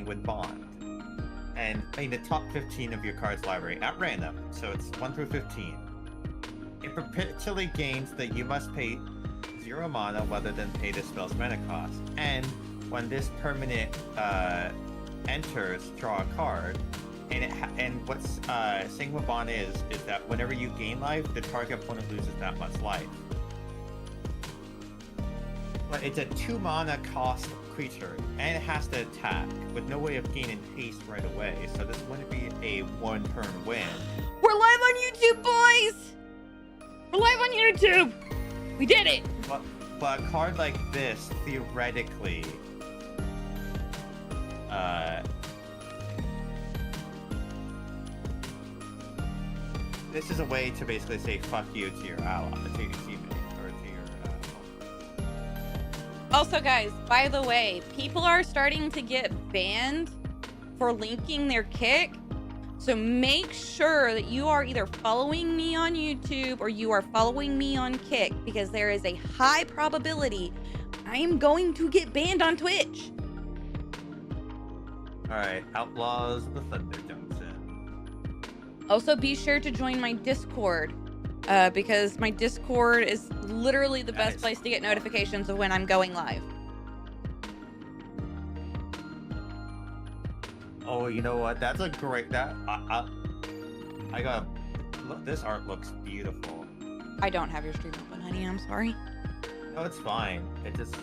Sanguine Bond. And playing the top 15 of your cards library at random, so it's 1 through 15. It perpetually gains that you must pay 0 mana rather than pay the spell's mana cost. And when this permanent enters, draw a card. And what's Sanguine Bond is that whenever you gain life, the target opponent loses that much life. But it's a 2 mana cost creature, and it has to attack with no way of gaining haste right away. So this wouldn't be a 1-turn win. We're live on YouTube, boys. We're live on YouTube. We did it. But a card like this, theoretically, this is a way to basically say fuck you to your ally, to your teammate, or to your. Also, guys, by the way, people are starting to get banned for linking their kick. So make sure that you are either following me on YouTube or you are following me on Kick, because there is a high probability I am going to get banned on Twitch. Alright, Outlaws of the Thunder Junction. Also, be sure to join my Discord, because my Discord is literally the best place to get notifications of when I'm going live. Oh, you know what? That's a great. I got. Look, this art looks beautiful. I don't have your stream open, honey. I'm sorry. No, it's fine. It just.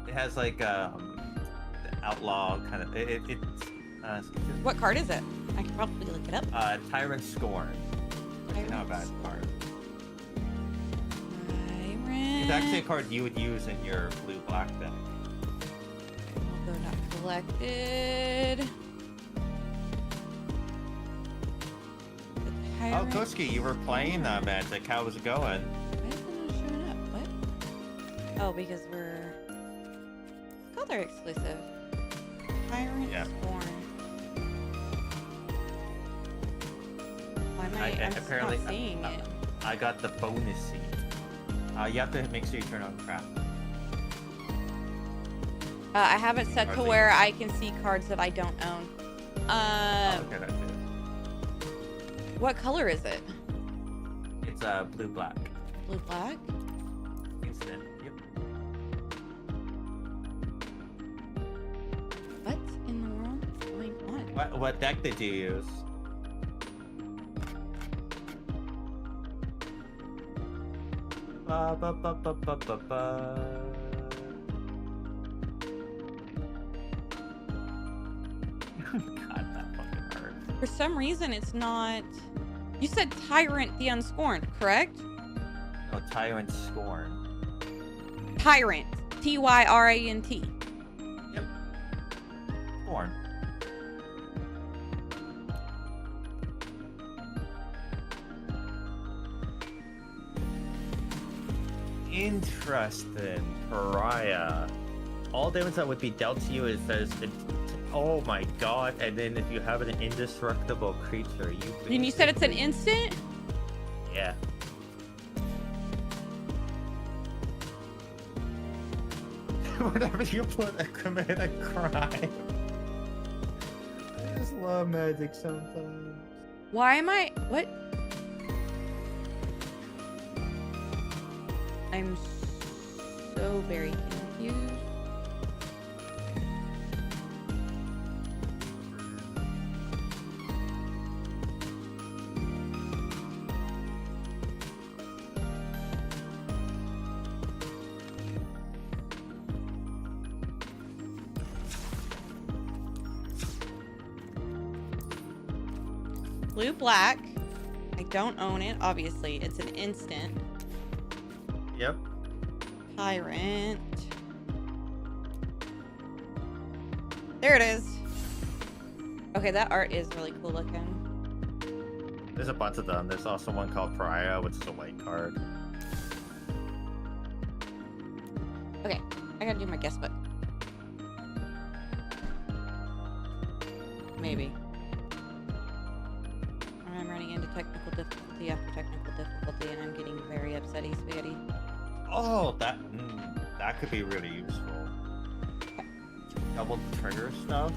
It has like the outlaw kind of. What card is it? I can probably look it up. Tyrant Scorn. It's not a bad card. Tyrant. It's actually a card you would use in your blue-black deck. Although not collected. Oh, Koski, you were playing Magic. How was it going? Why is it not showing up? What? Oh, because we're color exclusive. Tyrant Scorn. Why am I'm apparently not seeing it? I got the bonus seat. You have to make sure you turn on craft. I have it set to where I can see cards that I don't own. Okay, that's it. What color is it? It's blue-black. Blue-black? Instant. Yep. What in the world is going on? What deck did you use? Ba, ba, ba, ba, ba, ba, ba. God, that fucking hurts. For some reason, it's not. You said Tyrant the Unscorned, correct? No, Tyrant Scorn. Tyrant. Tyrant. Yep. Scorn. Interesting. Pariah. All damage that would be dealt to you is there's. Oh my god, and then if you have an indestructible creature, you... And you said it's an instant? Yeah. Whenever you commit a crime. I just love Magic sometimes. Why am I... What? I'm so very confused. Blue-black. I don't own it, obviously. It's an instant. Yep. Tyrant. There it is. Okay, that art is really cool looking. There's a bunch of them. There's also one called Pariah, which is a white card. Okay, I gotta do my guess book. Maybe. I'm running into technical difficulty after technical difficulty, and I'm getting very upsetty spaghetti. Oh, that could be really useful. Double trigger stuff.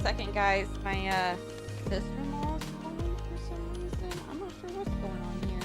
second, guys. My sister-in-law is calling for some reason. I'm not sure what's going on here.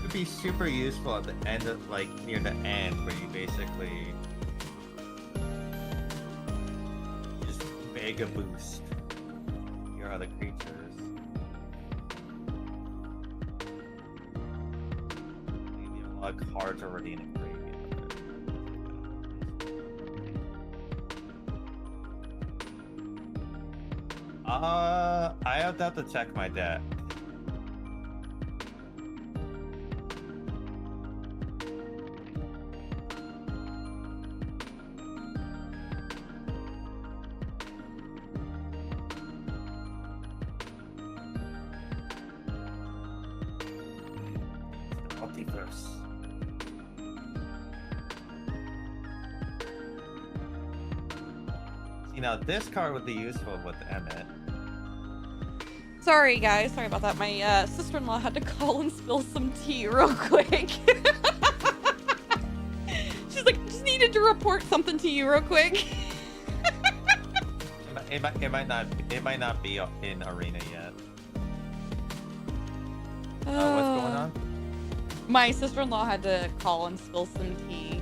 Would be super useful at the end of, like, near the end, where you basically just beg a boost. Here are the creatures. Maybe a lot of cards already in a graveyard. I have to check my deck. Multiverse. See, now this card would be useful with Emmett. Sorry, guys. Sorry about that. My sister-in-law had to call and spill some tea real quick. She's like, just needed to report something to you real quick. It might not be in arena yet. What's going on? My sister-in-law had to call and spill some tea.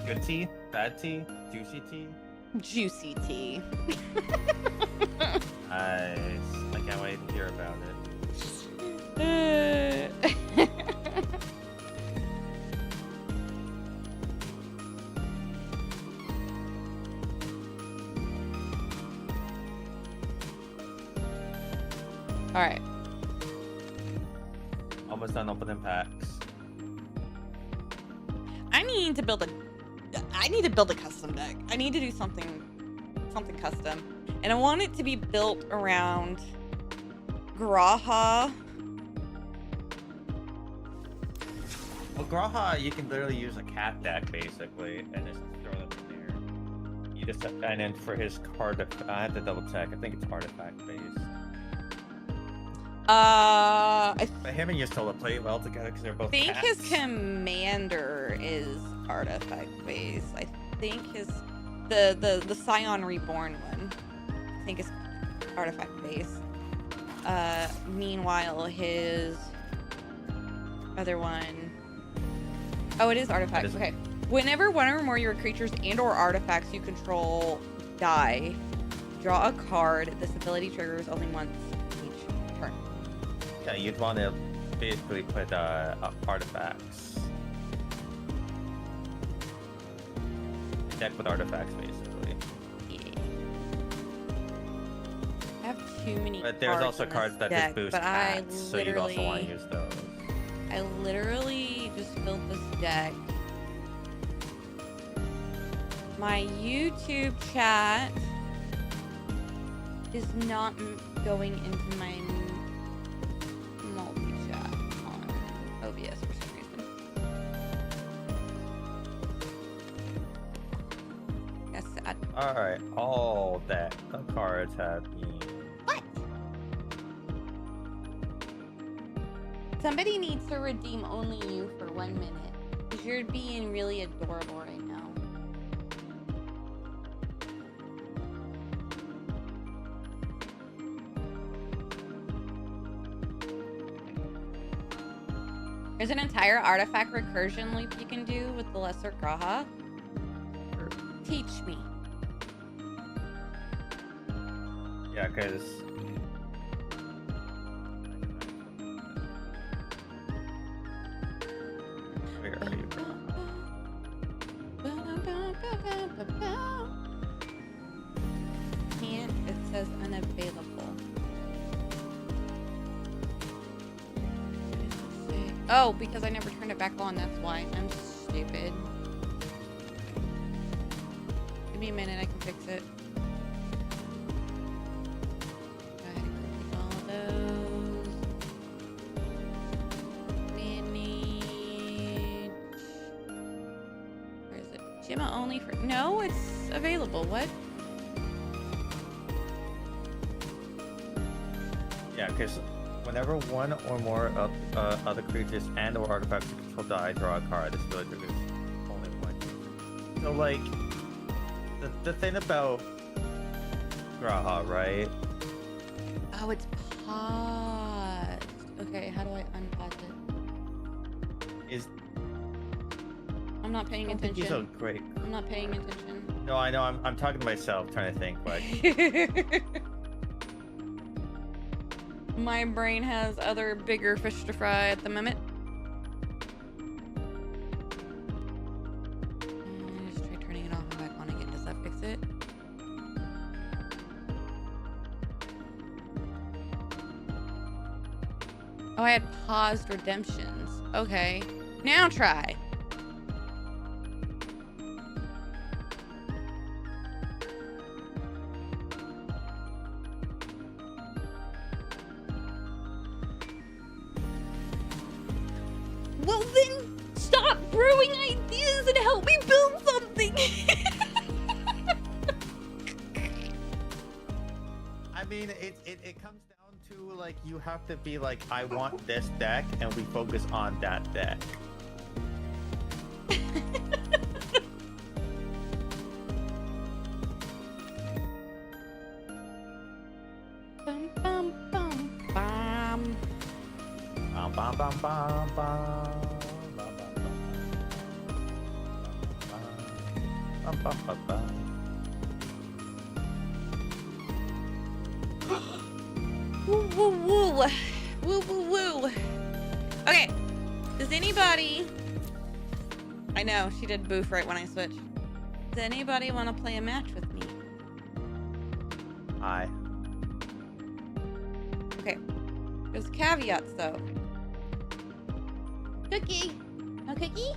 Good tea? Bad tea? Juicy tea? Juicy tea. Nice. I can't wait to hear about it. All right. Almost done opening packs. I need to build a custom deck. I need to do something custom, and I want it to be built around Graha. Well, Graha, you can literally use a cat deck basically, and just throw them in there. You just and then for his card, I have to double check. I think it's artifact based. But him and Yusola play well together because they're both. I think cats. his commander is artifact based. I think his the Scion Reborn one, I think is artifact based. Meanwhile, his other one, oh, it is artifact. Okay. Whenever one or more of your creatures and/or artifacts you control die, draw a card. This ability triggers only once each turn. Yeah, you'd want to basically put artifacts. Deck with artifacts, basically. Yeah. I have too many But there's also in this cards that deck, just boost but cats, so you'd also want to use those. I literally just filled this deck. My YouTube chat is not going into my multi-chat on OBS for some reason. That's sad. Alright, all that the cards have been... What? Somebody needs to redeem only you for 1 minute. Because you're being really adorable right now. There's an entire artifact recursion loop you can do with the Lesser Graha. Teach me. Yeah, because... Where are you? Can't, it says unavailable. Oh, because I never turned it back on, that's why. I'm stupid. Give me a minute, I can fix it. Go ahead and click all those. Manage. Where is it? Gemma only for... No, it's available. What? Yeah, because whenever one or more of other creatures and or artifacts you control die, draw a card. This ability triggers only one. So, like, the thing about Graha, right? Oh, it's paused. Okay, how do I unpause it? Is I'm not paying I don't think he's attention. so great. I'm not paying attention. No, I know. I'm talking to myself, trying to think, but My brain has other bigger fish to fry at the moment. Just try turning it off and back on again. Does that fix it? Oh, I had paused redemptions. Okay. Now try. Well then, stop brewing ideas and help me build something! I mean, it comes down to, like, you have to be like, I want this deck, and we focus on that deck. Bum, bum, bum, bum. Bam, bam, bam, bam, bam. Bam, bam, bam, bam, bam. Woo, woo, woo. Woo, woo, woo. Okay. Does anybody... I know, she did boof right when I switched. Does anybody want to play a match with me? Aye. Okay. There's caveats, though. Cookie. No cookie?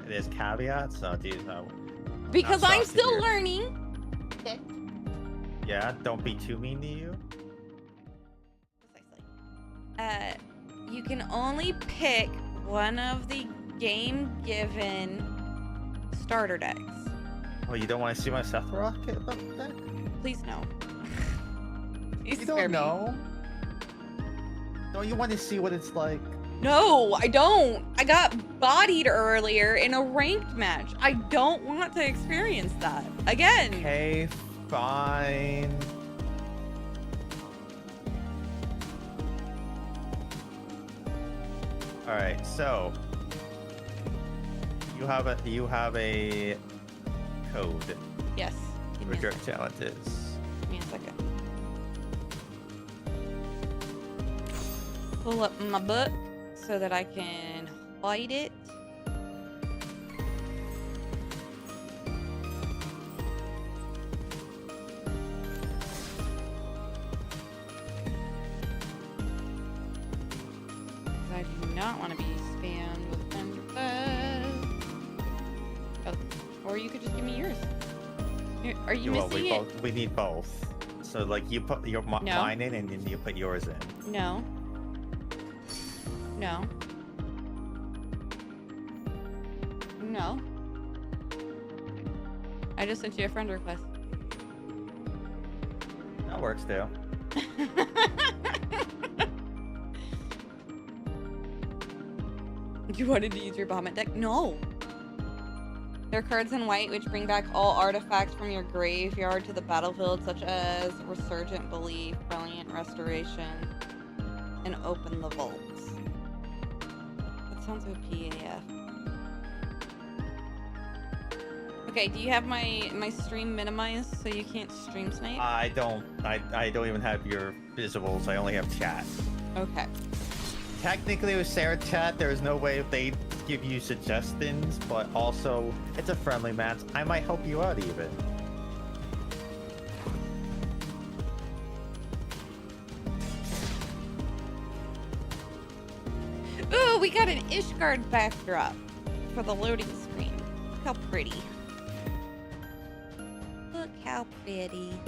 It is caveats, so geez, Because Not I'm saucy still here. learning. Okay. yeah, don't be too mean to you. Precisely. You can only pick one of the game-given starter decks. Oh, you don't want to see my Seth Rocket deck? Please no. Please You spare don't me. know. Don't you want to see what it's like? No, I don't. I got bodied earlier in a ranked match. I don't want to experience that again. Okay, fine. All right, so you have a code Yes. Give me for a jerk second. challenges. Give me a second. Pull up my book so that I can hide it. not want to be spammed with a friend request. Oh, or you could just give me yours. Are you missing it? We need both. So like you put your mine in and then you put yours in. No. No. No. I just sent you a friend request. That works too. You wanted to use your Bahamut deck? No. There are cards in white which bring back all artifacts from your graveyard to the battlefield, such as Resurgent Belief, Brilliant Restoration, and Open the Vaults. That sounds OP AF. Okay, do you have my stream minimized so you can't stream snipe? I don't even have your visuals. I only have chat. Okay. Technically with Sarah chat, there's no way they'd give you suggestions, but also it's a friendly match. I might help you out even. Ooh, we got an Ishgard backdrop for the loading screen. Look how pretty. Look how pretty.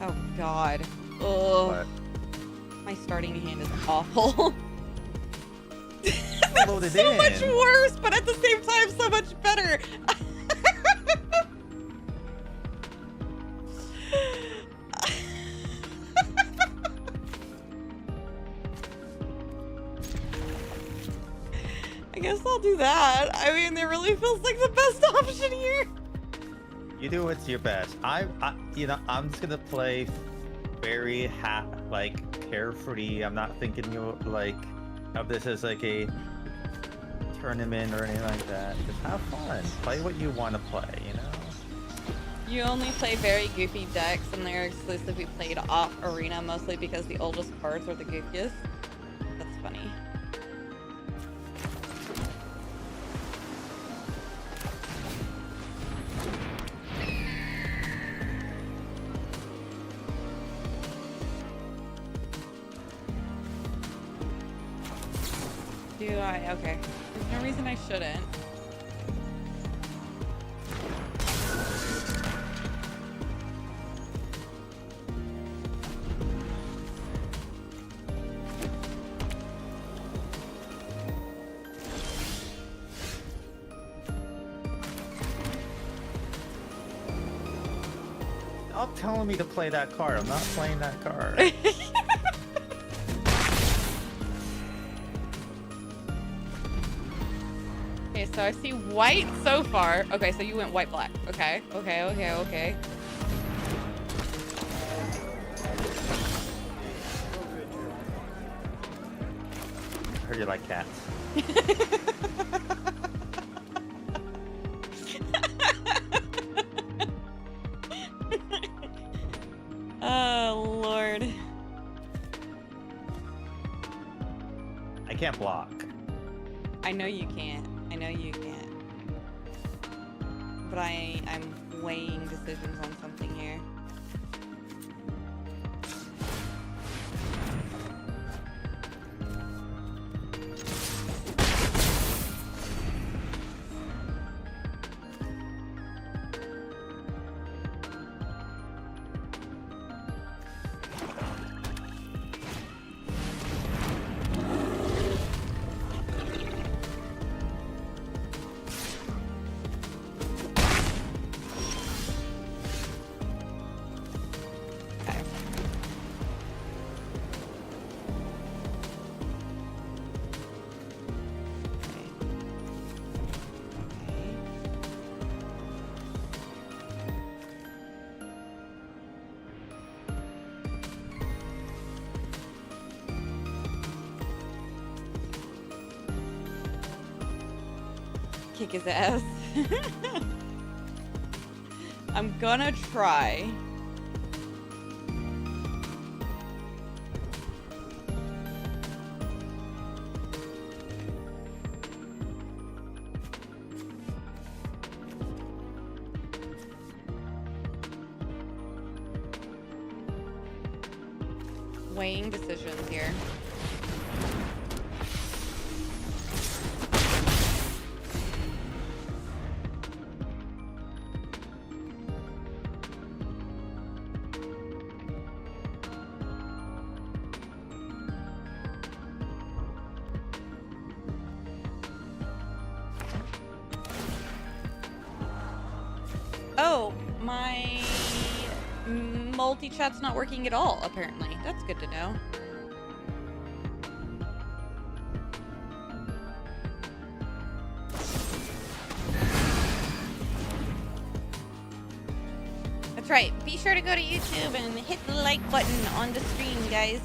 Oh god. Oh. What? My starting hand is awful. Load it So in. much worse, but at the same time so much better. I guess I'll do that. I mean, it really feels like the best option here. You do what's your best. You know, I'm just gonna play very carefree. I'm not thinking of this as like a tournament or anything like that. Just have fun. Play what you want to play. You know. You only play very goofy decks, and they're exclusively played off arena, mostly because the oldest cards are the goofiest. That's funny. Do I? Okay. There's no reason I shouldn't. Stop telling me to play that card. I'm not playing that card. Okay, so I see white so far. Okay, so you went white-black. Okay, okay. I heard you like cats. Oh, Lord. I can't block. I know you can't. I know you can't. But I'm weighing decisions on something here. Kick his ass. I'm gonna try. weighing decisions here. Oh, my multi-chat's not working at all, apparently. That's good to know. That's right. Be sure to go to YouTube and hit the like button on the stream, guys.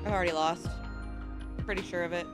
I've already lost. Pretty sure of it.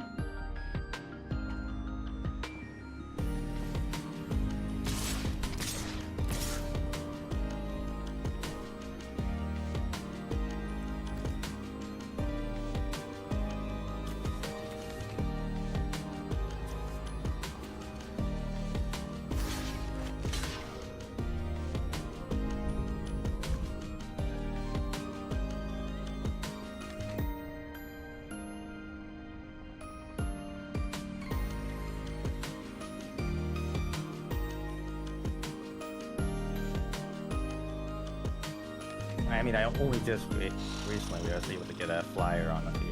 I mean, I only just recently was able to get a flyer on the field.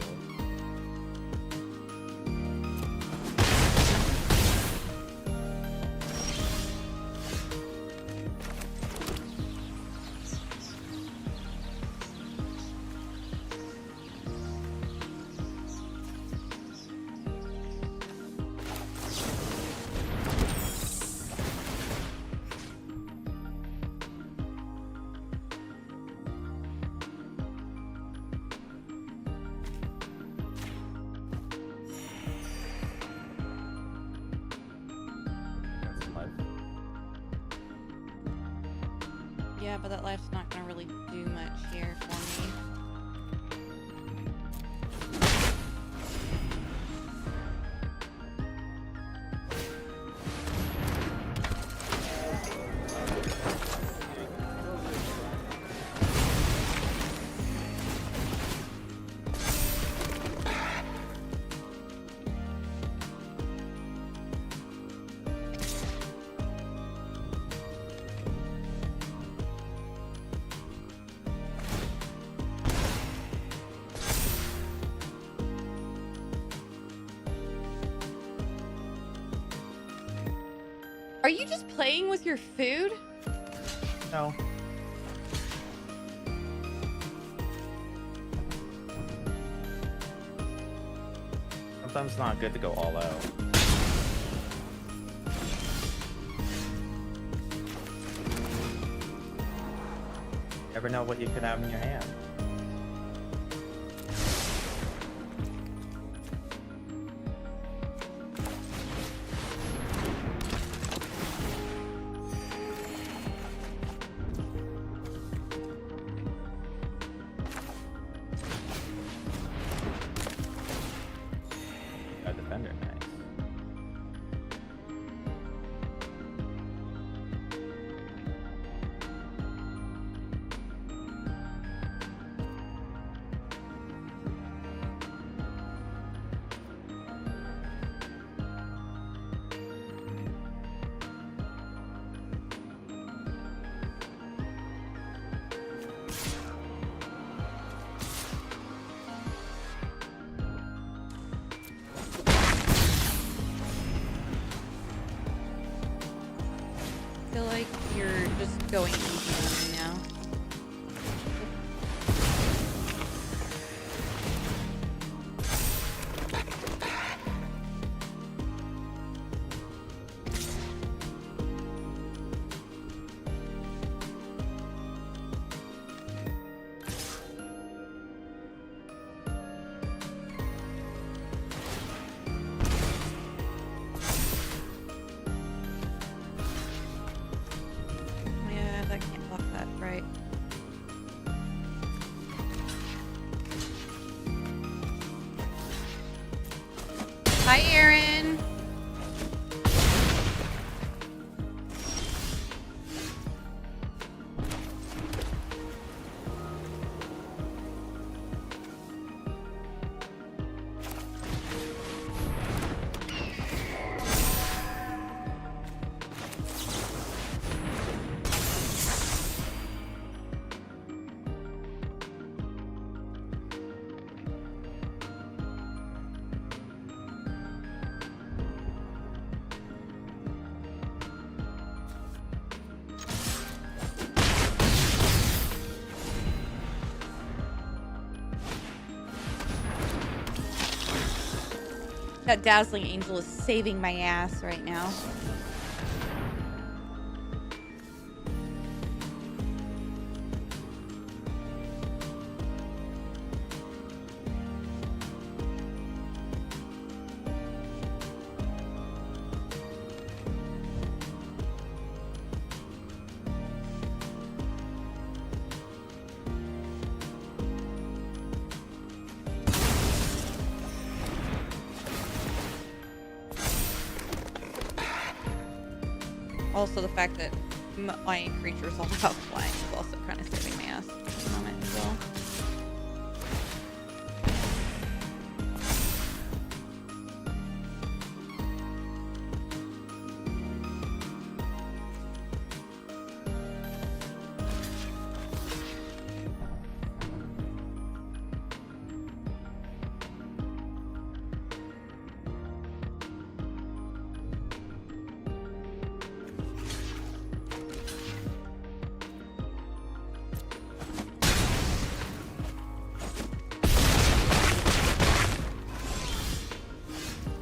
Yeah, but that life's not gonna really do much here for me. Are you just playing with your food? No. Sometimes it's not good to go all out. Never know what you could have in your hand. A defender, nice. going easy on me now. Yeah, that can't block that, right? Hi, Aaron. That dazzling angel is saving my ass right now. Also, the fact that my creature is all about flying is also kind of saving my ass at the moment as well.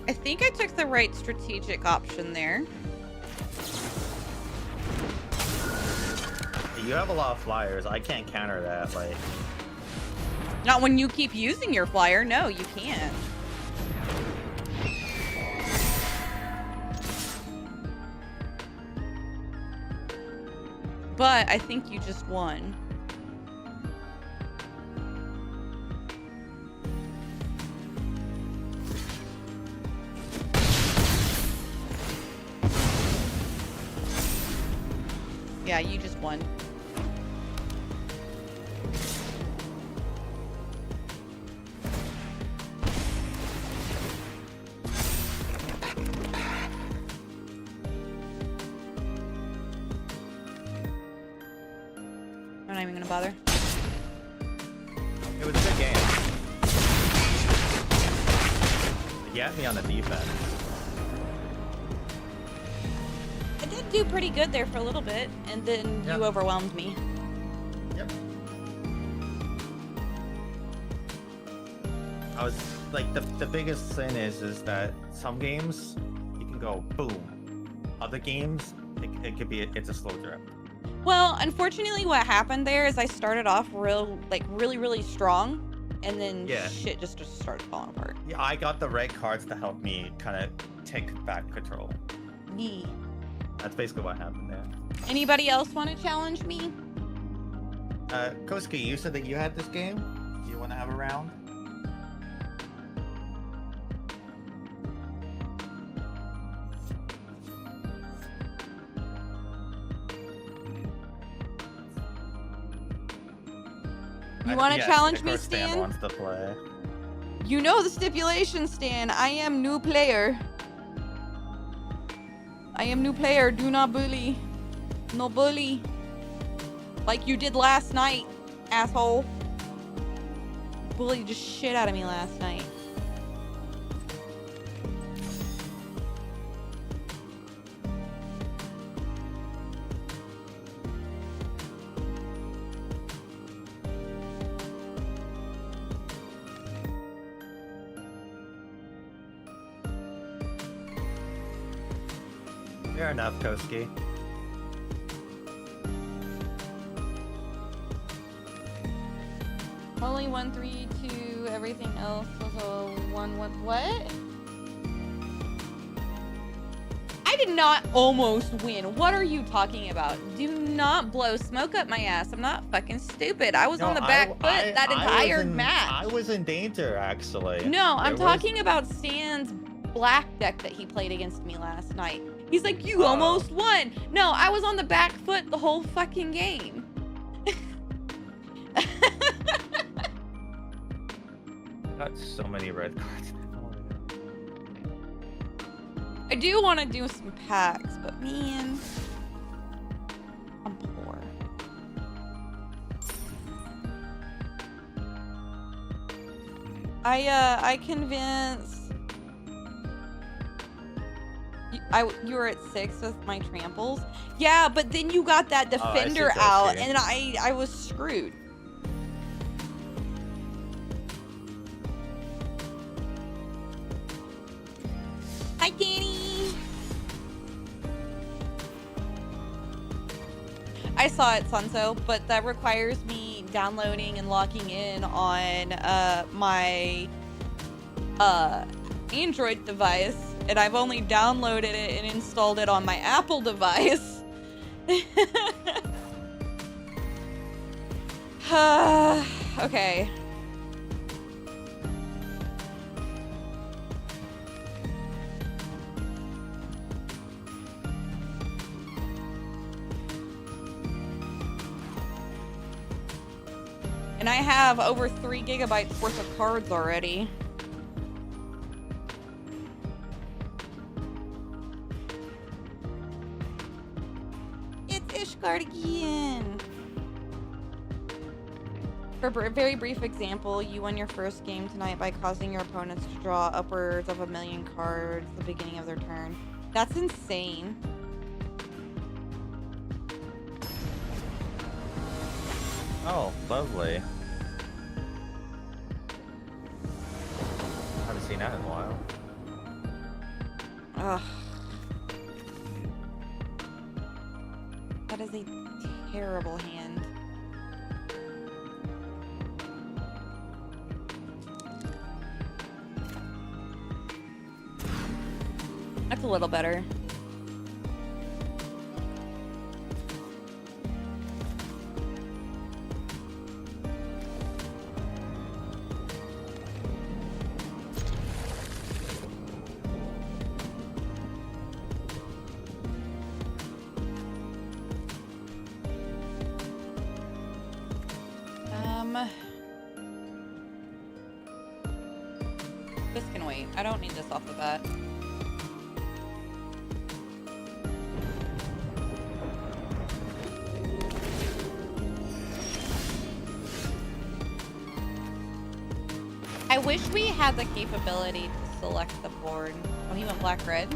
I think I took the right strategic option there. You have a lot of flyers. I can't counter that. Like, Not when you keep using your flyer. No, you can't. But I think you just won. Yeah, you just won. I'm not even gonna bother. it was a good game. You had me on the defense. I did do pretty good there for a little bit, and then Yeah. you overwhelmed me. Yep. I was like, the biggest thing is that some games you can go boom. Other games it could be it's a slow drip. Well, unfortunately, what happened there is I started off really strong, and then Yeah. shit just started falling apart. Yeah, I got the right cards to help me kind of take back control. Yeah. That's basically what happened there. Anybody else want to challenge me? Koski, you said that you had this game. Do you want to have a round? You want to Yes, challenge of me, course Stan Stan? wants to play. You know the stipulation, Stan. I am new player. I am new player. Do not bully. No bully. Like you did last night, asshole. Bullied the shit out of me last night. Fair enough, Koski. Only 1, 3, 2. Everything else was a 1, 1. What? I did not almost win. What are you talking about? Do not blow smoke up my ass. I'm not fucking stupid. I was on the back foot that entire match. I was in danger, actually. No, I'm talking about Stan's black deck that he played against me last night. He's like, you almost won. No, I was on the back foot the whole fucking game. Got so many red cards. I do want to do some packs, but man, I'm poor. I convinced you were at 6 with my tramples. Yeah, but then you got that defender out, and I was screwed. Hi, Danny. I saw it, Sunso, but that requires me downloading and logging in on my Android device, and I've only downloaded it and installed it on my Apple device. Okay. And I have over 3 gigabytes worth of cards already. It's Ishgard again. For a very brief example, you won your first game tonight by causing your opponents to draw upwards of 1 million cards at the beginning of their turn. That's insane. Oh, lovely. Haven't seen that in a while. Ugh. That is a terrible hand. That's a little better. This can wait. I don't need this off the bat. I wish we had the capability to select the board. Oh, he went black-red.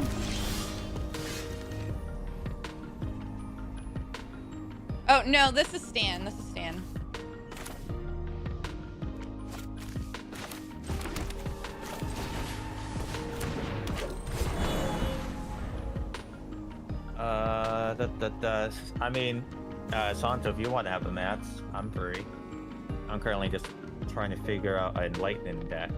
Oh, no, this is Stan. This is Stan. I mean, Santo, if you want to have a match, I'm free. I'm currently just trying to figure out a lightning deck.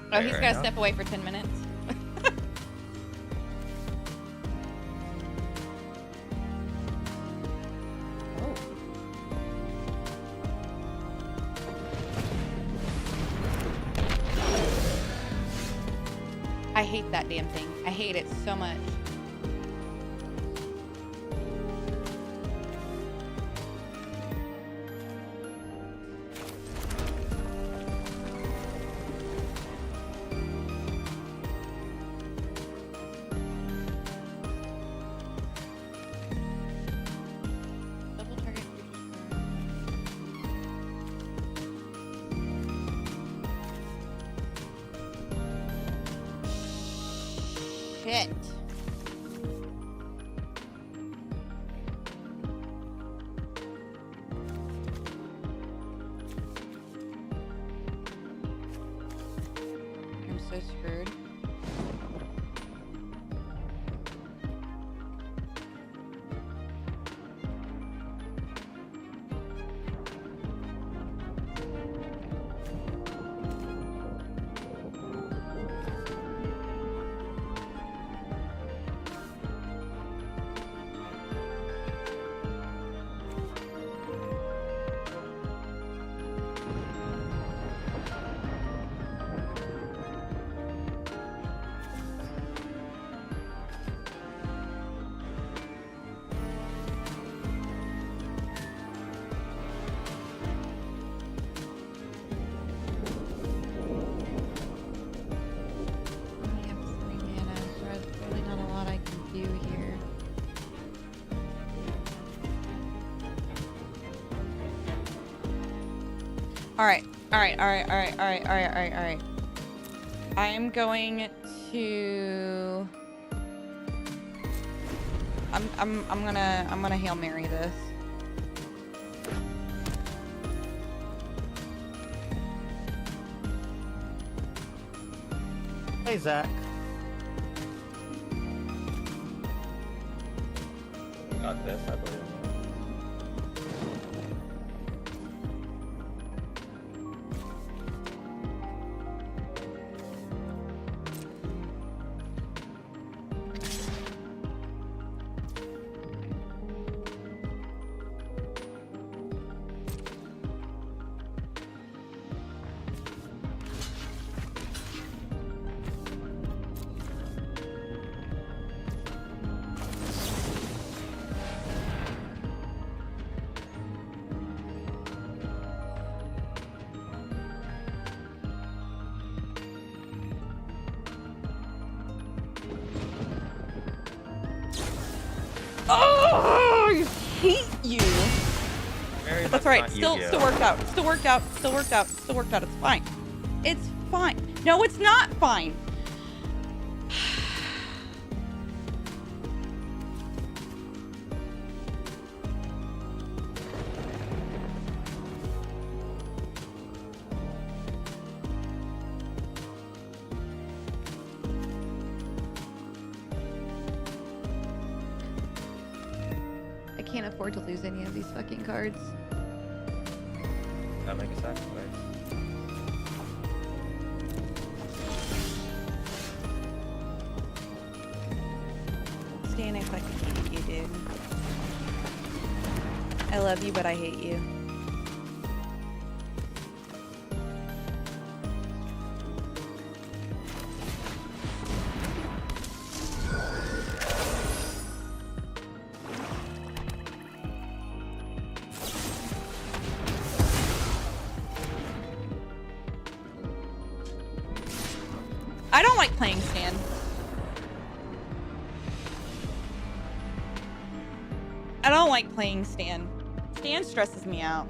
Oh, he's got to step away for 10 minutes. Oh. I hate that damn thing. I hate it so much. shit. I'm so screwed. All right. I'm going to. I'm gonna Hail Mary this. Hey, Zach. Got this, I believe. Oh, I hate you. Mary, That's right. not Still Yu-Gi-Oh. worked out. Still worked out. It's fine. It's fine. No, it's not fine. I can't afford to lose any of these fucking cards. That make a sacrifice. Stan, I fucking hate you, dude. I love you, but I hate you. I don't like playing Stan. I don't like playing Stan. Stan stresses me out.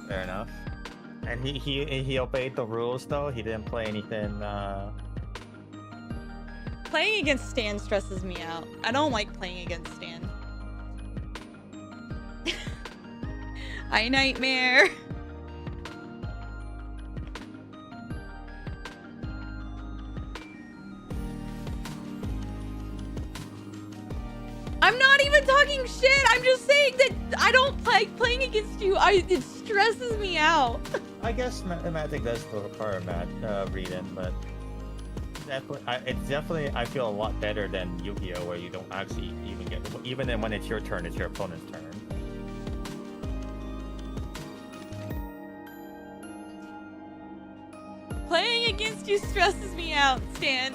Fair enough. And he obeyed the rules though. He didn't play anything. Playing against Stan stresses me out. I don't like playing against Stan. Hi, Nightmare. I'm not even talking shit. I'm just saying that I don't like playing against you. It stresses me out. I guess Magic does require reading, but definitely I feel a lot better than Yu-Gi-Oh, where you don't actually even get even when it's your turn, it's your opponent's turn. Playing against you stresses me out, Stan.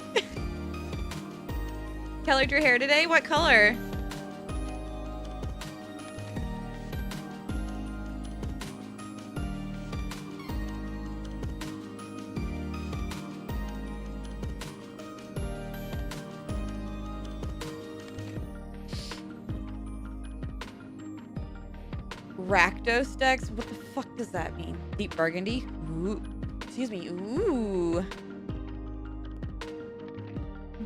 Colored your hair today? What color? Rakdos decks? What the fuck does that mean? Deep Burgundy? Ooh. Excuse me. Ooh.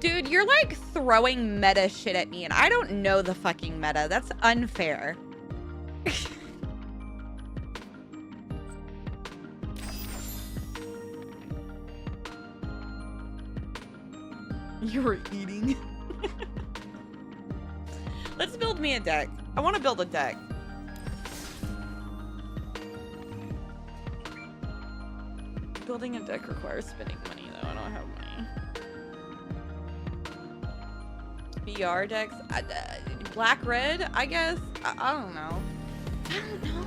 Dude, you're like throwing meta shit at me, and I don't know the fucking meta. That's unfair. You were eating. Let's build me a deck. I want to build a deck. Building a deck requires spending money, though. I don't have money. BR decks? Black, red, I guess? I don't know. I don't know.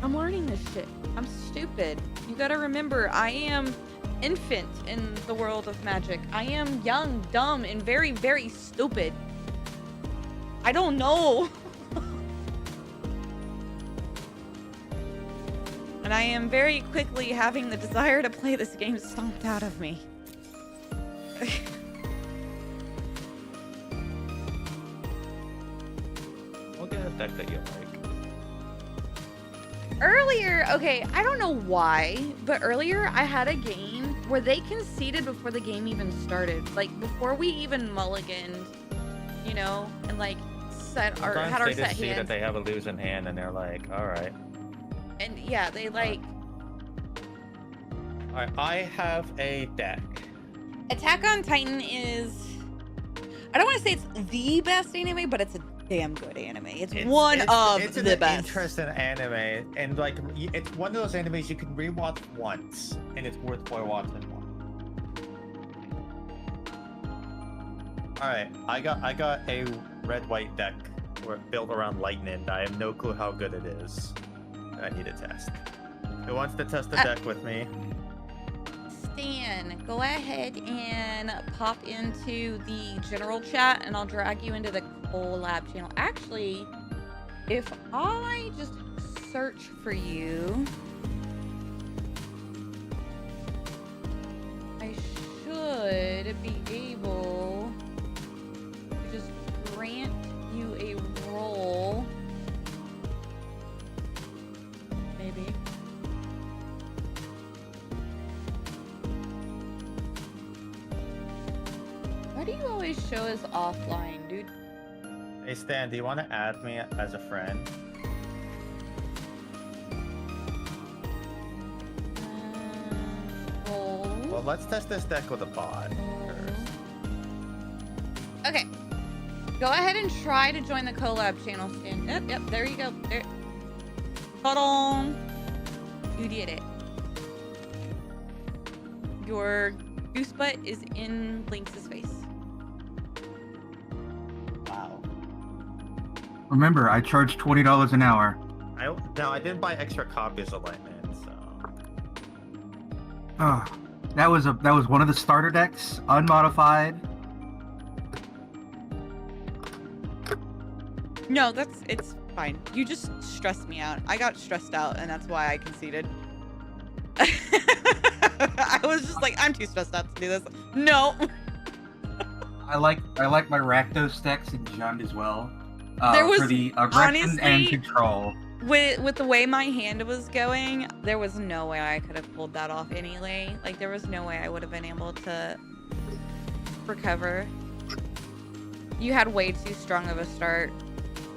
I'm learning this shit. I'm stupid. You gotta remember, I am infant in the world of Magic. I am young, dumb, and very, very stupid. I don't know. And I am very quickly having the desire to play this game stomped out of me. We'll get a deck that you like. Earlier, okay, I don't know why, but earlier I had a game where they conceded before the game even started. Like, before we even mulliganed, you know, and like set our, Sometimes had our they set just see that hands. they have a losing hand and they're like, alright. And yeah, they like... Alright, I have a deck. Attack on Titan is... I don't want to say it's the best anime, but it's a damn good anime. It's one of it's the an best. interesting anime, and like it's one of those animes you can rewatch once, and it's worthwhile watching one. All right, I got a red-white deck built around lightning. I have no clue how good it is. I need a test. Who wants to test the deck with me? Stan, go ahead and pop into the general chat and I'll drag you into the collab channel. Actually, if I just search for you, I should be able to just grant you a role. Maybe. Why do you always show us offline, dude? Hey Stan, do you want to add me as a friend? Well, let's test this deck with a bot first. Okay. Go ahead and try to join the collab channel, Stan. Yep, there you go. There. Hold on. You did it. Your goose butt is in Lynx's face. Wow. Remember, I charge $20 an hour. I didn't buy extra copies of Lightning, so. That was one of the starter decks, unmodified. No, it's fine. You just stressed me out. I got stressed out, and that's why I conceded. I was just like, I'm too stressed out to do this. No. I like my Rakdos decks in Jund as well. There was, for the aggression and honestly, control. With the way my hand was going, there was no way I could have pulled that off anyway. Like, there was no way I would have been able to recover. You had way too strong of a start,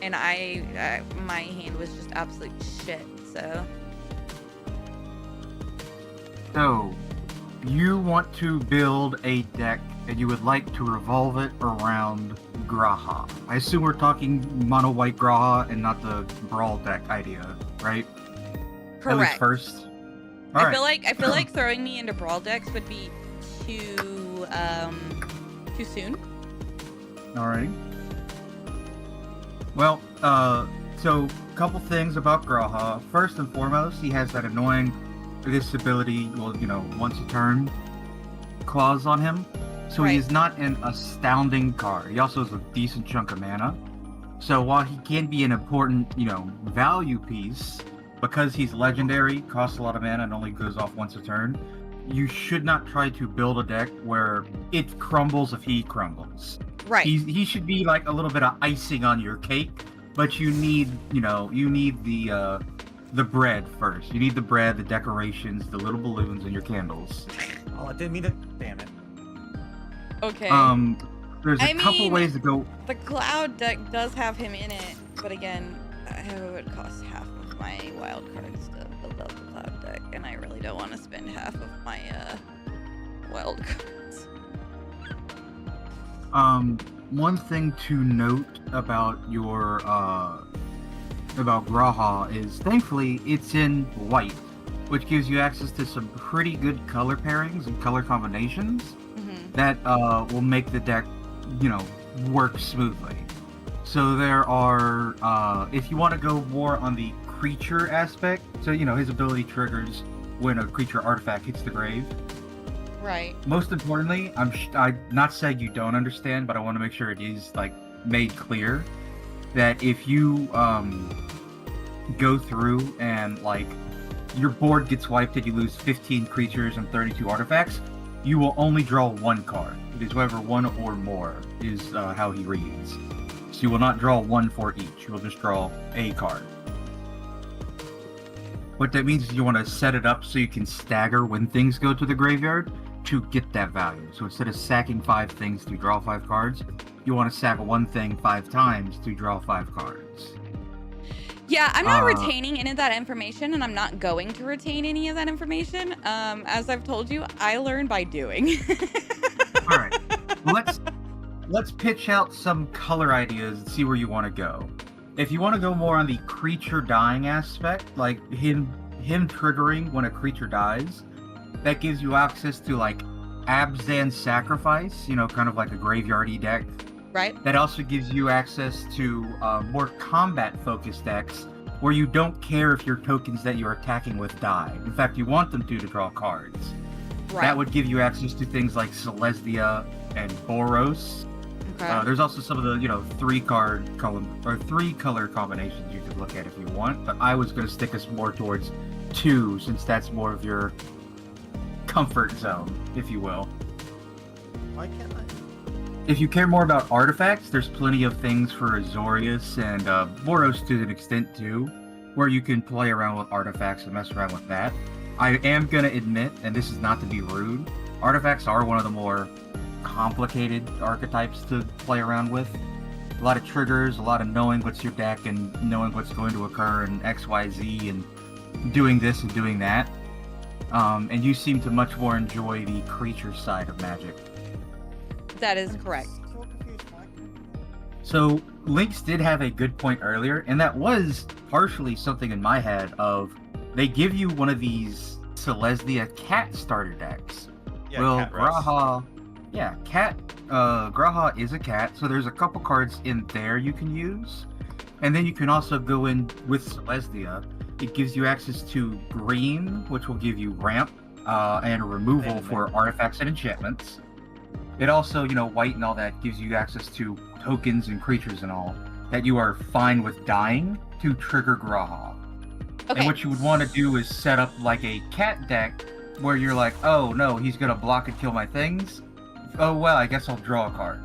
and my hand was just absolute shit, so. So, you want to build a deck and you would like to revolve it around Graha. I assume we're talking mono white Graha and not the brawl deck idea, right? At least Correct. first. I feel like throwing me into brawl decks would be too soon. Alrighty. Well, so a couple things about Graha. First and foremost, he has that annoying disability, well, once a turn clause on him. So Right. he is not an astounding card. He also has a decent chunk of mana. So while he can be an important, value piece, because he's legendary, costs a lot of mana, and only goes off once a turn, you should not try to build a deck where it crumbles if he crumbles. Right. He should be like a little bit of icing on your cake, but you need the the bread first. You need the bread, the decorations, the little balloons, and your candles. Oh, I didn't mean to. Damn it. Okay. There's a I couple mean- ways to go. The cloud deck does have him in it, but again, it would cost half of my wild cards to build out the cloud deck, and I really don't want to spend half of my wild cards. One thing to note about your about Graha is thankfully it's in white, which gives you access to some pretty good color pairings and color combinations Mm-hmm. that will make the deck, work smoothly. So there are, if you want to go more on the creature aspect, so his ability triggers when a creature artifact hits the grave. Right. Most importantly, I'm not saying you don't understand, but I want to make sure it is made clear that if you go through and your board gets wiped and you lose 15 creatures and 32 artifacts, you will only draw one card. It is whether one or more is how he reads. So you will not draw one for each. You will just draw a card. What that means is you want to set it up so you can stagger when things go to the graveyard to get that value. So instead of sacking 5 things to draw 5 cards, you want to sack one thing 5 times to draw 5 cards. Yeah, I'm not retaining any of that information, and I'm not going to retain any of that information. As I've told you, I learn by doing. All right, let's pitch out some color ideas and see where you want to go. If you want to go more on the creature dying aspect, like him triggering when a creature dies, that gives you access to Abzan Sacrifice, kind of like a graveyardy deck. Right. That also gives you access to more combat-focused decks where you don't care if your tokens that you're attacking with die. In fact, you want them to draw cards. Right. That would give you access to things like Celestia and Boros. Okay. There's also some of the 3 color combinations you could look at if you want, but I was going to stick us more towards 2 since that's more of your comfort zone, if you will. Why can't I? If you care more about artifacts, there's plenty of things for Azorius and Boros to an extent too, where you can play around with artifacts and mess around with that. I am going to admit, and this is not to be rude, artifacts are one of the more complicated archetypes to play around with. A lot of triggers, a lot of knowing what's your deck and knowing what's going to occur in XYZ and doing this and doing that. And you seem to much more enjoy the creature side of Magic. That is correct. So confused, Mike. So Lynx did have a good point earlier, and that was partially something in my head of they give you one of these Celestia cat starter decks. Yeah, Well, cat Russ. Graha is a cat, so there's a couple cards in there you can use. And then you can also go in with Celestia. It gives you access to green, which will give you ramp and removal Amen. for artifacts and enchantments. It also, white and all that gives you access to tokens and creatures and all that you are fine with dying to trigger Graha. Okay. And what you would want to do is set up like a cat deck where you're like, oh no, he's gonna block and kill my things. Oh well, I guess I'll draw a card.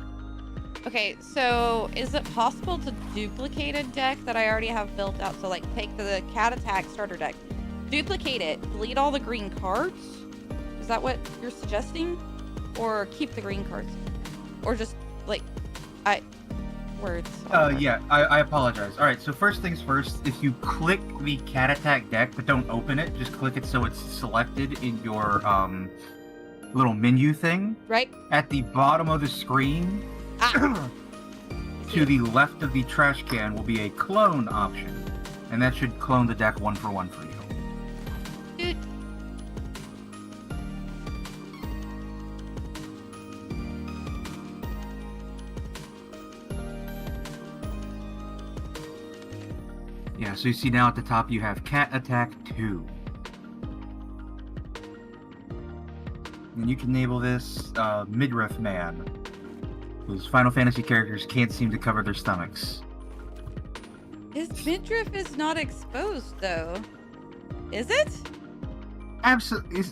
Okay, so is it possible to duplicate a deck that I already have built out? So take the cat attack starter deck, duplicate it, delete all the green cards? Is that what you're suggesting? Or keep the green cards? Or just words. Yeah, I apologize. Alright, so first things first, if you click the cat attack deck but don't open it, just click it so it's selected in your little menu thing. Right? At the bottom of the screen, Ah. to the left of the trash can will be a clone option. And that should clone the deck 1-for-1 for you. Dude. Yeah, so you see now at the top you have Cat Attack 2. And you can enable this Midriff Man, whose Final Fantasy characters can't seem to cover their stomachs. His midriff is not exposed, though. Is it? Absolutely.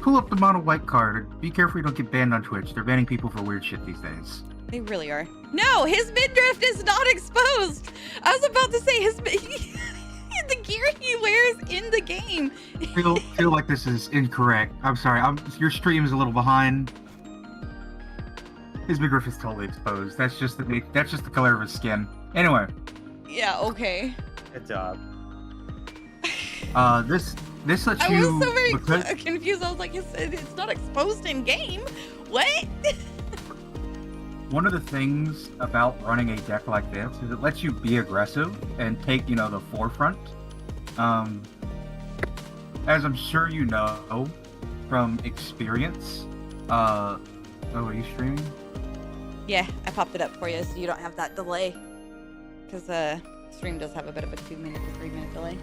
Pull up the mono white card. Be careful you don't get banned on Twitch. They're banning people for weird shit these days. They really are. No, his midriff is not exposed. I was about to say the gear he wears in the game. Feel like this is incorrect. I'm sorry. Your stream is a little behind. His midriff is totally exposed. That's just the color of his skin. Anyway. Yeah. Okay. Good job. This lets I you. was so very because- confused. I was like, it's not exposed in game. What? One of the things about running a deck like this is it lets you be aggressive and take, the forefront. As I'm sure you know from experience. Oh, are you streaming? Yeah, I popped it up for you so you don't have that delay. Because stream does have a bit of a 2 minute to 3 minute delay.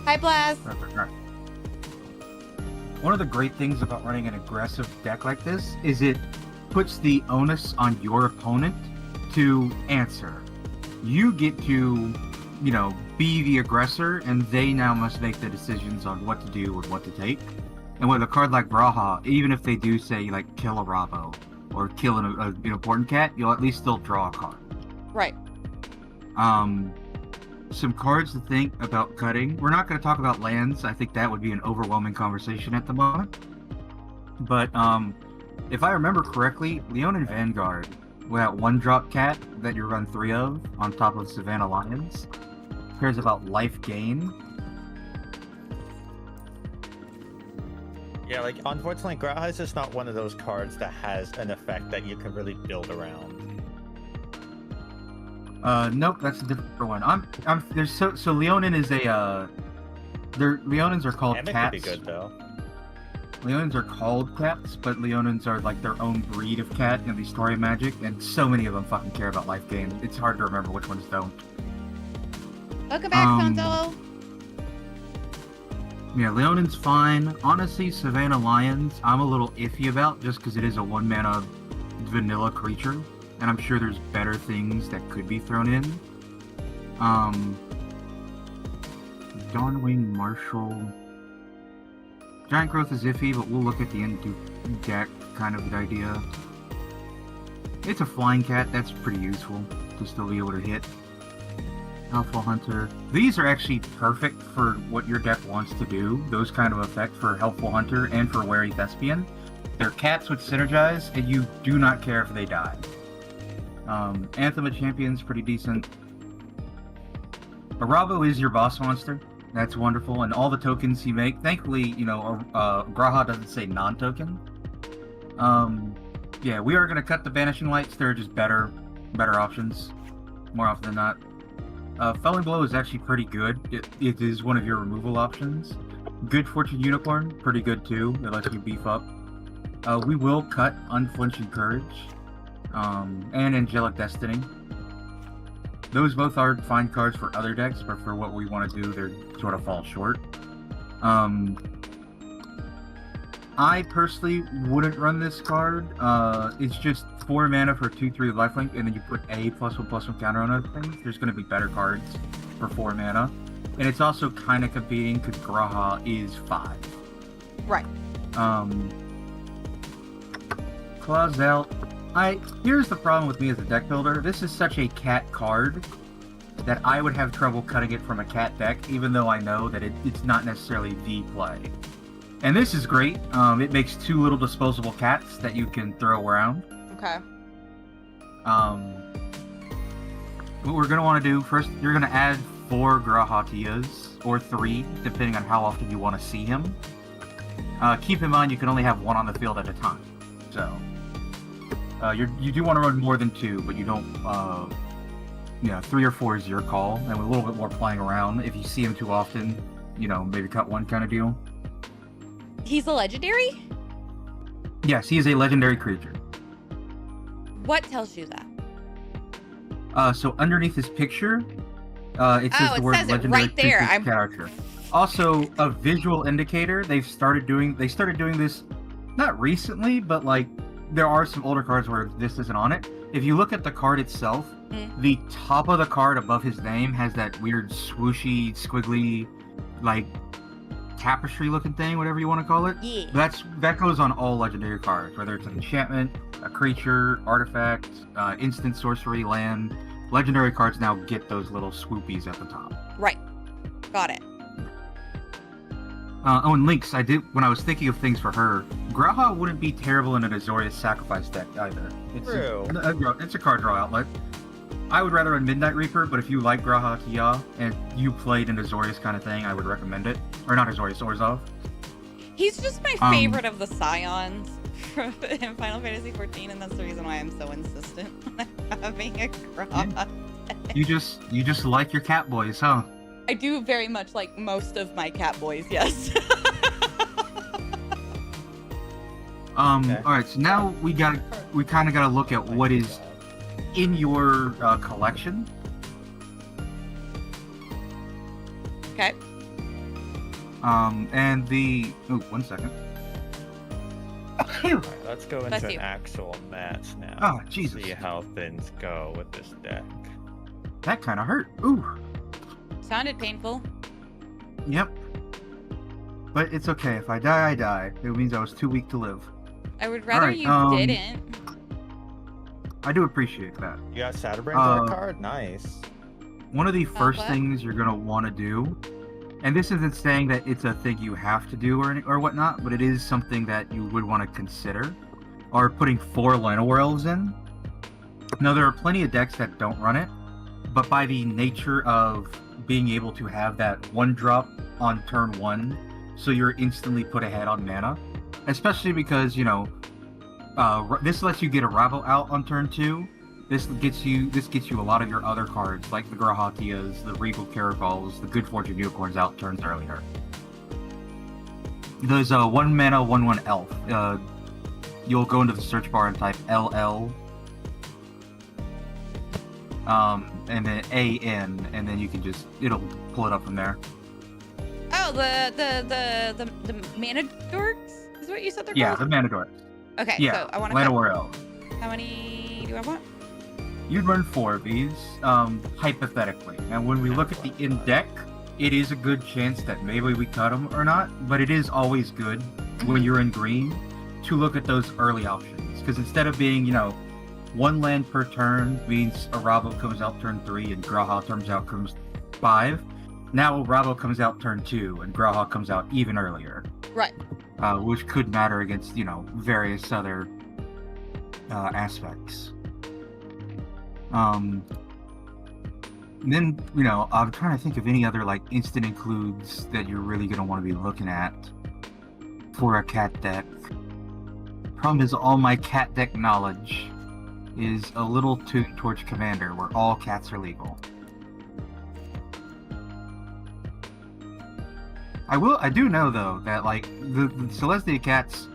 Hi, Blaz. Right. One of the great things about running an aggressive deck like this is it puts the onus on your opponent to answer. You get to, be the aggressor, and they now must make the decisions on what to do and what to take. And with a card like Braha, even if they do say, like, kill a Rabo or kill an important cat, you'll at least still draw a card. Right. Some cards to think about cutting. We're not going to talk about lands. I think that would be an overwhelming conversation at the moment. But, if I remember correctly, Leonin Vanguard, with that one-drop cat that you run 3 of on top of Savannah Lions, cares about life gain. Yeah, like, unfortunately, Graha is just not one of those cards that has an effect that you can really build around. Nope, that's a different one. So Leonin is Leonins are called Emmett cats. could be good, though. Leonins are called cats, but Leonins are like their own breed of cat in the story of Magic, and so many of them fucking care about life gain. It's hard to remember which ones don't. Welcome back, Tonto. Yeah, Leonin's fine. Honestly, Savannah Lions, I'm a little iffy about just because it is a 1-mana vanilla creature, and I'm sure there's better things that could be thrown in. Dawnwing Marshal. Giant Growth is iffy, but we'll look at the end deck, kind of the idea. It's a flying cat, that's pretty useful to still be able to hit. Helpful Hunter. These are actually perfect for what your deck wants to do. Those kind of effects for Helpful Hunter and for Wary Thespian. They're cats which synergize, and you do not care if they die. Anthem of Champions, pretty decent. Arabo is your boss monster. That's wonderful, and all the tokens you make. Thankfully, Graha doesn't say non-token. Yeah, we are going to cut the Banishing Lights. There are just better options, more often than not. Felling Blow is actually pretty good. It is one of your removal options. Good Fortune Unicorn, pretty good too. It lets you beef up. We will cut Unflinching Courage, and Angelic Destiny. Those both are fine cards for other decks, but for what we want to do, they sort of fall short. I personally wouldn't run this card. It's just 4 mana for 2/3 lifelink, and then you put a +1/+1 counter on other things. There's going to be better cards for 4 mana. And it's also kind of competing because Graha is 5. Right. Clauzel. Here's the problem with me as a deck builder. This is such a cat card that I would have trouble cutting it from a cat deck, even though I know that it's not necessarily the play. And this is great. It makes 2 little disposable cats that you can throw around. Okay. What we're going to want to do, first, you're going to add 4 Grahatias, or 3, depending on how often you want to see him. Keep in mind, you can only have 1 on the field at a time. So, you do want to run more than 2, but you don't, 3 or 4 is your call, and with a little bit more playing around. If you see him too often, maybe cut 1 kind of deal. He's a legendary? Yes, he is a legendary creature. What tells you that? So underneath his picture, it says the word says it legendary right there. creature character. Also, a visual indicator. They started doing this not recently, but like there are some older cards where this isn't on it. If you look at the card itself, the top of the card above his name has that weird swooshy, squiggly, like tapestry looking thing, whatever you want to call it. Yeah. That goes on all legendary cards, whether it's an enchantment, a creature, artifact, instant sorcery, land. Legendary cards now get those little swoopies at the top. Right. Got it. Oh, and Lynx, when I was thinking of things for her, Graha wouldn't be terrible in an Azorius sacrifice deck either. True. It's a card draw outlet. I would rather run Midnight Reaper, but if you like Graha Kia and you played an Azorius kind of thing, I would recommend it. Or not Azorius, Orzhov. He's just my favorite of the Scions in Final Fantasy XIV, and that's the reason why I'm so insistent on having a Graha. You just like your cat boys, huh? I do very much like most of my cat boys, yes. Okay. All right. So now we kind of gotta look at what is in your collection. Okay. And the 1 second. Alright, let's go Bless into you. an actual match now. Oh, Jesus. See how things go with this deck. That kind of hurt. Ooh. Sounded painful. Yep. But it's okay. If I die, I die. It means I was too weak to live. I would rather Alright, you didn't. I do appreciate that. You got Satterbrain's art Uh, card? Nice. One of the first what? things you're gonna want to do, and this isn't saying that it's a thing you have to do or whatnot, but it is something that you would want to consider, are putting 4 Llanowar Elves in. Now there are plenty of decks that don't run it, but by the nature of being able to have that 1-drop on turn 1, so you're instantly put ahead on mana, especially because this lets you get a Rabble out on turn 2. This gets you a lot of your other cards, like the Grahakias, the Regal Caravals, the Good Fortune Unicorns out turns earlier. There's a 1 mana 1/1 elf. You'll go into the search bar and type LL, and then AN, and then you can it'll pull it up from there. Oh, the mana dorks is what you said they're Yeah, called? the mana dorks. Okay, Yeah, so I want to. Llanowar Elf. How many do I want? You'd run 4 of these, hypothetically. And when we look at the in-deck, it is a good chance that maybe we cut them or not, but it is always good when you're in green to look at those early options. Because instead of being, 1 land per turn means Arabo comes out turn 3 and Graha comes 5. Now Arabo comes out turn 2 and Graha comes out even earlier. Right. Which could matter against, various other aspects. Then, I'm trying to think of any other, instant includes that you're really going to want to be looking at for a cat deck. Problem is, all my cat deck knowledge is a little tuned towards Commander, where all cats are legal. I do know, though, that, the Celestia cats,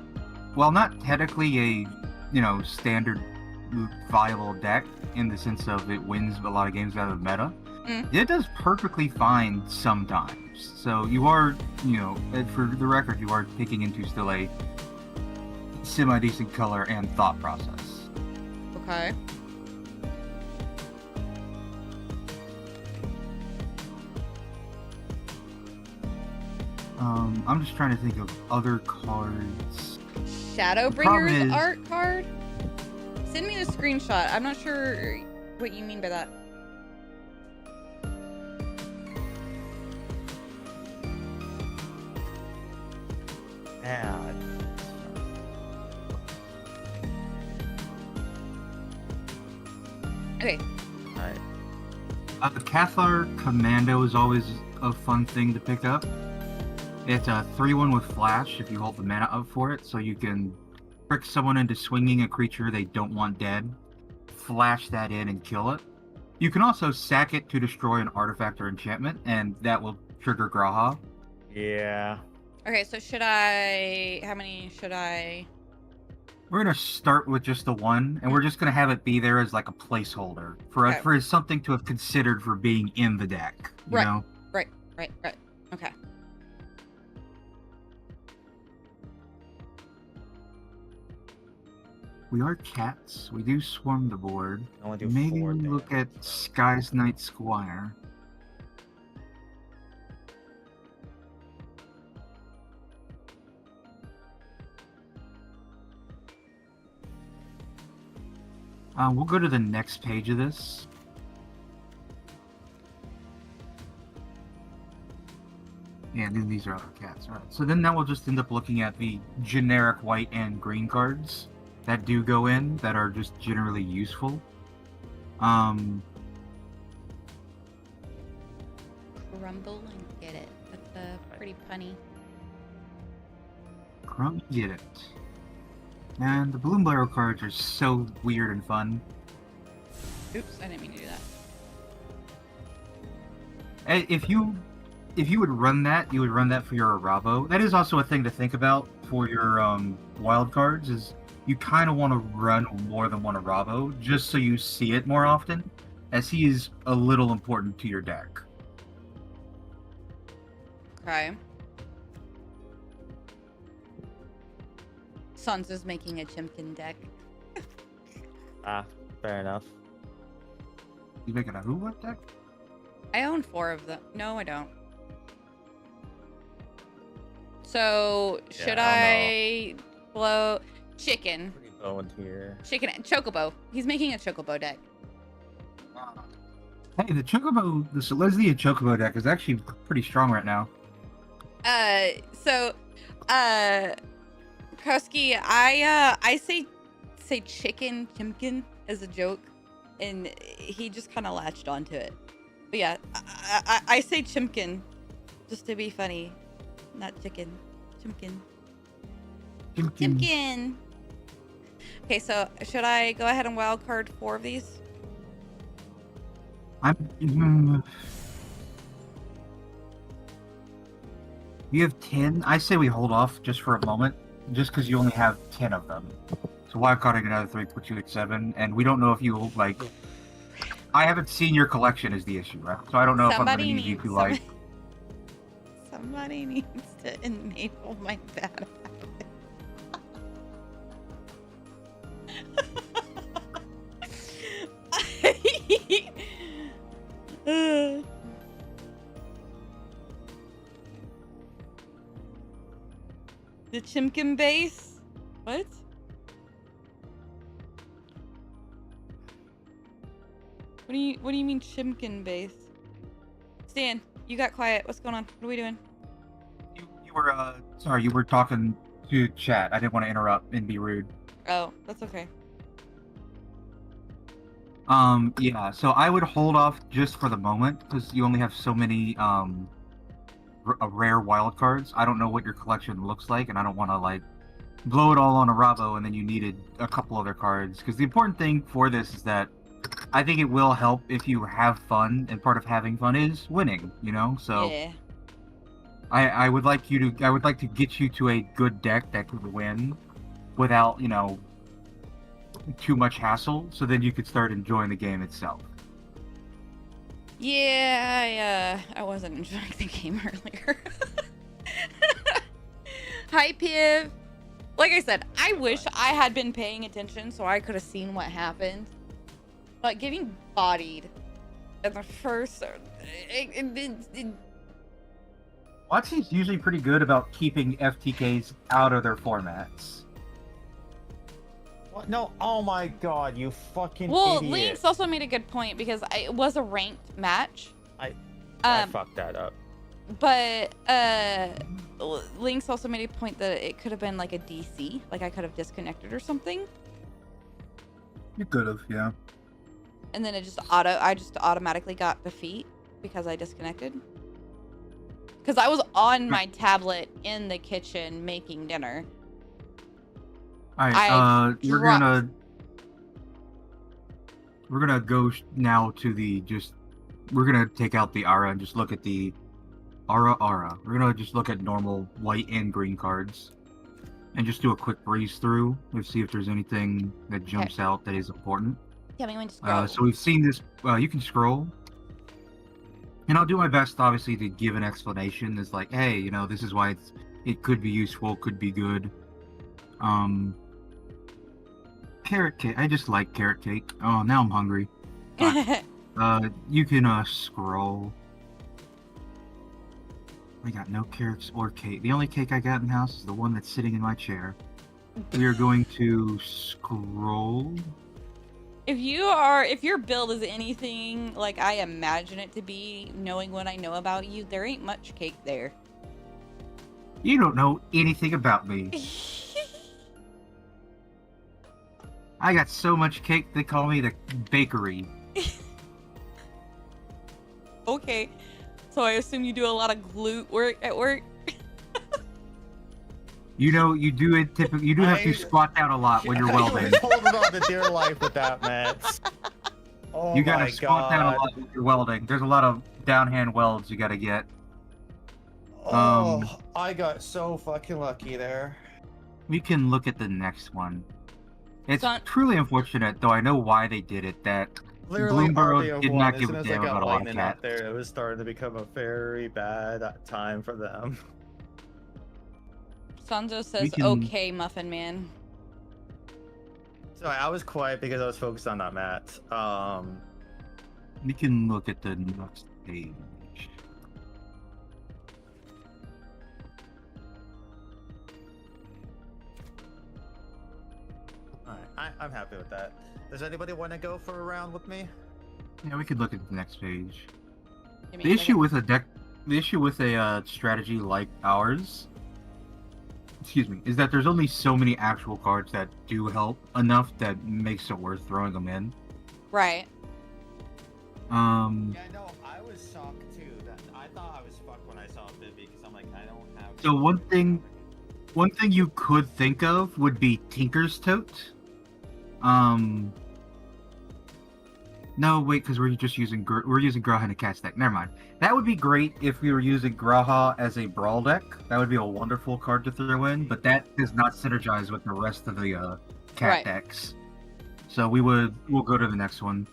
while not technically a, standard viable deck in the sense of it wins a lot of games out of meta, it does perfectly fine sometimes. So you are, for the record, you are picking into still a semi-decent color and thought process. Okay. I'm just trying to think of other cards. Shadowbringer's is- art card? Send me the screenshot. I'm not sure what you mean by that. Yeah. Okay. Alright. The Cathar Commando is always a fun thing to pick up. It's a 3/1 with flash if you hold the mana up for it, so you can trick someone into swinging a creature they don't want dead, flash that in and kill it. You can also sack it to destroy an artifact or enchantment, and that will trigger Graha. Yeah. Okay, so how many should I? We're gonna start with just the 1, and we're just gonna have it be there as a placeholder Okay. for something to have considered for being in the deck. You Right. know? Right. Okay. We are cats. We do swarm the board. I only do Maybe 4 we look damage. at Sky's Knight Squire. We'll go to the next page of this. Yeah, and then these are other cats. All right. So then now we'll just end up looking at the generic white and green cards that do go in that are just generally useful. Crumble and get it. That's pretty punny. Crumb get it. And the Bloom Barrel cards are so weird and fun. Oops, I didn't mean to do that. If you would run that, you would run that for your Arabo. That is also a thing to think about for your wild cards. Is you kind of want to run more than one Arabo just so you see it more often, as he is a little important to your deck. Okay. Sans is making a Chimkin deck. Ah, fair enough. You making a who what deck? I own 4 of them. No, I don't. So, should I blow chicken? Pretty going here. Chicken Chocobo. He's making a Chocobo deck. Hey, the Chocobo, the Celestia Chocobo deck is actually pretty strong right now. Koski, I say chicken Chimkin as a joke, and he just kind of latched onto it. But yeah, I say Chimkin just to be funny, not chicken. Chimkin. Chimkin. Okay, so should I go ahead and wildcard 4 of these? You have 10. I say we hold off just for a moment, just because you only have 10 of them. So wildcarding another 3 puts you at 7, and we don't know if you like. I haven't seen your collection is the issue, right? So I don't know if I'm going to need you to like. Somebody needs to enable my bad habit. The Chimkin base? What? What do you mean Chimkin base? Stan, you got quiet. What's going on? What are we doing? You were sorry, you were talking to chat. I didn't want to interrupt and be rude. Oh, that's okay. Yeah, so I would hold off just for the moment because you only have so many rare wild cards. I don't know what your collection looks like, and I don't want to like blow it all on a Rabo and then you needed a couple other cards. Because the important thing for this is that I think it will help if you have fun, and part of having fun is winning. You know, so Yeah. I would like to get you to a good deck that could win without, you know, too much hassle, so then you could start enjoying the game itself. Yeah, I wasn't enjoying the game earlier. Hi, Piv. Like I said, I wish I had been paying attention so I could have seen what happened. But getting bodied in the first... WotC's usually pretty good about keeping FTKs out of their formats. What? No, oh my god, you fucking Well, idiot. Lynx also made a good point because it was a ranked match. I Um, fucked that up. But Lynx also made a point that it could have been like a DC, like I could have disconnected or something, You could have, yeah. and then I just automatically got defeat because I disconnected. Because I was on my tablet in the kitchen making dinner. Alright, we're gonna go now to the we're gonna take out the Aura and just look at the Aura. We're gonna just look at normal white and green cards and just do a quick breeze through. Let's see if there's anything that jumps out that is important. Tell me when to scroll. So we've seen this. You can scroll, and I'll do my best, obviously, to give an explanation. It's like, hey, you know, this is why it could be useful, could be good. Carrot cake. I just like carrot cake. Oh, now I'm hungry. You can scroll. I got no carrots or cake. The only cake I got in the house is the one that's sitting in my chair. We are going to scroll. If your build is anything like I imagine it to be, knowing what I know about you, there ain't much cake there. You don't know anything about me. I got so much cake, they call me the bakery. Okay, so I assume you do a lot of glute work at work. You know, you do it typically. You do have to squat down a lot when you're welding. I was holding on to dear life with that, Matt. Oh You gotta my squat down a God. lot when you're welding. There's a lot of downhand welds you gotta get. Oh, I got so fucking lucky there. We can look at the next one. It's Son- truly unfortunate, though I know why they did it, that Literally, Bloomberg RB of did one, not as give soon a as I damn got about a lot of lightning cats. out there, it was starting to become a very bad time for them. Sanzo says, can- "Okay, Muffin Man." Sorry, I was quiet because I was focused on that, Matt. We can look at the next page. Alright, I'm happy with that. Does anybody want to go for a round with me? Yeah, we could look at the next page. Give me The a issue second. with a deck, the issue with a strategy like ours, excuse me, is that there's only so many actual cards that do help enough that makes it worth throwing them in. Right. Yeah, no, I was shocked too. That I thought I was fucked when I saw Vivi because I'm like, I don't have. So one thing you could think of would be Tinker's Tote. No, wait, because we're just using Graha in a cast deck. Never mind. That would be great if we were using Graha as a brawl deck. That would be a wonderful card to throw in, but that does not synergize with the rest of the cat Right. decks. So we'll go to the next one.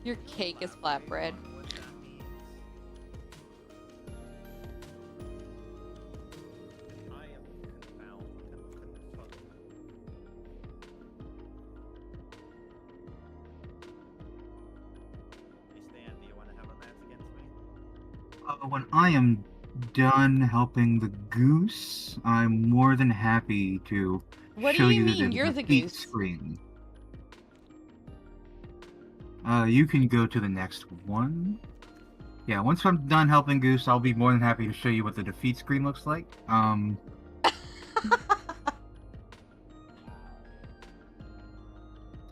Your cake is flatbread. What that means. I am confounded. Hey Stan, do you want to have a match against me? When I am done helping the goose, I'm more than happy to What show do you the mean? You're the defeat goose. screen. You can go to the next one. Yeah, once I'm done helping Goose, I'll be more than happy to show you what the defeat screen looks like.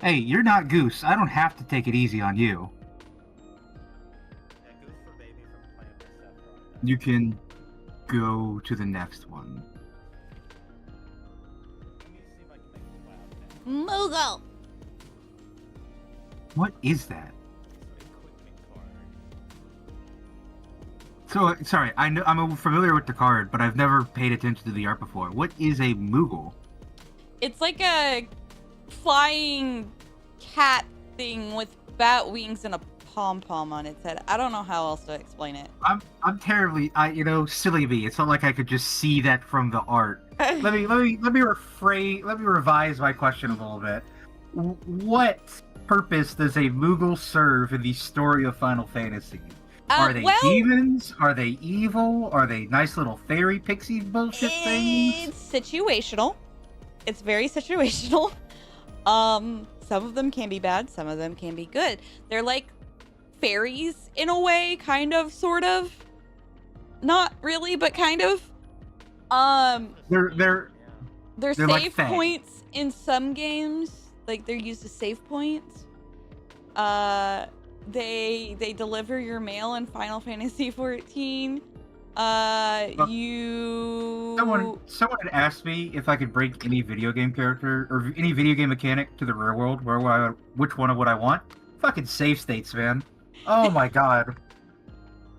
Hey, you're not Goose. I don't have to take it easy on you. Yeah, goose for baby from playing this stuff. You can go to the next one. Let me see if I can make the cloud now. Moogle. What is that? It's an equipment card. So, sorry, I'm familiar with the card, but I've never paid attention to the art before. What is a Moogle? It's like a flying cat thing with bat wings and a pom-pom on its head. I don't know how else to explain it. I'm terribly, silly me. It's not like I could just see that from the art. Let me revise my question a little bit. What purpose does a Moogle serve in the story of Final Fantasy? Are they well, demons? Are they evil? Are they nice little fairy pixie bullshit things? it's situational. It's very situational. Some of them can be bad, some of them can be good. They're like fairies in a way, kind of, sort of. Not really, but kind of. They're They're They're like save Fae. points in some games. Like they're used as save points. They deliver your mail in Final Fantasy 14. Someone had asked me if I could bring any video game character or any video game mechanic to the real world. Which one would I want? Fucking save states, man. Oh my god.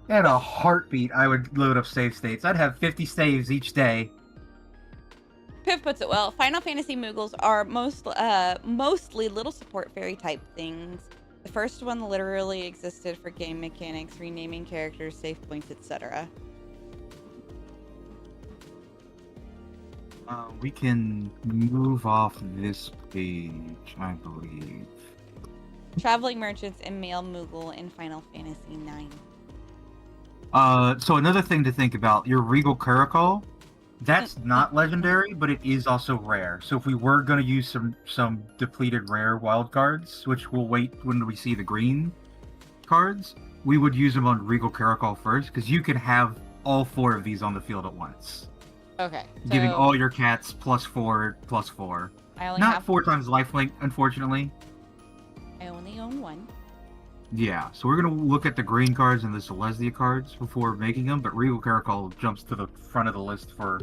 In a heartbeat, I would load up save states. I'd have 50 saves each day. Piv puts it well. Final Fantasy Moogles are mostly little support fairy type things. The first one literally existed for game mechanics, renaming characters, save points, etc. We can move off this page, I believe. Traveling merchants and male Moogle in Final Fantasy 9. So another thing to think about, your Regal Caracol, that's not legendary, but it is also rare. So if we were going to use some depleted rare wild cards, which we'll wait when we see the green cards, we would use them on Regal Caracol first, because you can have all 4 of these on the field at once, Okay. giving so all your cats +4/+4. I only Not have 4 times lifelink, unfortunately. I only own one. Yeah, so we're gonna look at the green cards and the Celestia cards before making them, but Regal Caracol jumps to the front of the list for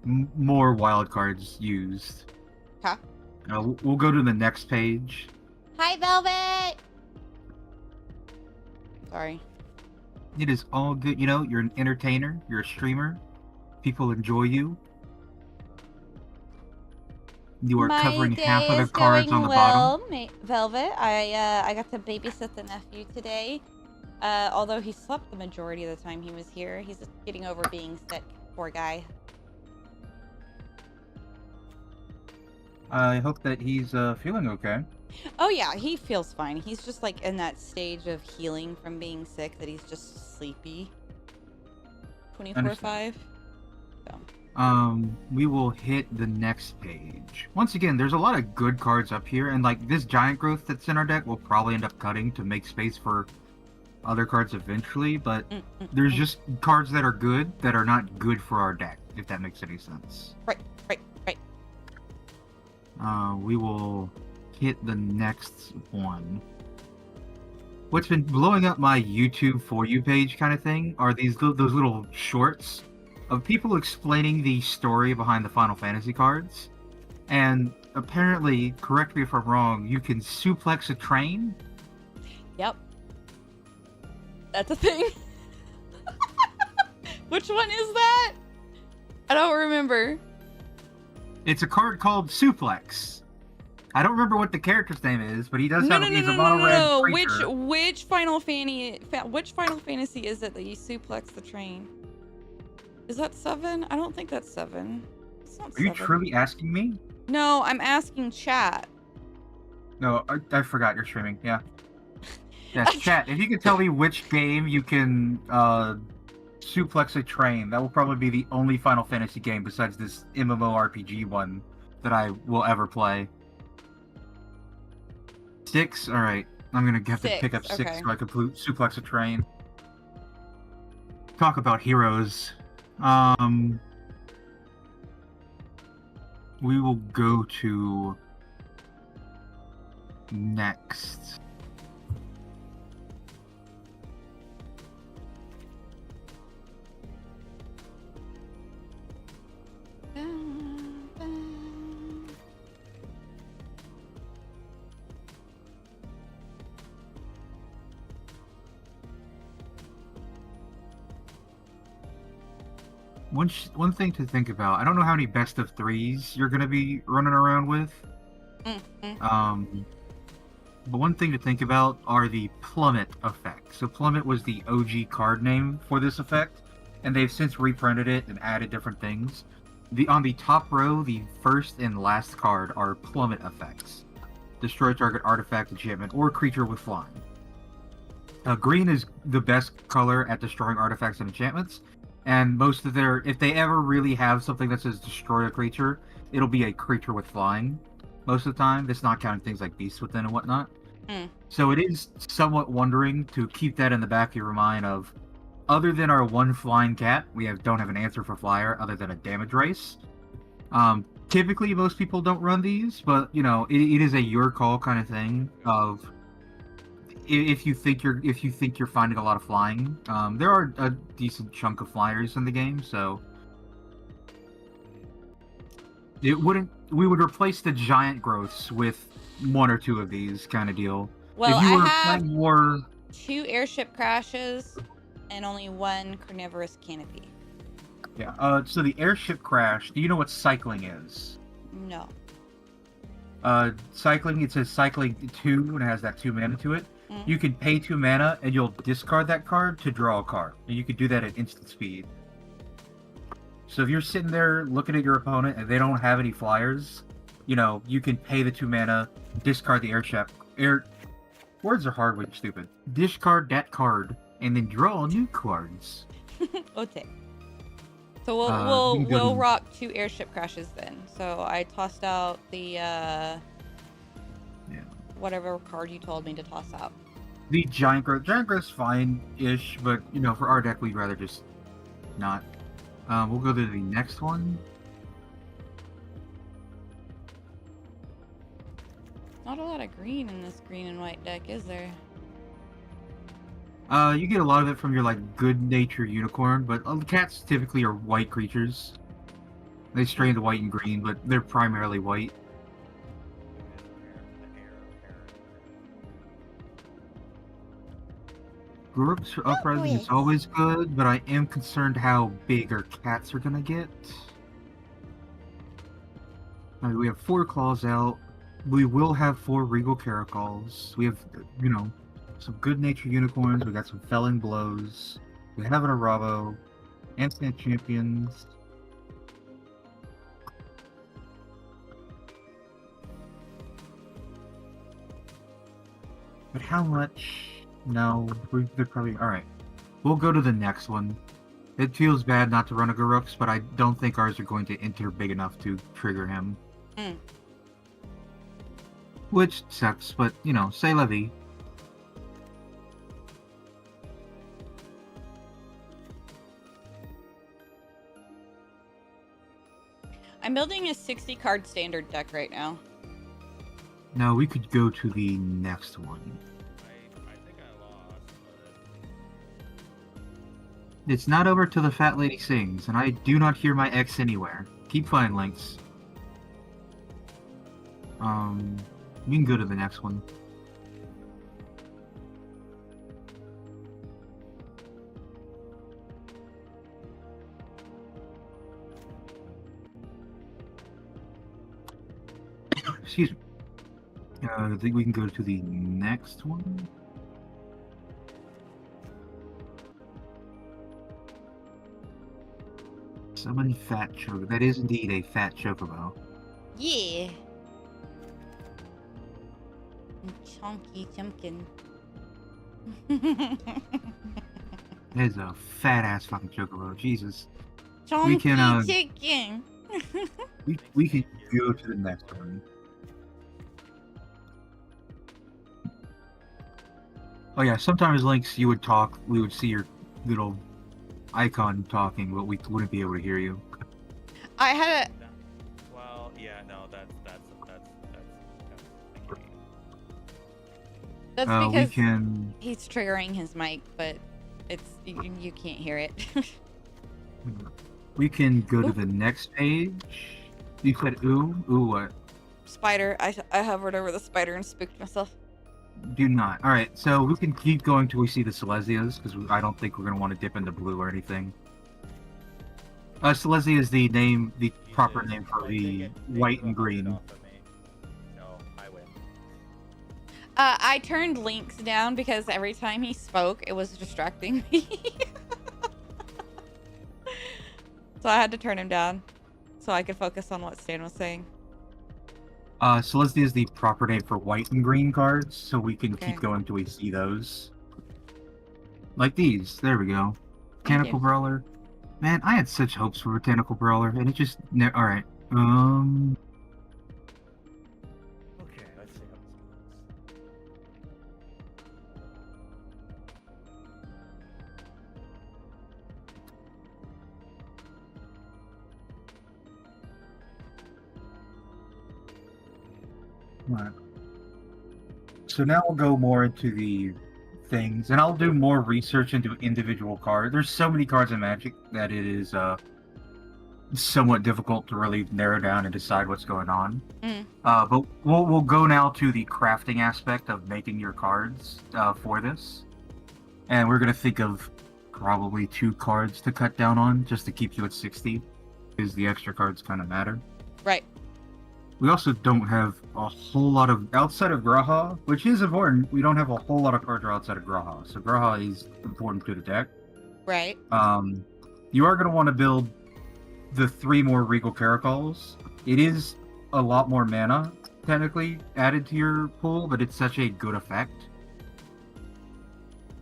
more wild cards used. Huh? We'll go to the next page. Hi, Velvet. Sorry. It is all good, you're an entertainer, you're a streamer, people enjoy you. You are covering half of the cards on the bottom. Velvet. I got to babysit the nephew today. Although he slept the majority of the time he was here. He's just getting over being sick. Poor guy. I hope that he's feeling okay. Oh yeah, he feels fine. He's just like in that stage of healing from being sick that he's just sleepy. 24/5. So. We will hit the next page. Once again, there's a lot of good cards up here, and like this giant growth that's in our deck will probably end up cutting to make space for other cards eventually, but there's just cards that are good that are not good for our deck, if that makes any sense. Right. We will hit the next one. What's been blowing up my YouTube For You page kind of thing are those little shorts of people explaining the story behind the Final Fantasy cards. And apparently, correct me if I'm wrong, you can suplex a train? Yep. That's a thing. Which one is that? I don't remember. It's a card called Suplex. I don't remember what the character's name is, but he does have he's a mono red creature. Which Final Fantasy is it that you suplex the train? Is that 7? I don't think that's 7. It's not 7. Are you truly asking me? No, I'm asking chat. No, I forgot you're streaming. Yeah. Yes, chat. If you could tell me which game you can suplex a train, that will probably be the only Final Fantasy game besides this MMORPG one that I will ever play. 6? Alright. I'm gonna have to pick up 6 okay. so I can suplex a train. Talk about heroes. We will go to next. One thing to think about, I don't know how many best of 3s you're going to be running around with. But one thing to think about are the plummet effects. So plummet was the OG card name for this effect, and they've since reprinted it and added different things. On the top row, the first and last card are plummet effects. Destroy target artifact, enchantment, or creature with flying. Green is the best color at destroying artifacts and enchantments. And most of if they ever really have something that says destroy a creature, it'll be a creature with flying most of the time. That's not counting things like beasts within and whatnot. So it is somewhat wondering to keep that in the back of your mind of, other than our one flying cat, we don't have an answer for flyer other than a damage race. Typically, most people don't run these, but it is a your call kind of thing of, if you think you're finding a lot of flying, there are a decent chunk of flyers in the game, so we would replace the giant growths with 1 or 2 of these kind of deal. Well, if you were I have playing more 2 airship crashes and only 1 carnivorous canopy. Yeah. So the airship crash. Do you know what cycling is? No. Cycling. It says cycling 2 and it has that 2 mana to it. You can pay 2 mana and you'll discard that card to draw a card, and you can do that at instant speed. So if you're sitting there looking at your opponent and they don't have any flyers, you can pay the 2 mana, discard the airship. Words are hard when you're stupid. Discard that card and then draw new cards. Okay. So we'll rock 2 airship crashes then. So I tossed out the whatever card you told me to toss out. The giant growth. Giant growth's fine-ish, but for our deck we'd rather just not. We'll go to the next one. Not a lot of green in this green and white deck, is there? You get a lot of it from your like good nature unicorn, but cats typically are white creatures. They stray into white and green, but they're primarily white. Groups for uprising is always good, but I am concerned how big our cats are gonna get. Alright, we have 4 claws out. We will have 4 regal caracols. We have, you know, some good nature unicorns. We got some felling blows. We have an Arabo. Instant champions. But how much? No, they're probably alright. We'll go to the next one. It feels bad not to run a Garux, but I don't think ours are going to enter big enough to trigger him. Which sucks, but you know, c'est la vie. I'm building a 60 card standard deck right now. Now we could go to the next one. I think I lost. It's not over till the fat lady sings, and I do not hear my ex anywhere. Keep flying, Lynx. We can go to the next one. Excuse me. I think we can go to the next one. Summon fat chocobo. That is indeed a fat chocobo. Yeah. Chunky chumpkin. That is a fat ass fucking chocobo. Jesus. Chunky can, chicken. We can go to the next one. Oh yeah, sometimes Lynx, you would talk. We would see your little icon talking, but we wouldn't be able to hear you. I had a. Well, yeah, no, that's That's we because can. he's triggering his mic, but it's you can't hear it. We can go to Ooh. the next page. You said ooh? Ooh what? Spider. I hovered over the spider and spooked myself. Do not. Alright, so we can keep going till we see the Silesias, because I don't think we're going to want to dip into blue or anything. Silesia is the name, the proper name for the white and green. No, I win. I turned Lynx down because every time he spoke, it was distracting me. So I had to turn him down so I could focus on what Stan was saying. Silesia is the proper name for white and green cards, so we can Okay. keep going till we see those. Like these. There we go. Thank Botanical you. Brawler. Man, I had such hopes for Botanical Brawler, and it just... Alright. Okay, let's see how this goes. Alright. So now we'll go more into the things, and I'll do more research into individual cards. There's so many cards in Magic that it is somewhat difficult to really narrow down and decide what's going on. But we'll go now to the crafting aspect of making your cards for this, and we're gonna think of probably 2 cards to cut down on just to keep you at 60, because the extra cards kind of matter. Right. We also don't have a whole lot of, outside of Graha, which is important, we don't have a whole lot of cards outside of Graha. So Graha is important to the deck. Right. You are going to want to build the 3 more Regal Caracols. It is a lot more mana, technically, added to your pool, but it's such a good effect.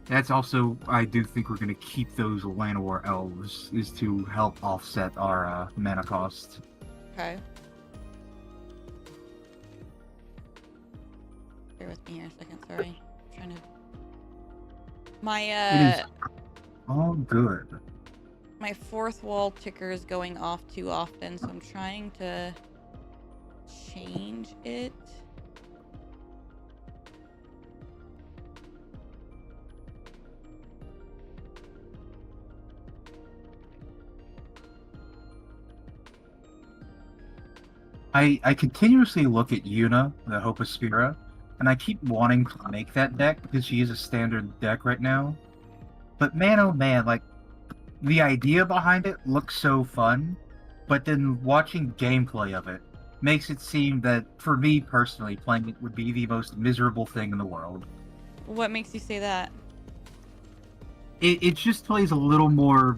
That's also, I do think we're going to keep those Llanowar Elves, is to help offset our mana cost. Okay. Bear with me here a second. Sorry. I'm trying to. My It is all good. My fourth wall ticker is going off too often, so I'm trying to change it. I continuously look at Yuna, the Hope of Spira, and I keep wanting to make that deck because she is a standard deck right now. But man, oh man, like, the idea behind it looks so fun, but then watching gameplay of it makes it seem that, for me personally, playing it would be the most miserable thing in the world. What makes you say that? It just plays a little more...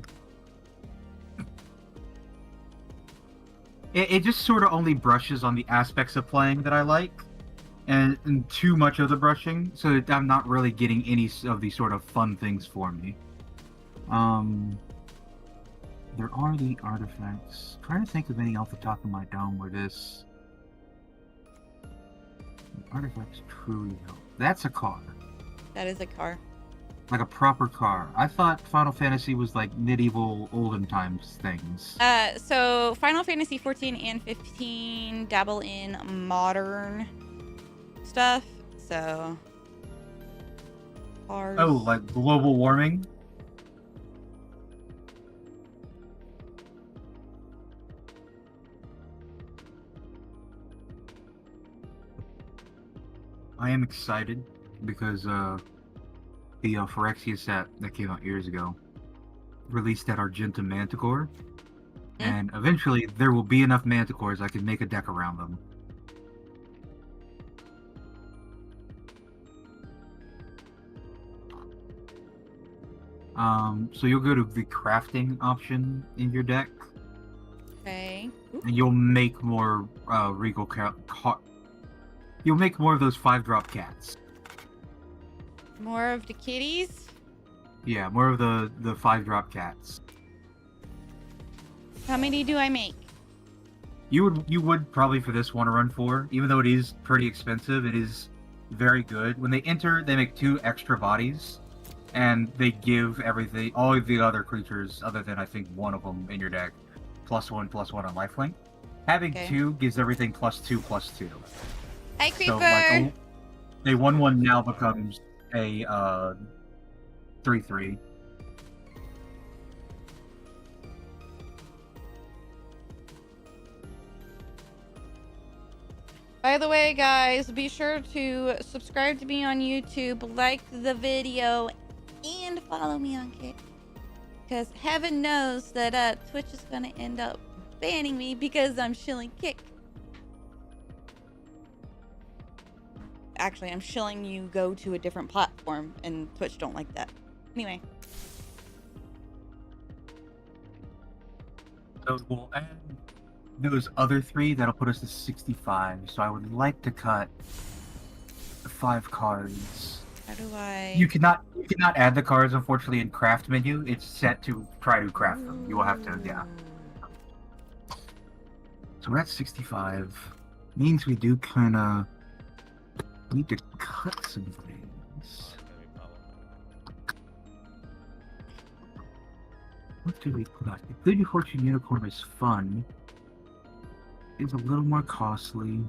It just sort of only brushes on the aspects of playing that I like, and too much of the brushing, so that I'm not really getting any of these sort of fun things for me. There are the artifacts. I'm trying to think of any off the top of my dome where this... The artifacts truly help. That's a car. That is a car. Like a proper car. I thought Final Fantasy was like medieval, olden times things. So Final Fantasy 14 and 15 dabble in modern stuff. So cars. Oh, like global warming? I am excited because the Phyrexia set that came out years ago released that Argentum Manticore, and eventually there will be enough Manticores I can make a deck around them. So you'll go to the crafting option in your deck, Okay. and you'll make more regal you'll make more of those 5-drop cats. More of the kitties. Yeah, more of the 5-drop cats. How many do I make? You would probably for this want to run 4, even though it is pretty expensive. It is very good. When they enter, they make 2 extra bodies, and they give everything, all of the other creatures, other than I think one of them in your deck, +1/+1 on lifelink. Having Okay. 2 gives everything +2/+2. Hi, creeper. So like a 1/1 now becomes a 3/3. By the way, guys, be sure to subscribe to me on YouTube, like the video, and follow me on Kick. Because heaven knows that Twitch is going to end up banning me because I'm shilling Kick. Actually, I'm shilling you go to a different platform, and Twitch don't like that. Anyway. So we'll add those other 3, that'll put us to 65. So I would like to cut 5 cards. How do I... You cannot add the cards, unfortunately, in craft menu. It's set to try to craft them. You will have to, yeah. So we're at 65. Means we do kind of need to cut some things. What do we cut? The Good Fortune Unicorn is fun. It's a little more costly.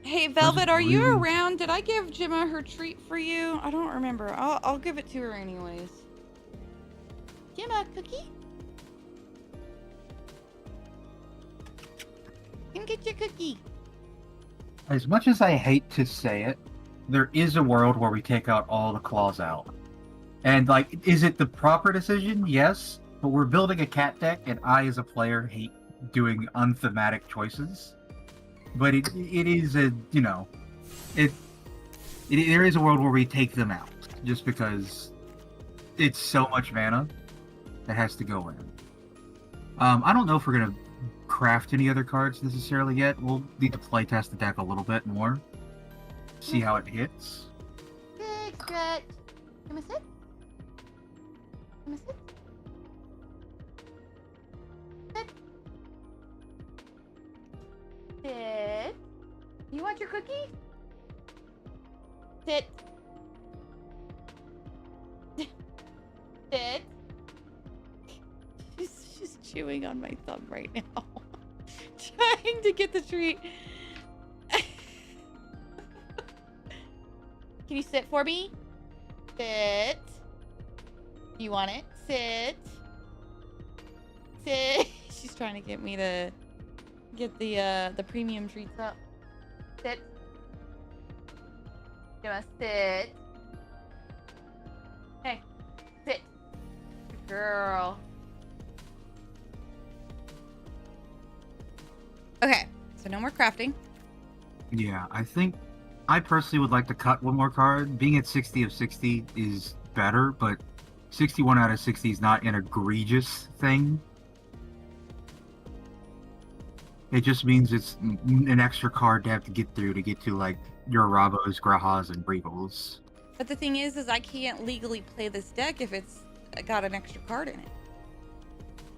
Hey, Velvet, are you really- around? Did I give Gemma her treat for you? I don't remember. I'll give it to her anyways. Gemma, cookie? Come get your cookie. As much as I hate to say it, there is a world where we take out all the claws out. And, like, is it the proper decision? Yes. But we're building a cat deck, and I, as a player, hate doing unthematic choices. But it is a, you know, there is a world where we take them out. Just because it's so much mana that has to go in. I don't know if we're going to craft any other cards necessarily yet. We'll need to playtest the deck a little bit more. See how it hits. Big stretch. Come and sit. Come and sit. Sit. Sit. You want your cookie? Sit. Sit. She's chewing on my thumb right now. Trying to get the treat. Can you sit for me? Sit. You want it? Sit. Sit. She's trying to get me to get the premium treats up. Sit. You wanna sit? Hey, sit. Good girl. Okay, so no more crafting. Yeah, I personally would like to cut one more card. Being at 60 of 60 is better, but 61 out of 60 is not an egregious thing. It just means it's an extra card to have to get through to get to, like, your Rabos, Grahas, and Regals. But the thing is I can't legally play this deck if it's got an extra card in it.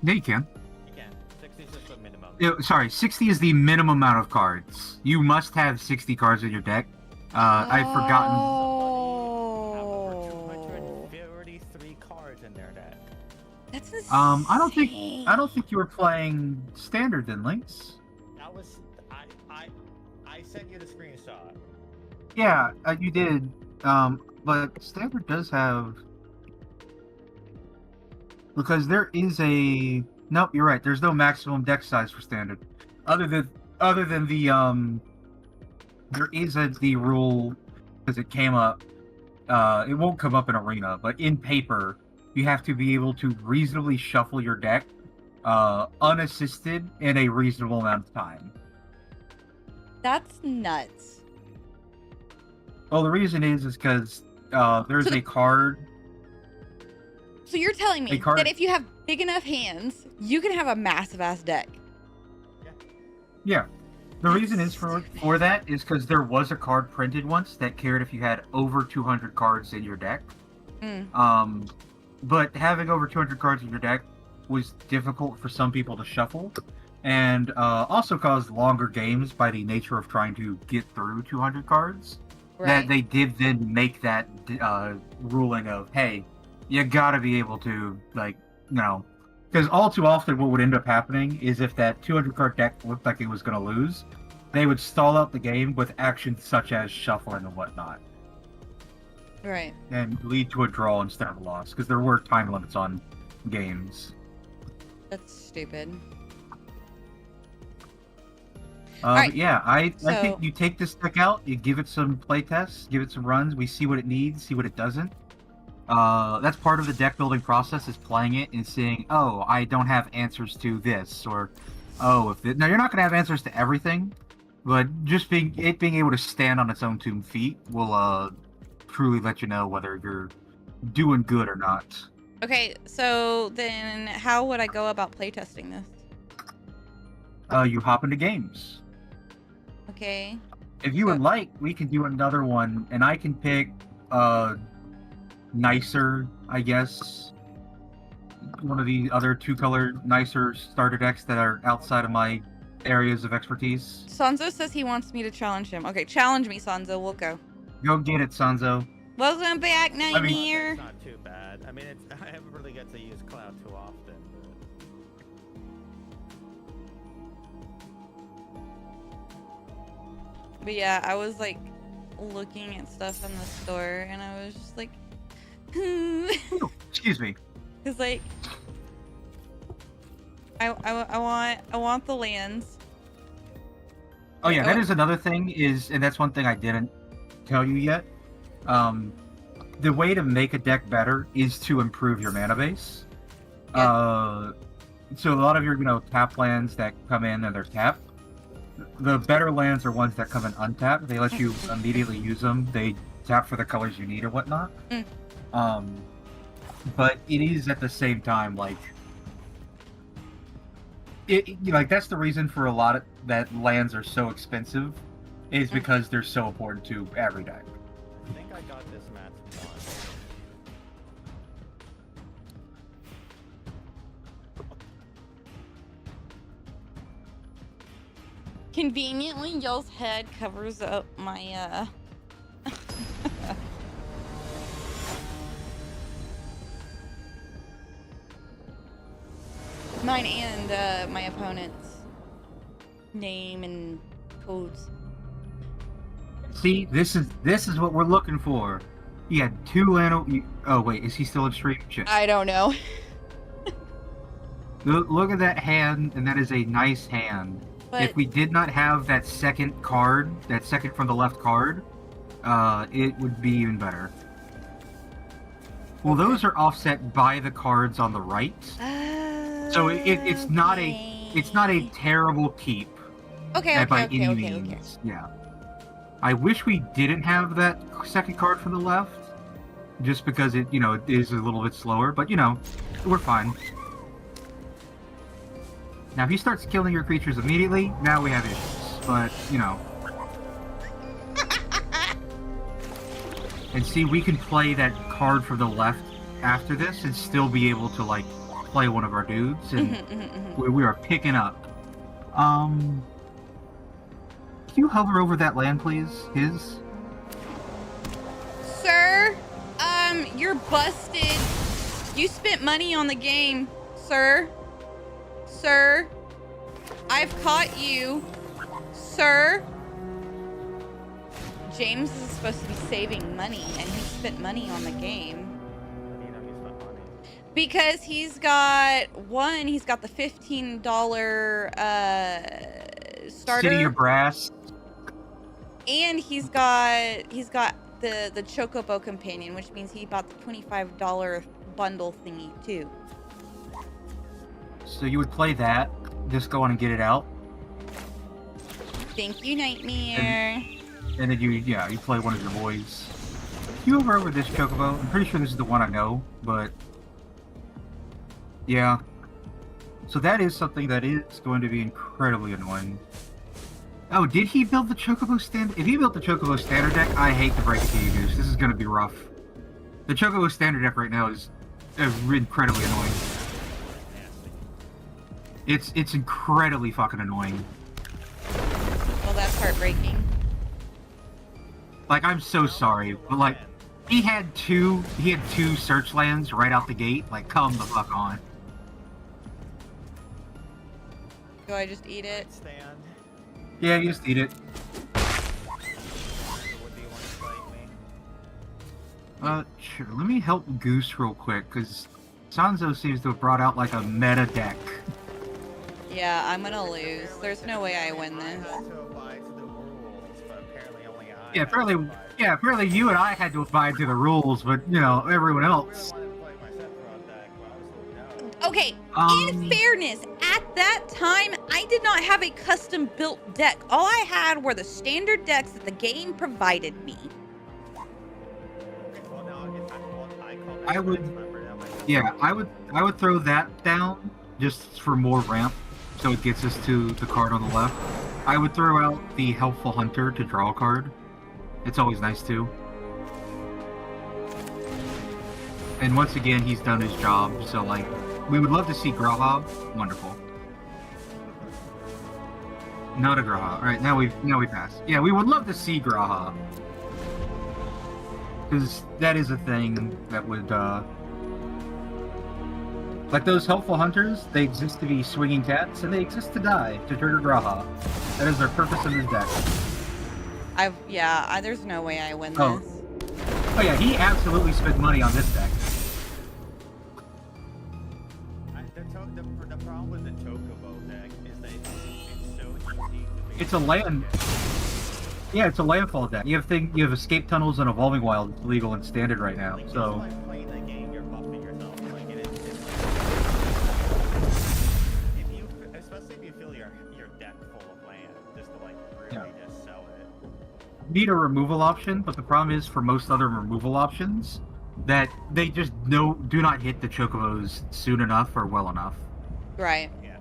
Yeah, you can. You can. 60 is just the minimum. Sorry, 60 is the minimum amount of cards. You must have 60 cards in your deck. I've forgotten. Oh. Have over 243 cards in their deck. That's insane. I don't think you were playing standard then, Lynx. That was I sent you the screenshot. Yeah, you did. But standard does have, because there is a, nope, you're right. There's no maximum deck size for standard, other than the there is the rule, because it came up. It won't come up in arena, but in paper, you have to be able to reasonably shuffle your deck, unassisted in a reasonable amount of time. That's nuts. Well, the reason is because there's a card. So you're telling me that if you have big enough hands, you can have a massive ass deck. Yeah. The reason is for that is because there was a card printed once that cared if you had over 200 cards in your deck. But having over 200 cards in your deck was difficult for some people to shuffle, and also caused longer games by the nature of trying to get through 200 cards. Right. That they did then make that ruling of, hey, you gotta be able to, like, because all too often what would end up happening is if that 200 card deck looked like it was going to lose, they would stall out the game with actions such as shuffling and whatnot. Right. And lead to a draw instead of a loss, because there were time limits on games. That's stupid. But yeah, I think you take this deck out, you give it some play tests, give it some runs, we see what it needs, see what it doesn't. That's part of the deck building process, is playing it and seeing, oh, I don't have answers to this, or now you're not going to have answers to everything, but just being able to stand on its own 2 feet will truly let you know whether you're doing good or not. Okay, so then how would I go about playtesting this? You hop into games. Okay. If you would like, we can do another one, and I can pick nicer, I guess, one of the other 2-color nicer starter decks that are outside of my areas of expertise. Sanzo says he wants me to challenge him. Okay, challenge me, Sanzo. We'll go. Go get it, Sanzo. Welcome back, Nightmare. It's not too bad. I mean, I haven't really get to use Cloud too often. But yeah, I was like looking at stuff in the store, and I was just like, Excuse me. Cause like, I want the lands. Oh yeah, that is another thing and that's one thing I didn't tell you yet. The way to make a deck better is to improve your mana base. Yeah. So a lot of your tap lands that come in and they're tapped. The better lands are ones that come in untapped. They let you immediately use them. They tap for the colors you need or whatnot. But it is at the same time like that's the reason for a lot of that lands are so expensive, is because they're so important to every deck. I think I got this match done. Conveniently, y'all's head covers up my Mine and my opponent's name and codes. See, this is what we're looking for. He had 2 Oh wait, is he still in stream? Shit. I don't know. Look at that hand, and that is a nice hand. But If we did not have that second card, that second from the left card, it would be even better. Well, those are offset by the cards on the right, so it's not a terrible keep okay. by any means. Yeah. I wish we didn't have that second card from the left, just because it is a little bit slower. But we're fine. Now, if he starts killing your creatures immediately, now we have issues. But and see, we can play that card from the left after this and still be able to like play one of our dudes, and we are picking up. Can you hover over that land, please? His? Sir, you're busted. You spent money on the game, sir. Sir, I've caught you. Sir. James is supposed to be saving money, and he spent money on the game. Because he's got the $15 starter. City of Brass. And he's got the Chocobo companion, which means he bought the $25 bundle thingy too. So you would play that, just go on and get it out, Thank you, Nightmare. and then you play one of your boys. Can you hover over this Chocobo? I'm pretty sure this is the one I know, but yeah. So that is something that is going to be incredibly annoying. Oh, did he build the Chocobo stand? If he built the Chocobo standard deck, I hate to break it to you, Goose. This is going to be rough. The Chocobo standard deck right now is incredibly annoying. It's incredibly fucking annoying. Well, that's heartbreaking. Like, I'm so sorry, but like, he had two search lands right out the gate. Like, come the fuck on. Do I just eat it? Stand. Yeah, you just eat it. Sure. Let me help Goose real quick, because Sanzo seems to have brought out like a meta deck. Yeah, I'm gonna lose. There's no way I win this. Yeah, apparently you and I had to abide to the rules, but everyone else. Okay, in fairness, at that time, I did not have a custom-built deck. All I had were the standard decks that the game provided me. I would throw that down just for more ramp, so it gets us to the card on the left. I would throw out the Helpful Hunter to draw a card. It's always nice too. And once again, he's done his job, so like, we would love to see Graha. Wonderful. Not a Graha. Alright, now we pass. Yeah, we would love to see Graha. Because that is a thing that would, like those Helpful Hunters, they exist to be swinging cats, and they exist to die, to trigger Graha. That is their purpose in this deck. There's no way I win Oh. this. Oh yeah, he absolutely spent money on this deck. The problem with the Chocobo deck is that it's so easy to It's a land. Yeah, it's a landfall deck. You have escape tunnels and evolving wild legal and standard right now. Like, So it's like playing the game, you're buffing yourself. Like especially if you fill your deck full of land, just to like really just sell it. need a removal option, but the problem is for most other removal options that they just do not hit the Chocobos soon enough or well enough. Right. Yeah.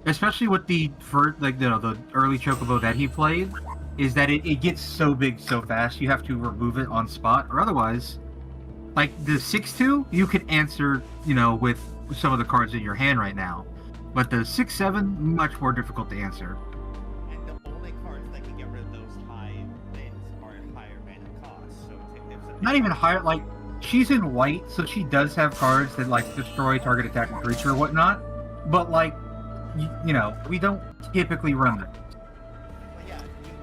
Especially with the early Chocobo that he played, is that it gets so big so fast you have to remove it on spot, or otherwise, like the 6-2, you could answer, with some of the cards in your hand right now. But the 6-7, much more difficult to answer. And the only cards that can get rid of those high things are higher mana costs. So it's Not even higher, like, she's in white, so she does have cards that, like, destroy target attack and creature or whatnot. but like, you know, we don't typically run that. Well, yeah,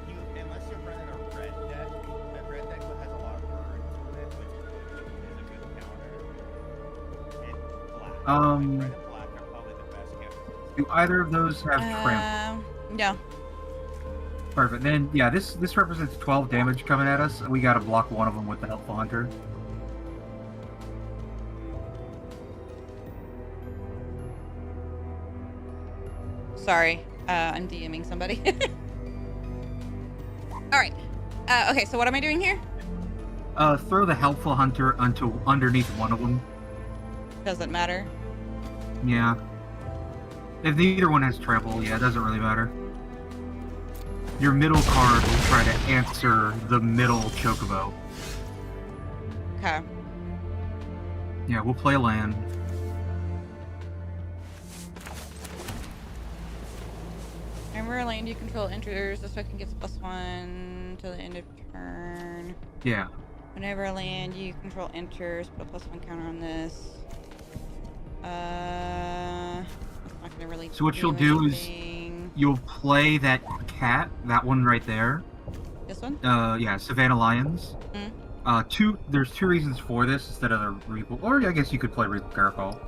you unless you're running a red deck, that red deck has a lot of burn to it, which is a good counter. And black. Um, Red and black are probably the best counters. Do either of those have trample? No. Perfect. Then yeah, this represents 12 damage coming at us. We got to block one of them with the Helpful Hunter. Sorry, I'm DMing somebody. All right. Okay, so what am I doing here? Throw the Helpful Hunter underneath one of them. Doesn't matter. Yeah. If neither one has trample, yeah, it doesn't really matter. Your middle card will try to answer the middle Chocobo. Okay. Yeah, we'll play a land. Whenever a land you control enters, this token gets +1 till the end of turn. Yeah. Whenever a land you control enters, put a +1 counter on this. That's not gonna really. So what you'll do is anything. you'll play that cat, that one right there. This one. Yeah, Savannah Lions. Mm. There's two reasons for this instead of the Regal, or I guess you could play Regal Caracol.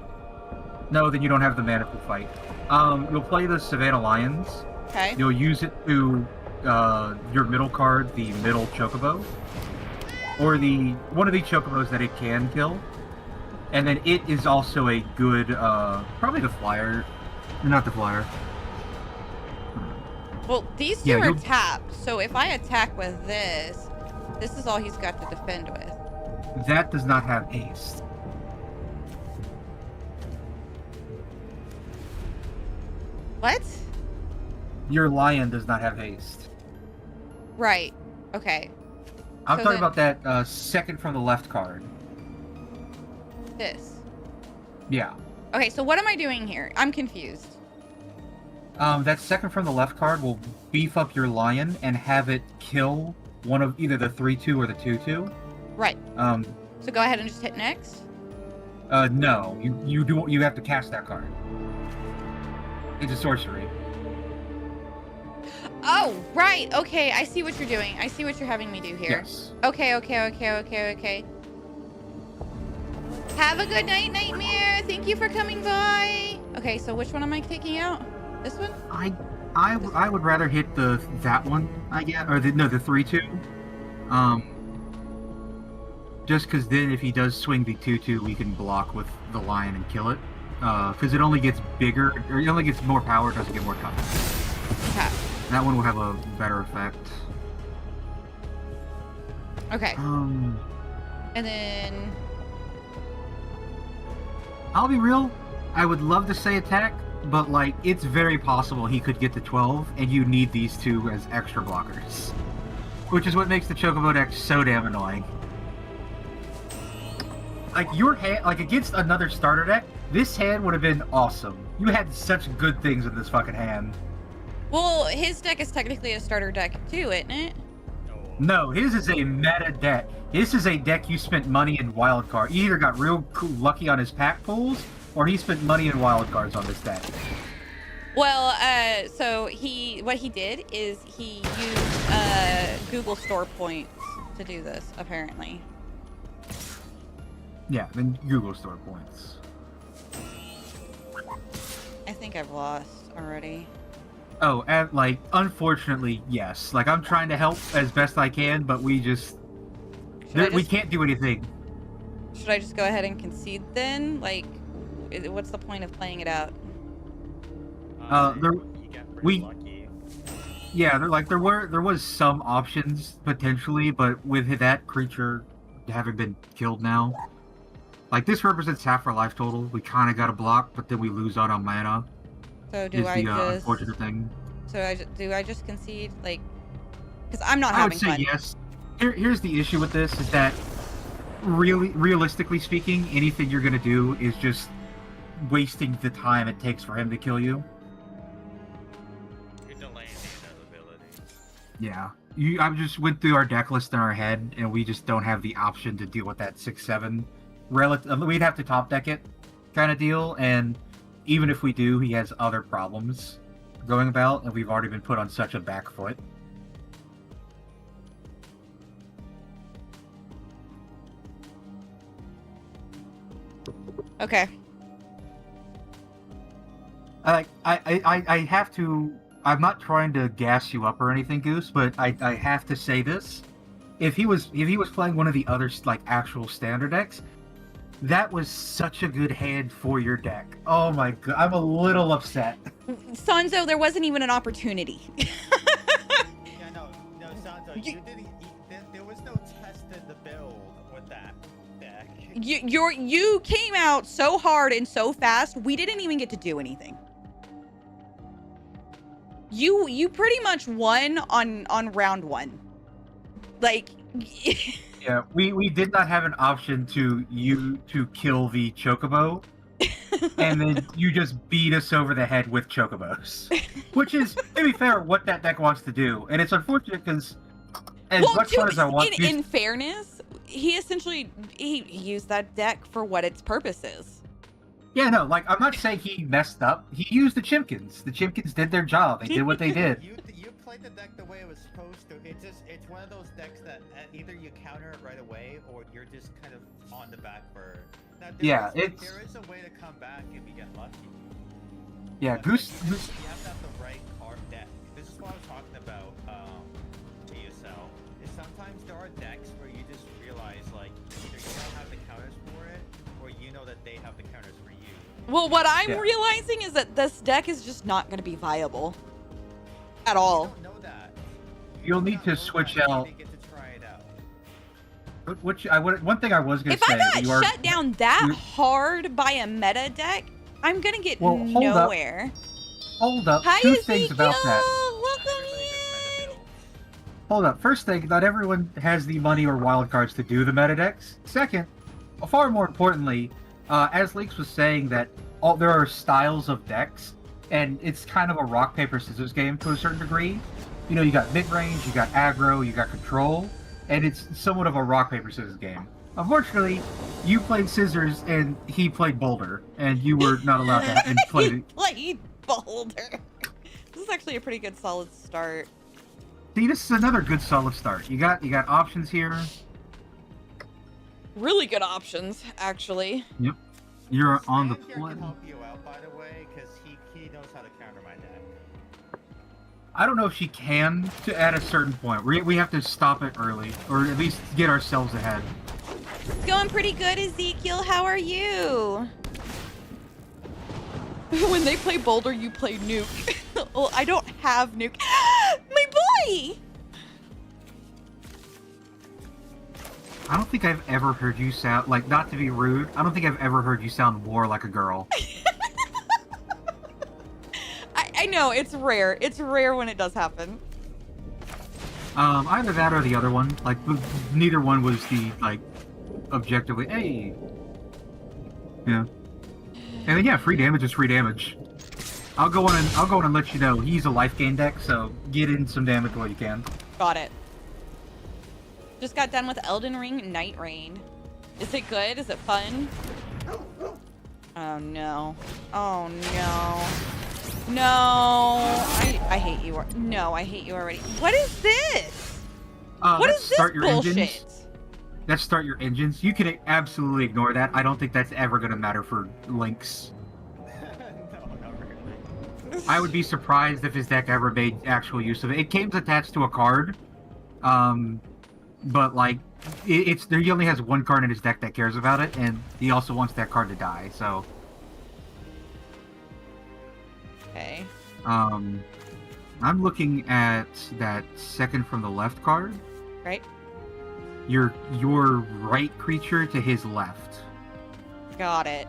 No, then you don't have the mana to fight. You'll play the Savannah Lions. Okay. You'll use it to your middle card, the middle Chocobo, or one of the Chocobos that it can kill, and then it is also a good, probably the flyer, not the flyer. Well, these two are tapped, so if I attack with this, this is all he's got to defend with. That does not have haste. What? Your lion does not have haste. Right. Okay. I'm So talking then- about that second from the left card. This. Yeah. Okay, so what am I doing here? I'm confused. That second from the left card will beef up your lion and have it kill one of either the 3/2 or the 2/2. Right. Um, So go ahead and just hit next. no, you have to cast that card. It's a sorcery. Oh, right. Okay, I see what you're doing. I see what you're having me do here. Yes. Okay. Have a good night, Nightmare. Thank you for coming by. Okay, so which one am I taking out? This one? I would rather hit that one, I guess, or the 3/2. Just because then if he does swing the 2/2, we can block with the lion and kill it. Because it only gets bigger, or it only gets more power, it doesn't get more tough. Okay. That one will have a better effect. Okay. Um, And then I'll be real. I would love to say attack, but like it's very possible he could get to 12, and you need these two as extra blockers, which is what makes the Chocobo deck so damn annoying. Like your hand, like against another starter deck, this hand would have been awesome. You had such good things in this fucking hand. well, his deck is technically a starter deck too, isn't it? No, his is a meta deck. This is a deck you spent money in wild card. You either got real lucky on his pack pulls, or he spent money in wild cards on this deck. Well, so what he did is he used Google Store points to do this, apparently. Yeah, then Google Store points. I think I've lost already. Oh, and like, unfortunately, yes. Like, I'm trying to help as best I can, but we just... we can't do anything. Should I just go ahead and concede then? Like, what's the point of playing it out? You got pretty lucky. Yeah, there was some options, potentially, but with that creature having been killed now... Like, this represents half our life total. We kind of got a block, but then we lose out on mana. So Is the unfortunate thing. So do I just concede? Like, because I'm not I would having say fun. yes. Here's the issue with this, is that realistically speaking, anything you're gonna do is just wasting the time it takes for him to kill you. You're delaying the inevitability. Yeah. I just went through our deck list in our head, and we just don't have the option to deal with that 6/7. We'd have to top deck it, kind of deal, and even if we do, he has other problems going about, and we've already been put on such a back foot. Okay. I have to. I'm not trying to gas you up or anything, Goose, but I have to say this. If he was playing one of the other like actual standard decks, that was such a good hand for your deck. Oh my god, I'm a little upset. Sanzo, there wasn't even an opportunity. Yeah, no, Sanzo, you didn't. There was no test in the build with that deck. You came out so hard and so fast, we didn't even get to do anything. You pretty much won on round 1. Like Yeah, we did not have an option to kill the chocobo, and then you just beat us over the head with chocobos, which is, to be fair, what that deck wants to do, and it's unfortunate because as much fun as I want, in fairness, he essentially he used that deck for what its purpose is. Yeah, no, like, I'm not saying he messed up. He used the Chimkins. The Chimkins did their job. They did what they did. You played the deck the way it was supposed to. It's one of those decks that either you counter it right away or you're just kind of on the back burner. Now, there is a way to come back if you get lucky. Yeah, But Goose. You have to have the right card deck. This is what I was talking about. ASL is sometimes there are decks where you just realize like either you don't have the counters for it or you know that they have the counters for you. Well, what I'm Yeah. realizing is that this deck is just not going to be viable at all. You don't know that. You'll need to switch out. You get to try it out. One thing I was going If to say. I you got are- shut down that you- hard by a meta deck, I'm going to get Well, hold up. nowhere. Hold up. Hi, Two Ezekiel! things about that. Welcome Everybody does meta in! builds. Hold up. First thing, not everyone has the money or wild cards to do the meta decks. Second, far more importantly, as Leaks was saying that there are styles of decks, and it's kind of a rock paper scissors game to a certain degree. You know, you got mid range, you got aggro, you got control, and it's somewhat of a rock paper scissors game. Unfortunately, you played scissors and he played boulder, and you were not allowed to and He played. played Boulder. This is actually a pretty good solid start. See, this is another good solid start. You got options here. Really good options, actually. You're on the Stan here play. can help you out, by the way, because he knows how to counter my deck. I don't know if she can at a certain point. We have to stop it early, or at least get ourselves ahead. It's going pretty good, Ezekiel. How are you? When they play Boulder, you play Nuke. Well, I don't have Nuke. My boy! I don't think I've ever heard you sound, like, not to be rude, I don't think I've ever heard you sound more like a girl. I know, it's rare. It's rare when it does happen. Either that or the other one. Like, neither one was the, like, objectively, hey. Yeah. And then, yeah, free damage is free damage. I'll go on and let you know he's a life gain deck, so get in some damage while you can. Got it. Just got done with Elden Ring Night Rain. Is it good? Is it fun? Oh no. Oh no. No. I hate you. No, I hate you already. What is this? What Let's is this start your bullshit? engines. Let's start your engines. You can absolutely ignore that. I don't think that's ever going to matter for Lynx. No, not really. I would be surprised if his deck ever made actual use of it. It came attached to a card, but like, he only has one card in his deck that cares about it, and he also wants that card to die. So, Okay. I'm looking at that second from the left card. Right? Your right creature to his left. Got it.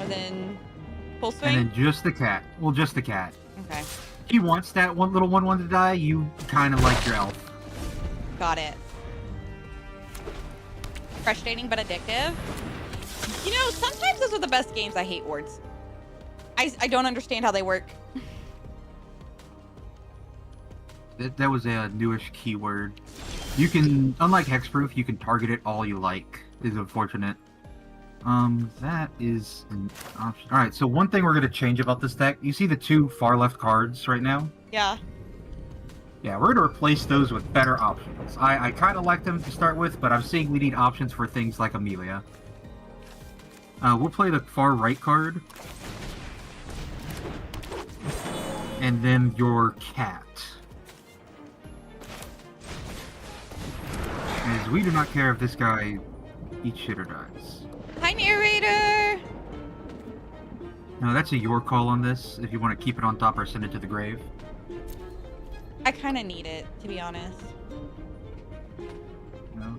And then full swing? And then just the cat. Well, just the cat. Okay. He wants that one little one to die. You kind of like your elf. Got it. Frustrating but addictive. You know, sometimes those are the best games. I hate words. I don't understand how they work. That was a newish keyword. You can, unlike hexproof, you can target it all you like. Is unfortunate. That is an option. All right, so one thing we're gonna change about this deck. You see the two far left cards right now? Yeah. Yeah, we're gonna replace those with better options. I kind of like them to start with, but I'm seeing we need options for things like Amelia. We'll play the far right card. And then your cat. As we do not care if this guy eats shit or dies. Hi, narrator. No, that's a your call on this, if you want to keep it on top or send it to the grave. I kind of need it, to be honest. No.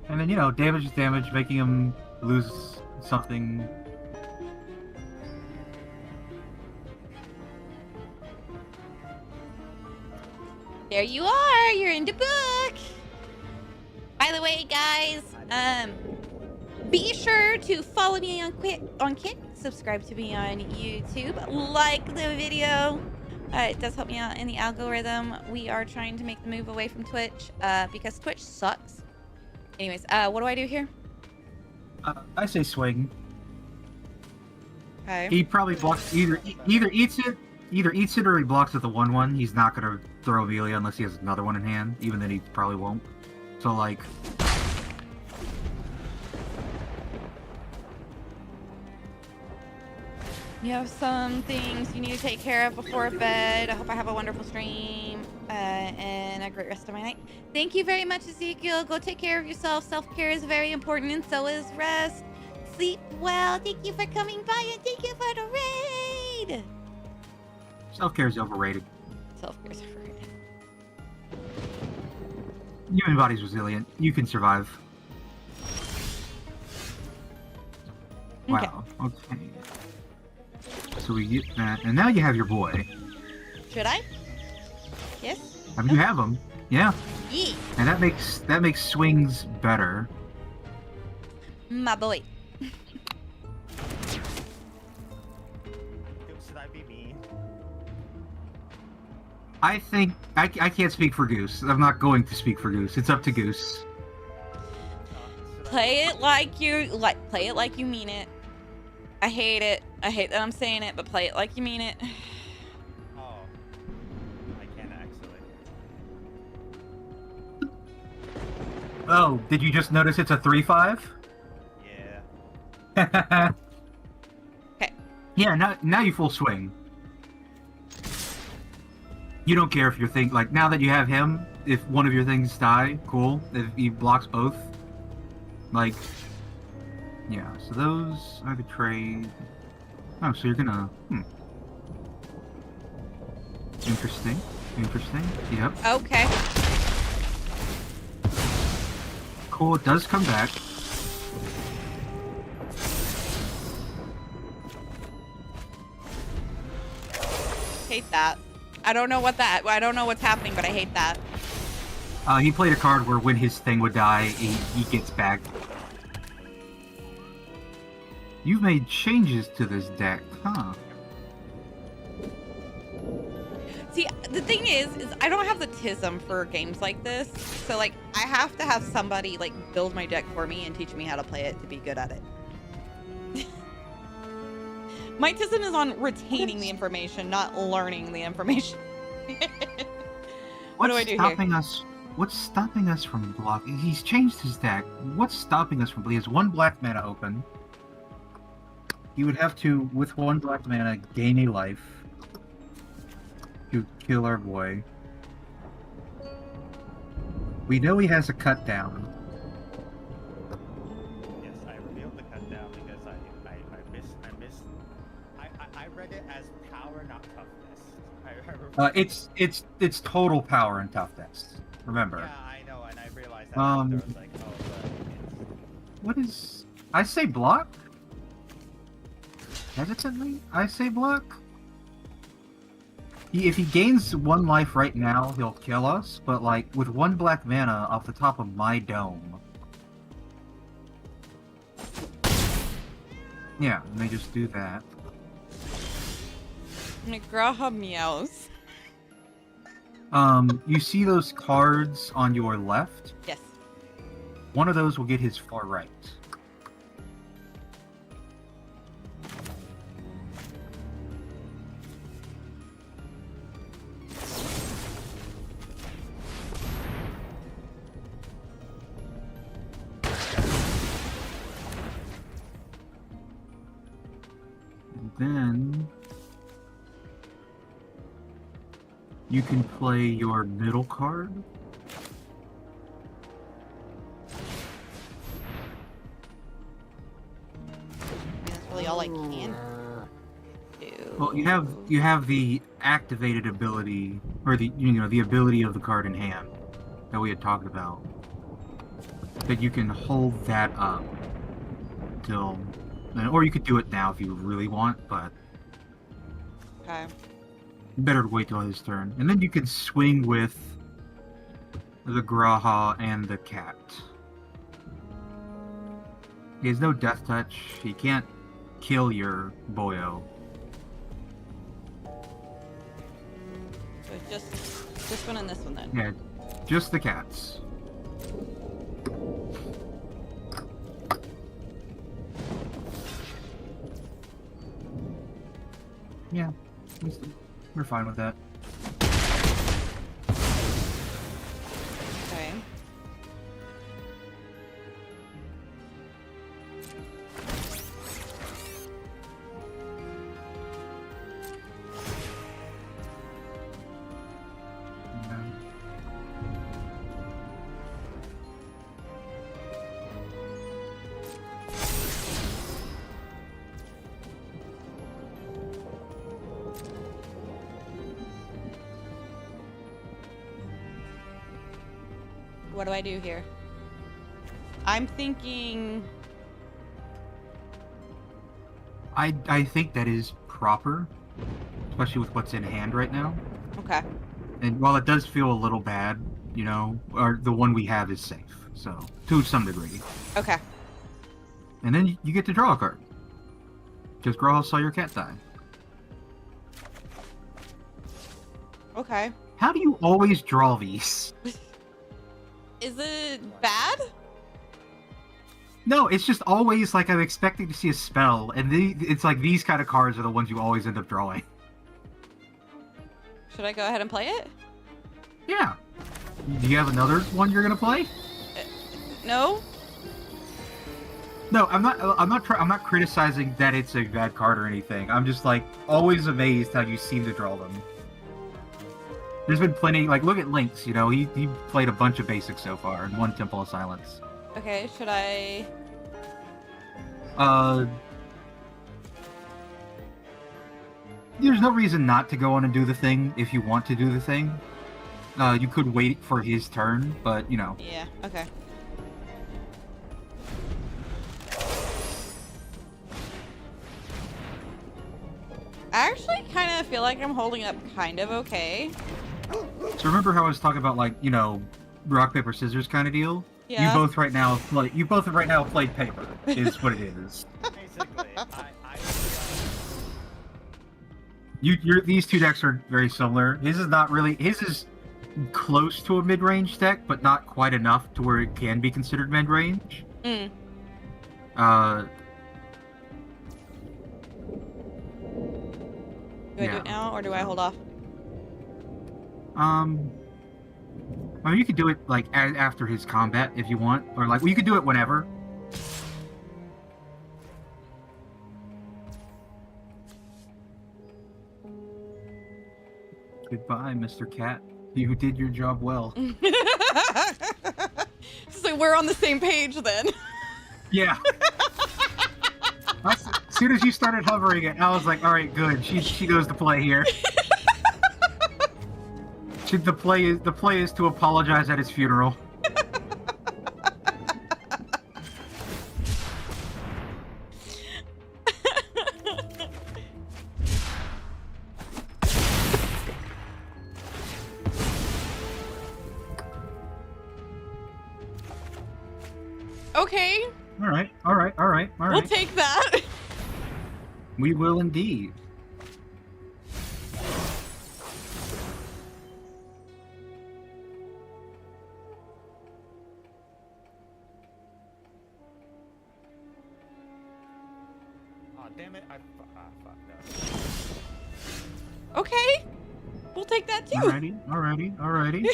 And then, you know, damage is damage, making him lose something. There you are. You're in the book. By the way, guys, be sure to follow me on Kick, subscribe to me on YouTube, like the video. It does help me out in the algorithm. We are trying to make the move away from Twitch because Twitch sucks. Anyways, what do I do here? I say swing. Okay. He probably blocks either eats it or he blocks with the 1/1. He's not gonna throw Amelia unless he has another one in hand. Even then, he probably won't. So like, You have some things you need to take care of before bed. I hope I have a wonderful stream and a great rest of my night. Thank you very much, Ezekiel. Go take care of yourself. Self-care is very important, and so is rest. Sleep well. Thank you for coming by, and thank you for the raid. self-care is overrated. Self-care is overrated. Human body's resilient. You can survive. Okay. Wow. Okay. So we get that, and now you have your boy. Should I? Yes? I mean, you have him. Yeah. Yeah. And that makes swings better. My boy. Should I be me? I think I can't speak for Goose. I'm not going to speak for Goose. It's up to Goose. Play it like you mean it. I hate it. I hate that I'm saying it, but play it like you mean it. Oh, I can't actually. Oh, did you just notice it's a 3/5? Yeah. Okay. Yeah, now you full swing. You don't care if your thing, like, now that you have him, if one of your things die, cool. If he blocks both, like, yeah, so those are the trade. Oh, so you're gonna, Interesting. Yep. Okay. Cool, it does come back. Hate that. I don't know what's happening, but I hate that. He played a card where when his thing would die, he gets back. You've made changes to this deck, huh? See, the thing is I don't have the tism for games like this. So, like, I have to have somebody, like, build my deck for me and teach me how to play it to be good at it. My tism is on retaining the information, not learning the information. What do I do here? What's stopping us from blocking? He's changed his deck. What's stopping us from? He has one black mana open. You would have to, with one black mana, gain a life to kill our boy. We know he has a cut down. Yes, I revealed the cut down because I read it as power, not toughness. It's total power and toughness. Remember. Yeah, I know, and I realized that after. I was like, oh, but What is? I say block. Hesitantly, I say block. If he gains one life right now, he'll kill us. But like with one black mana off the top of my dome. Yeah, let me just do that. McGraw meows. You see those cards on your left? Yes. One of those will get his far right. And then you can play your middle card. That's really all I can do. Well, you have the activated ability, or the ability of the card in hand that we had talked about. That you can hold that up till, or you could do it now if you really want, but Okay. better to wait till his turn. And then you can swing with the Graha and the cat. He has no death touch. He can't kill your boyo. So just this one and this one then. Yeah, just the cats. Yeah, we're fine with that. Okay. What do I do here? I'm thinking. I think that is proper, especially with what's in hand right now. Okay. And while it does feel a little bad, or the one we have is safe, so to some degree. Okay. And then you get to draw a card. Just Graha saw your cat die. Okay. How do you always draw these? Is it bad? No, it's just always like I'm expecting to see a spell, and it's like these kind of cards are the ones you always end up drawing. Should I go ahead and play it? Yeah. Do you have another one you're gonna play? No. No, I'm not criticizing that it's a bad card or anything. I'm just like always amazed how you seem to draw them. There's been plenty, like look at Lynx, he played a bunch of basics so far and one Temple of Silence. Okay, should I? There's no reason not to go on and do the thing if you want to do the thing. You could wait for his turn, but Yeah. Okay. I actually kind of feel like I'm holding up kind of okay. So remember how I was talking about rock paper scissors kind of deal? Yeah. You both right now played paper. Is what it is. Basically, These two decks are very similar. His is not really. His is close to a mid-range deck, but not quite enough to where it can be considered mid-range. Mm. Do I do it now or do I hold off? I mean, you could do it after his combat if you want, or you could do it whenever. Goodbye, Mr. Cat. You did your job well. So we're on the same page then. Yeah. As soon as you started hovering it, I was like, all right, good. She knows the play here. The play is to apologize at his funeral. Okay. All right. We'll take that. We will indeed. damn it! Fuck no. Okay. We'll take that too. Alrighty.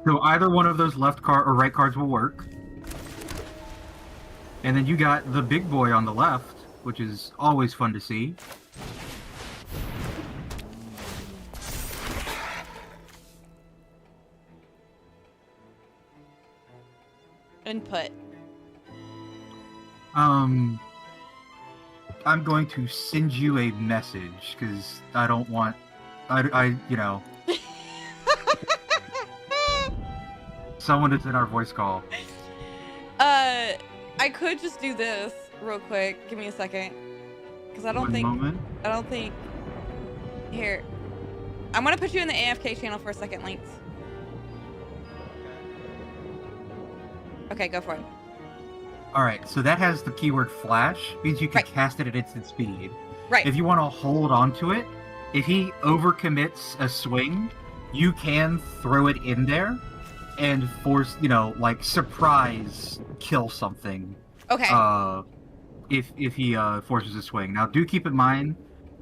So either one of those left card or right cards will work. And then you got the big boy on the left, which is always fun to see. Input. I'm going to send you a message because I don't want, you know, someone is in our voice call. I could just do this real quick. Give me a second, because I don't think. Here, I'm gonna put you in the AFK channel for a second, Lynx. Okay, go for it. Alright, so that has the keyword flash, means you can cast it at instant speed. Right. If you want to hold on to it, if he overcommits a swing, you can throw it in there and force, you know, like surprise kill something. Okay. If he forces a swing. Now do keep in mind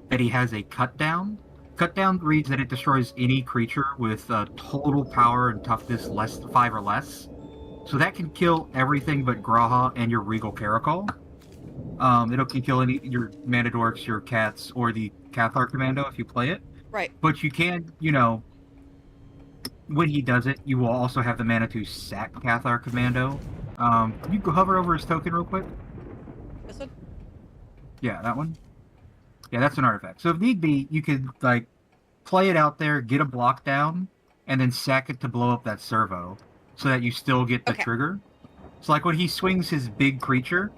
that he has a cut down. Cut down reads that it destroys any creature with total power and toughness less 5 or less. So that can kill everything but Graha and your Regal Caracol. It can kill any your Manadorks, your cats, or the Cathar Commando if you play it. Right. But you can, you know, when he does it, you will also have the mana to sack Cathar Commando. Can you go hover over his token real quick? This one? Yeah, that one. Yeah, that's an artifact. So if need be, you could, like, play it out there, get a block down, and then sack it to blow up that servo, so that you still get the trigger. So, like, when he swings his big creature,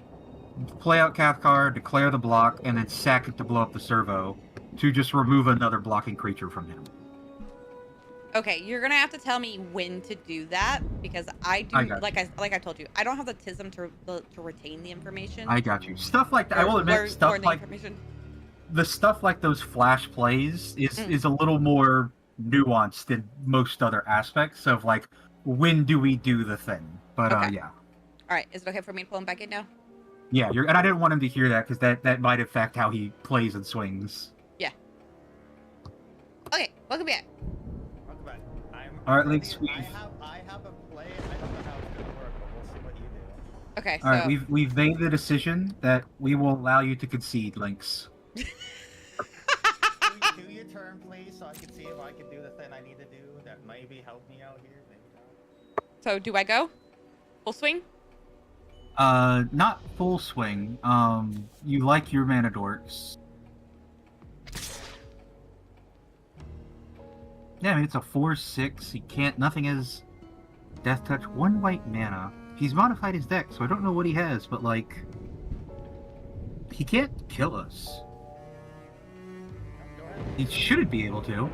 play out Cathar, declare the block, and then sack it to blow up the servo to just remove another blocking creature from him. Okay, you're gonna have to tell me when to do that, because I like I told you, I don't have the tism to retain the information. I got you. Stuff like that. I will admit, stuff like the stuff like those flash plays is a little more nuanced than most other aspects of, like, when do we do the thing. But yeah. All right, is it okay for me to pull him back in now? Yeah, and I didn't want him to hear that because that might affect how he plays and swings. Yeah. Okay, welcome back. All right, Lynx. I have a play. I don't know how it's gonna work, but we'll see what you do. Okay. All right, we've made the decision that we will allow you to concede, Lynx. Do your turn, please, so I can see if I can do the thing I need to do. That maybe help me out here. Maybe not. So do I go? Full swing? Not full swing. You like your Manadorks. Yeah, I mean, it's a 4/6. He can't. Nothing is Death Touch. 1 white mana. He's modified his deck, so I don't know what he has, but, like, he can't kill us. He shouldn't be able to.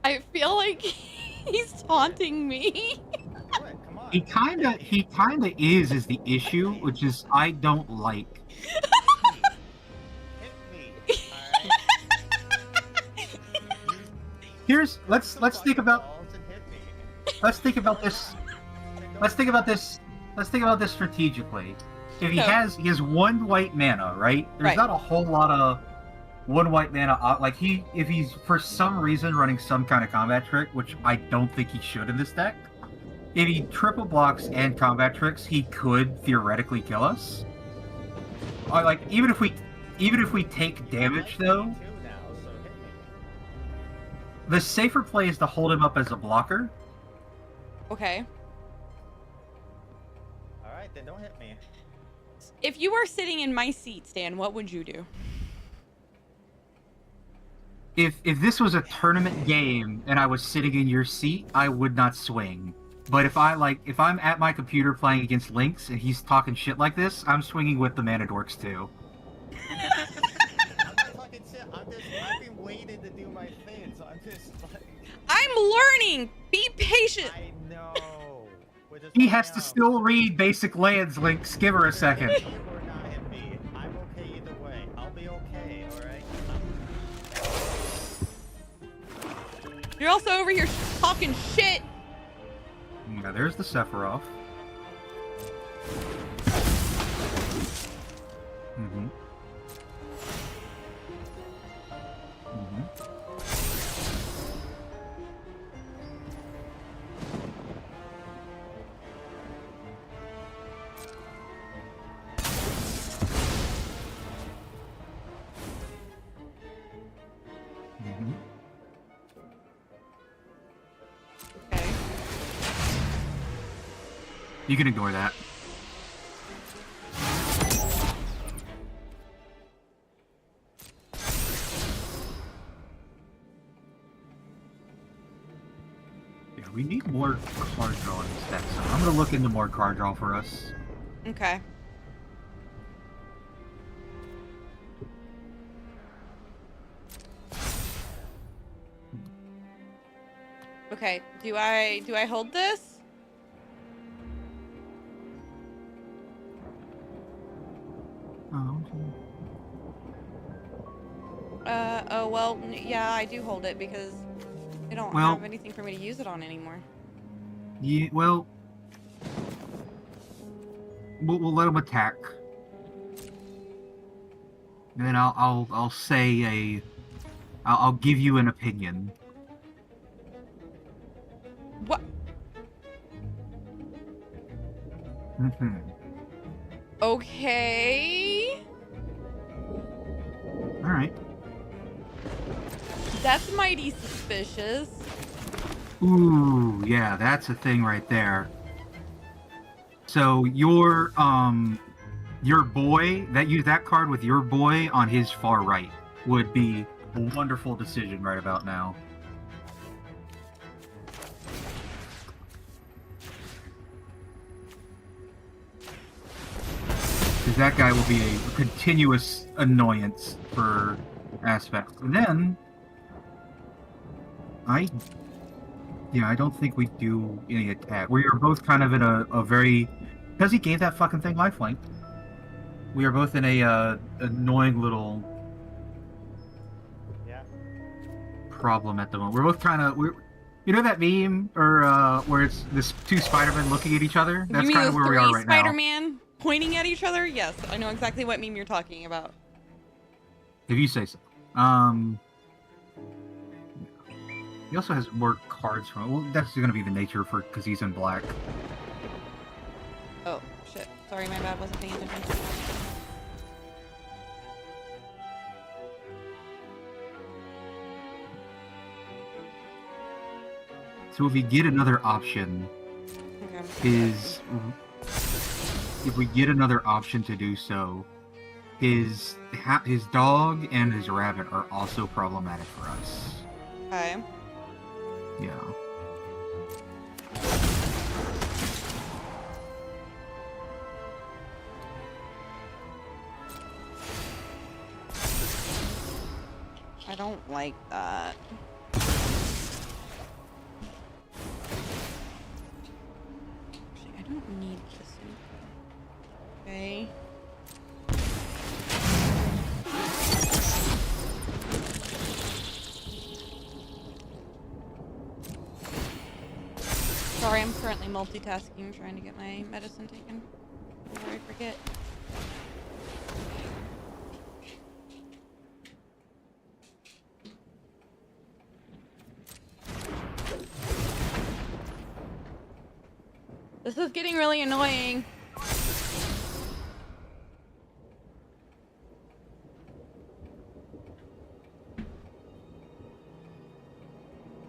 I feel like he's taunting me. He kinda is the issue, which is I don't like. Let's think about this strategically. If he has 1 white mana, right? There's not a whole lot of 1 white mana. Like, if he's for some reason running some kind of combat trick, which I don't think he should in this deck. If he triple blocks and combat tricks, he could theoretically kill us. Like, even if we take damage though. The safer play is to hold him up as a blocker. Okay. Alright, then don't hit me. If you were sitting in my seat, Stan, what would you do? If this was a tournament game and I was sitting in your seat, I would not swing. But if I'm at my computer playing against Lynx and he's talking shit like this, I'm swinging with the Manadorks too. I've been waiting to do my thing, so I'm just like... I'm learning! Be patient! I know! He has to still read basic lands, Lynx. Give her a second. Hit me or not hit me, I'm okay either way. I'll be okay, alright? You're also over here talking shit! Yeah, there's the Sephiroth. Mm-hmm. Mm-hmm. Mm-hmm. Okay. You can ignore that. Yeah, we need more card drawing steps. So I'm gonna look into more card draw for us. Okay. Okay. Do I hold this? Oh. Oh well, yeah, I do hold it because I don't Well- have anything for me to use it on anymore. Yeah. Well, we'll let him attack, and then I'll say I'll give you an opinion. What? Mm-hmm. Okay. All right. That's mighty suspicious. Ooh, yeah, that's a thing right there. So your boy that used that card with your boy on his far right would be a wonderful decision right about now. Because that guy will be a continuous annoyance for aspects. And then I don't think we do any attack. We are both kind of in a very... Because he gave that fucking thing lifelink. We are both in a annoying little Yeah. problem at the moment. We're both kind of... You know that meme or where it's this two Spider-Men looking at each other? That's You mean kind of the where we three are right now. Spider-Man pointing at each other? Yes, I know exactly what meme you're talking about. If you say so. He also has more cards from... Well, that's going to be the nature for... Because he's in black. Oh, shit. Sorry, my bad. Wasn't paying attention. So if we get another option... Okay. If we get another option to do so, his dog and his rabbit are also problematic for us. Okay. Yeah. I don't like that. Actually, I don't need this. Okay. Sorry, I'm currently multitasking, trying to get my medicine taken before I forget. This is getting really annoying.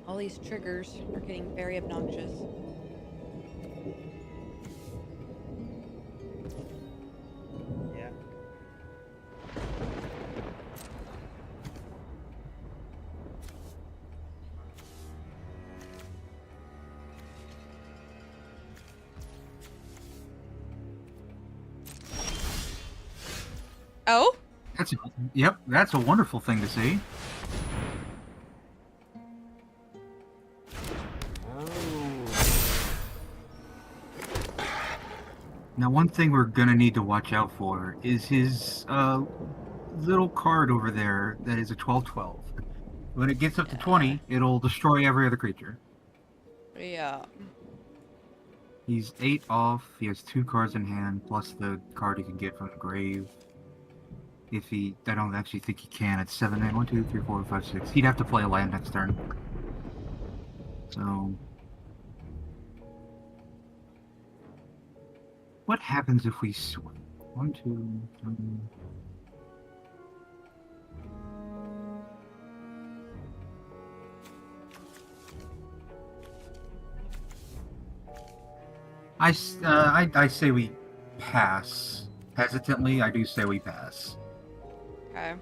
All these triggers are getting very obnoxious. Yeah. Oh? Yep, that's a wonderful thing to see. Now, one thing we're gonna need to watch out for is his little card over there that is a 12/12. When it gets up to 20, it'll destroy every other creature. Yeah. He's 8 off. He has 2 cards in hand, plus the card he can get from the grave. If he, I don't actually think he can. It's 7 man. 1, 2, 3, 4, 5, 6. He'd have to play a land next turn. So, what happens if we swing? 1, 2, 3. I say we pass. Hesitantly, I do say we pass. Okay.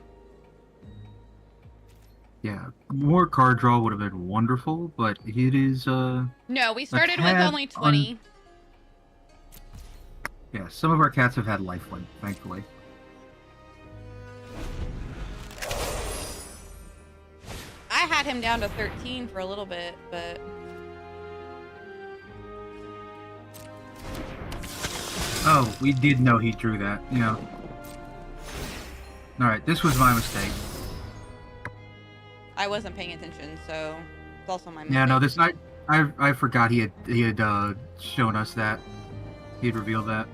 Yeah, more card draw would have been wonderful, but it is, No, we started with tad only 20. Yeah, some of our cats have had lifelink, thankfully. I had him down to 13 for a little bit, but... Oh, we did know he drew that, yeah. Alright, this was my mistake. I wasn't paying attention, so it's also my mistake. Yeah, no, this I forgot he had shown us that. He had revealed that.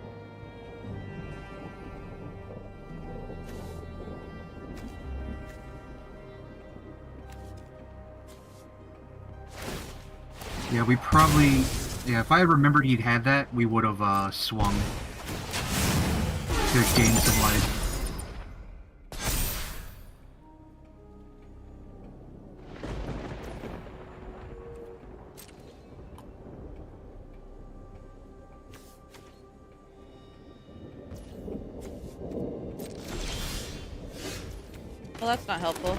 Yeah, we probably... Yeah, if I had remembered he'd had that, we would have swung to gain some life. Well, that's not helpful.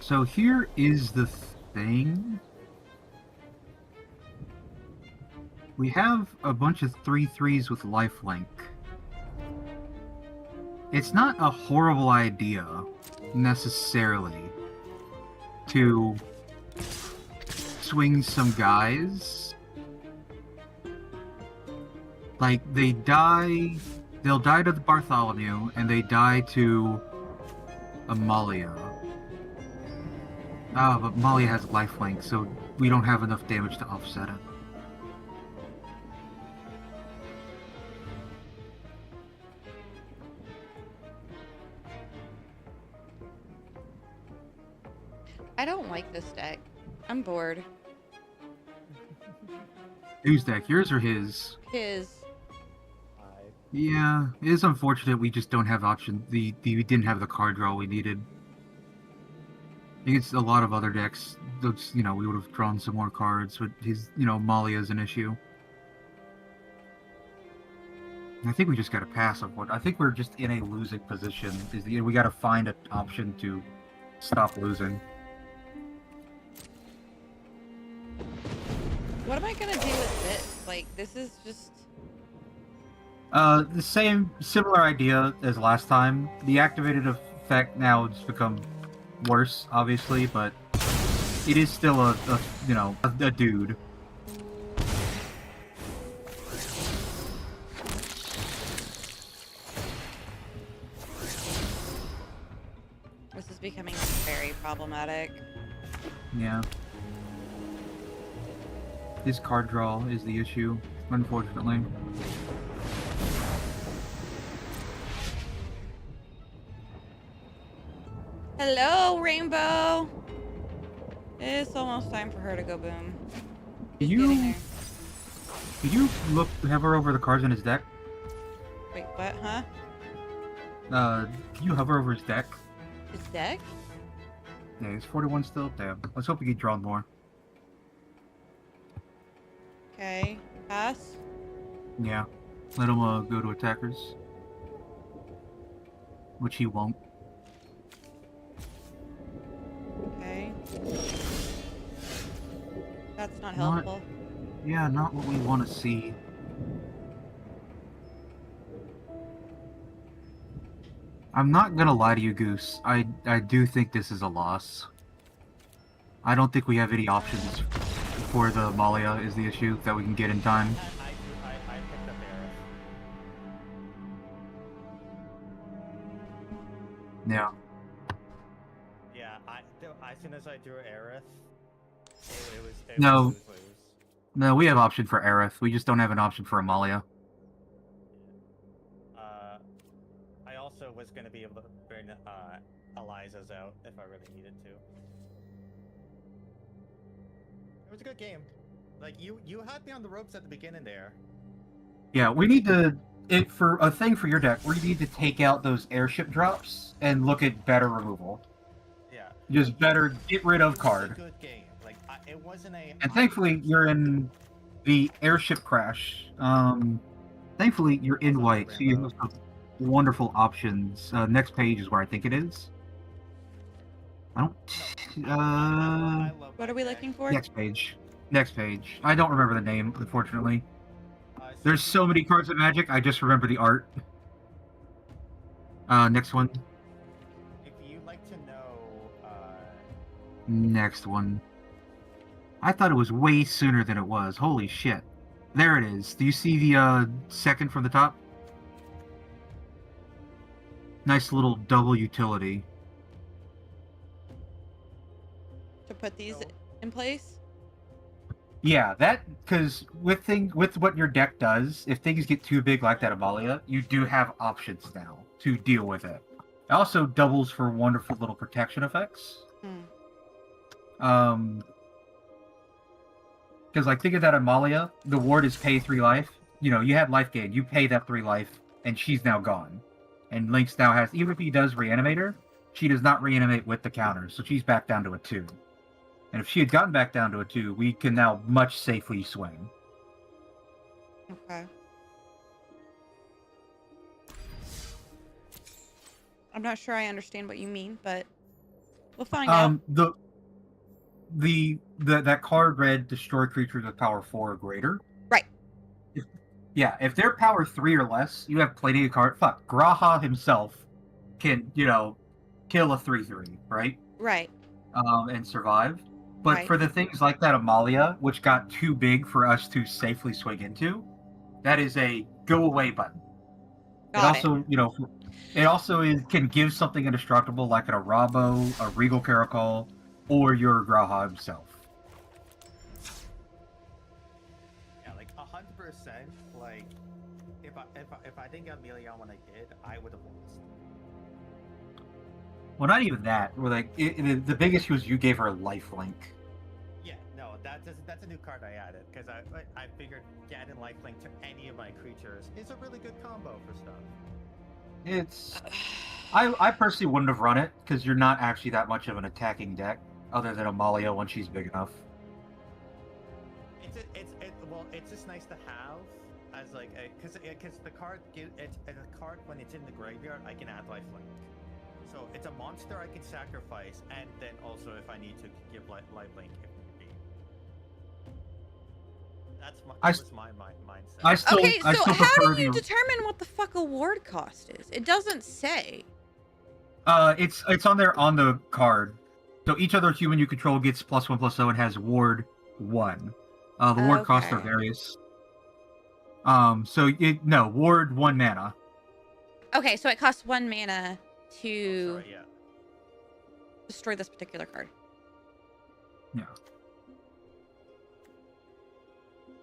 So here is the thing. We have a bunch of 3/3s with lifelink. It's not a horrible idea, necessarily, to swing some guys. Like, they'll die to the Bartholomew, and they die to Amalia. Ah, but Amalia has lifelink, so we don't have enough damage to offset it. I don't like this deck. I'm bored. Whose deck? Yours or his? His. Yeah, it is unfortunate we just don't have option. We didn't have the card draw we needed. Against a lot of other decks, those, we would have drawn some more cards, but his, Malia is an issue. I think we just gotta pass on what. I think we're just in a losing position. We gotta find an option to stop losing. What am I gonna do with this? Like, this is just... The similar idea as last time. The activated effect now has become worse, obviously, but it is still a dude. This is becoming very problematic. Yeah. His card draw is the issue, unfortunately. Hello, Rainbow! It's almost time for her to go boom. Did Getting there. you hover over the cards in his deck? Wait, what, huh? Can you hover over his deck? His deck? Yeah, he's 41 still. Damn. Let's hope he gets drawn more. Okay, pass. Yeah. Let him go to attackers. Which he won't. Okay. That's not Not- helpful. Yeah, not what we want to see. I'm not gonna lie to you, Goose. I do think this is a loss. I don't think we have any options for the Malia is the issue that we can get in time. I picked up Aerith. Yeah. Yeah, as soon as I drew Aerith, it was No. lose. No, we have option for Aerith. We just don't have an option for Amalia. I also was was gonna be able to bring Eliza's out if I really needed to. It was a good game. Like you had me on the ropes at the beginning there. Yeah, we need to for a thing for your deck. We need to take out those airship drops and look at better removal. Yeah. Just better get rid of It was card. a good game. Like it wasn't a. And thankfully, you're in the airship crash. Thankfully, you're in Also white, so you have some wonderful options. Next page is where I think it is. I don't. I love What my are we deck. looking for? Next page. Next page. I don't remember the name, unfortunately. So There's so many cards of Magic. I just remember the art. Next one. If you'd like to know, Next one. I thought it was way sooner than it was. Holy shit. There it is. Do you see the second from the top? Nice little double utility. To put these No. in place? Yeah, that because with what your deck does, if things get too big like that Amalia, you do have options now to deal with it. It also doubles for wonderful little protection effects. Hmm. Because like think of that Amalia, the ward is pay 3 life. You know, you had life gain, you pay that 3 life, and she's now gone. And Lynx now has, even if he does reanimate her, she does not reanimate with the counter, so she's back down to a 2. And if she had gotten back down to a 2, we can now much safely swing. Okay. I'm not sure I understand what you mean, but we'll find out. That card read destroy creatures with power 4 or greater. Right. If they're power 3 or less, you have plenty of cards. Fuck, Graha himself can, kill a 3/3, right? Right. And survive. But Right. for the things like that Amalia, which got too big for us to safely swing into, that is a go away button. Got it also, it also can give something indestructible like an Arabo, a Regal Caracol, or your Graha himself. yeah, like 100%. Like if I didn't get Amelia when I did, I would have lost. Well, not even that. We're like the big issue is you gave her lifelink. Yeah, no, that's a new card I added because I figured getting lifelink to any of my creatures is a really good combo for stuff. It's I personally wouldn't have run it because you're not actually that much of an attacking deck, other than Amalia when she's big enough. It's just nice to have as like because the card it's a card when it's in the graveyard I can add lifelink. So it's a monster I can sacrifice, and then also if I need to give lifelink if need be. That was my mindset. Okay, I so still how prefer do you the- determine what the fuck a ward cost is? It doesn't say. It's on there on the card. So each other human you control gets +1/+0 and has ward 1. The ward costs are Okay. various. Ward 1 mana. Okay, so it costs 1 mana to Sorry, yeah. destroy this particular card. Yeah.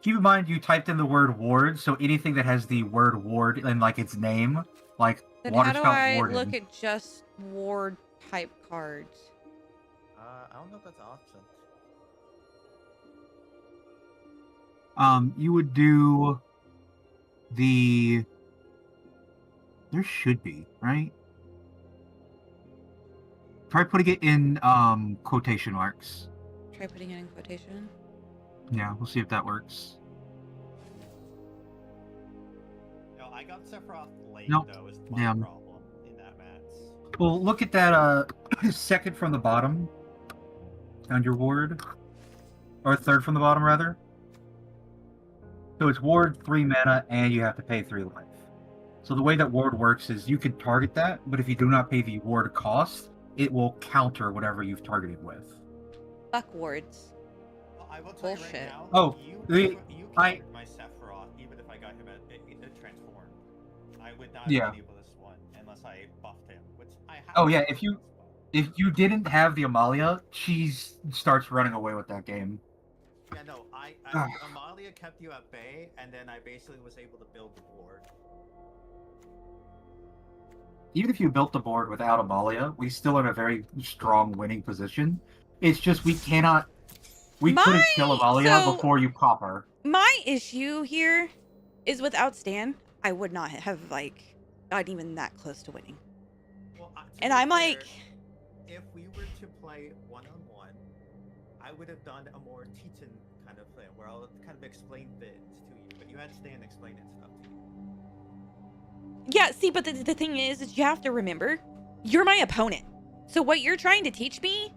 Keep in mind you typed in the word ward, so anything that has the word ward in like its name, like Then water how do spout I warden. look at just ward type cards? I don't know if that's an option. You would do the. There should be, right? Try putting it in quotation marks. Try putting it in quotation. Yeah, we'll see if that works. No, I got Sephiroth late Nope. though. Is my Damn. problem in that match. Well, look at that second from the bottom on your ward. Or third from the bottom, rather. So it's ward 3 mana, and you have to pay 3 life. So the way that ward works is you can target that, but if you do not pay the ward cost, it will counter whatever you've targeted with. Fuck wards. Well, I will tell you Bullshit. right now. Oh, you I- countered my Sephiroth even if I got him at transformed. I would not Yeah. have been able to one unless I buffed him, which I have. Oh, yeah, if you didn't have the Amalia, she starts running away with that game. Yeah, no, Ah. Amalia kept you at bay, and then I basically was able to build the board. even if you built the board without Amalia, we still in a very strong winning position. It's just we cannot. We couldn't kill Amalia so- before you pop her. My issue here is without Stan, I would not have like gotten even that close to winning. Well, to And be I'm fair, like, if we were to play one-on-one, I would have done a more teaching kind of thing where I'll kind of explain things to you, but you had to stay and explain it stuff to you. yeah, see, but the thing is you have to remember, you're my opponent. So what you're trying to teach me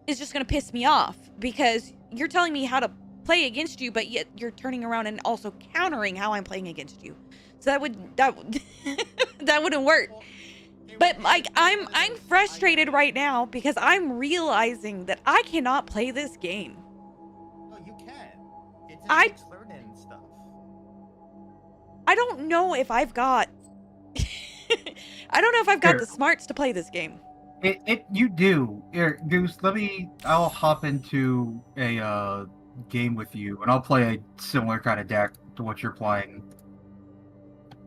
is just gonna piss me off because you're telling me how to play against you, but yet you're turning around and also countering how I'm playing against you. So that that wouldn't work. Well, it But would- like it would be I'm like- frustrated right now because I'm realizing that I cannot play this game. No, you can. It just I- takes learning stuff. I don't know if I've got I don't know if I've got Here. the smarts to play this game. You do. Here, Goose, I'll hop into a game with you, and I'll play a similar kind of deck to what you're playing.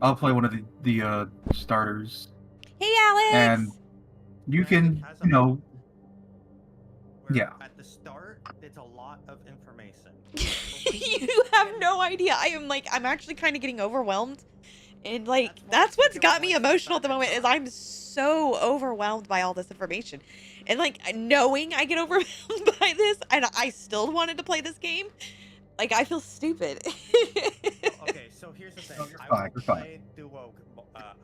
I'll play one of the starters, Hey Alex. and you can, Has a- you know, Where yeah. At the start, it's a lot of information. You have no idea. I'm actually kind of getting overwhelmed. And like That's why that's what's you got me don't want to emotional at the moment is I'm so overwhelmed by all this information. And like knowing I get overwhelmed by this and I still wanted to play this game, like I feel stupid. Okay, so here's the thing. No, you're I fine, will you're fine. play duo.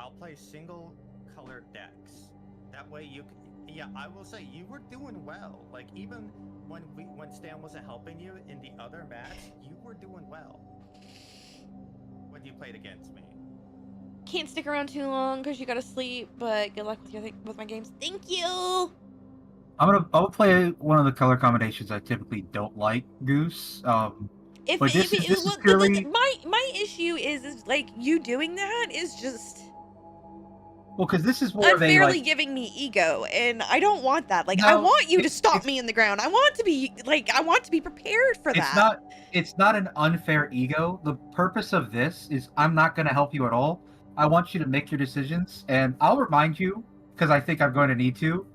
I'll play single color decks. That way you. Yeah, I will say you were doing well. Like even when Stan wasn't helping you in the other match, you were doing well. When you played against me. Can't stick around too long because you gotta sleep, but good luck with my games. Thank you. I'll play one of the color combinations I typically don't like, Goose. If, But this is well, purely- my issue is like you doing that is just Well, because this is more of a unfairly like, giving me ego, and I don't want that. Like I No, want you to it's- stop it's- me in the ground. I want to be prepared for that. it's not an unfair ego. The purpose of this is I'm not going to help you at all. I want you to make your decisions, and I'll remind you because I think I'm going to need to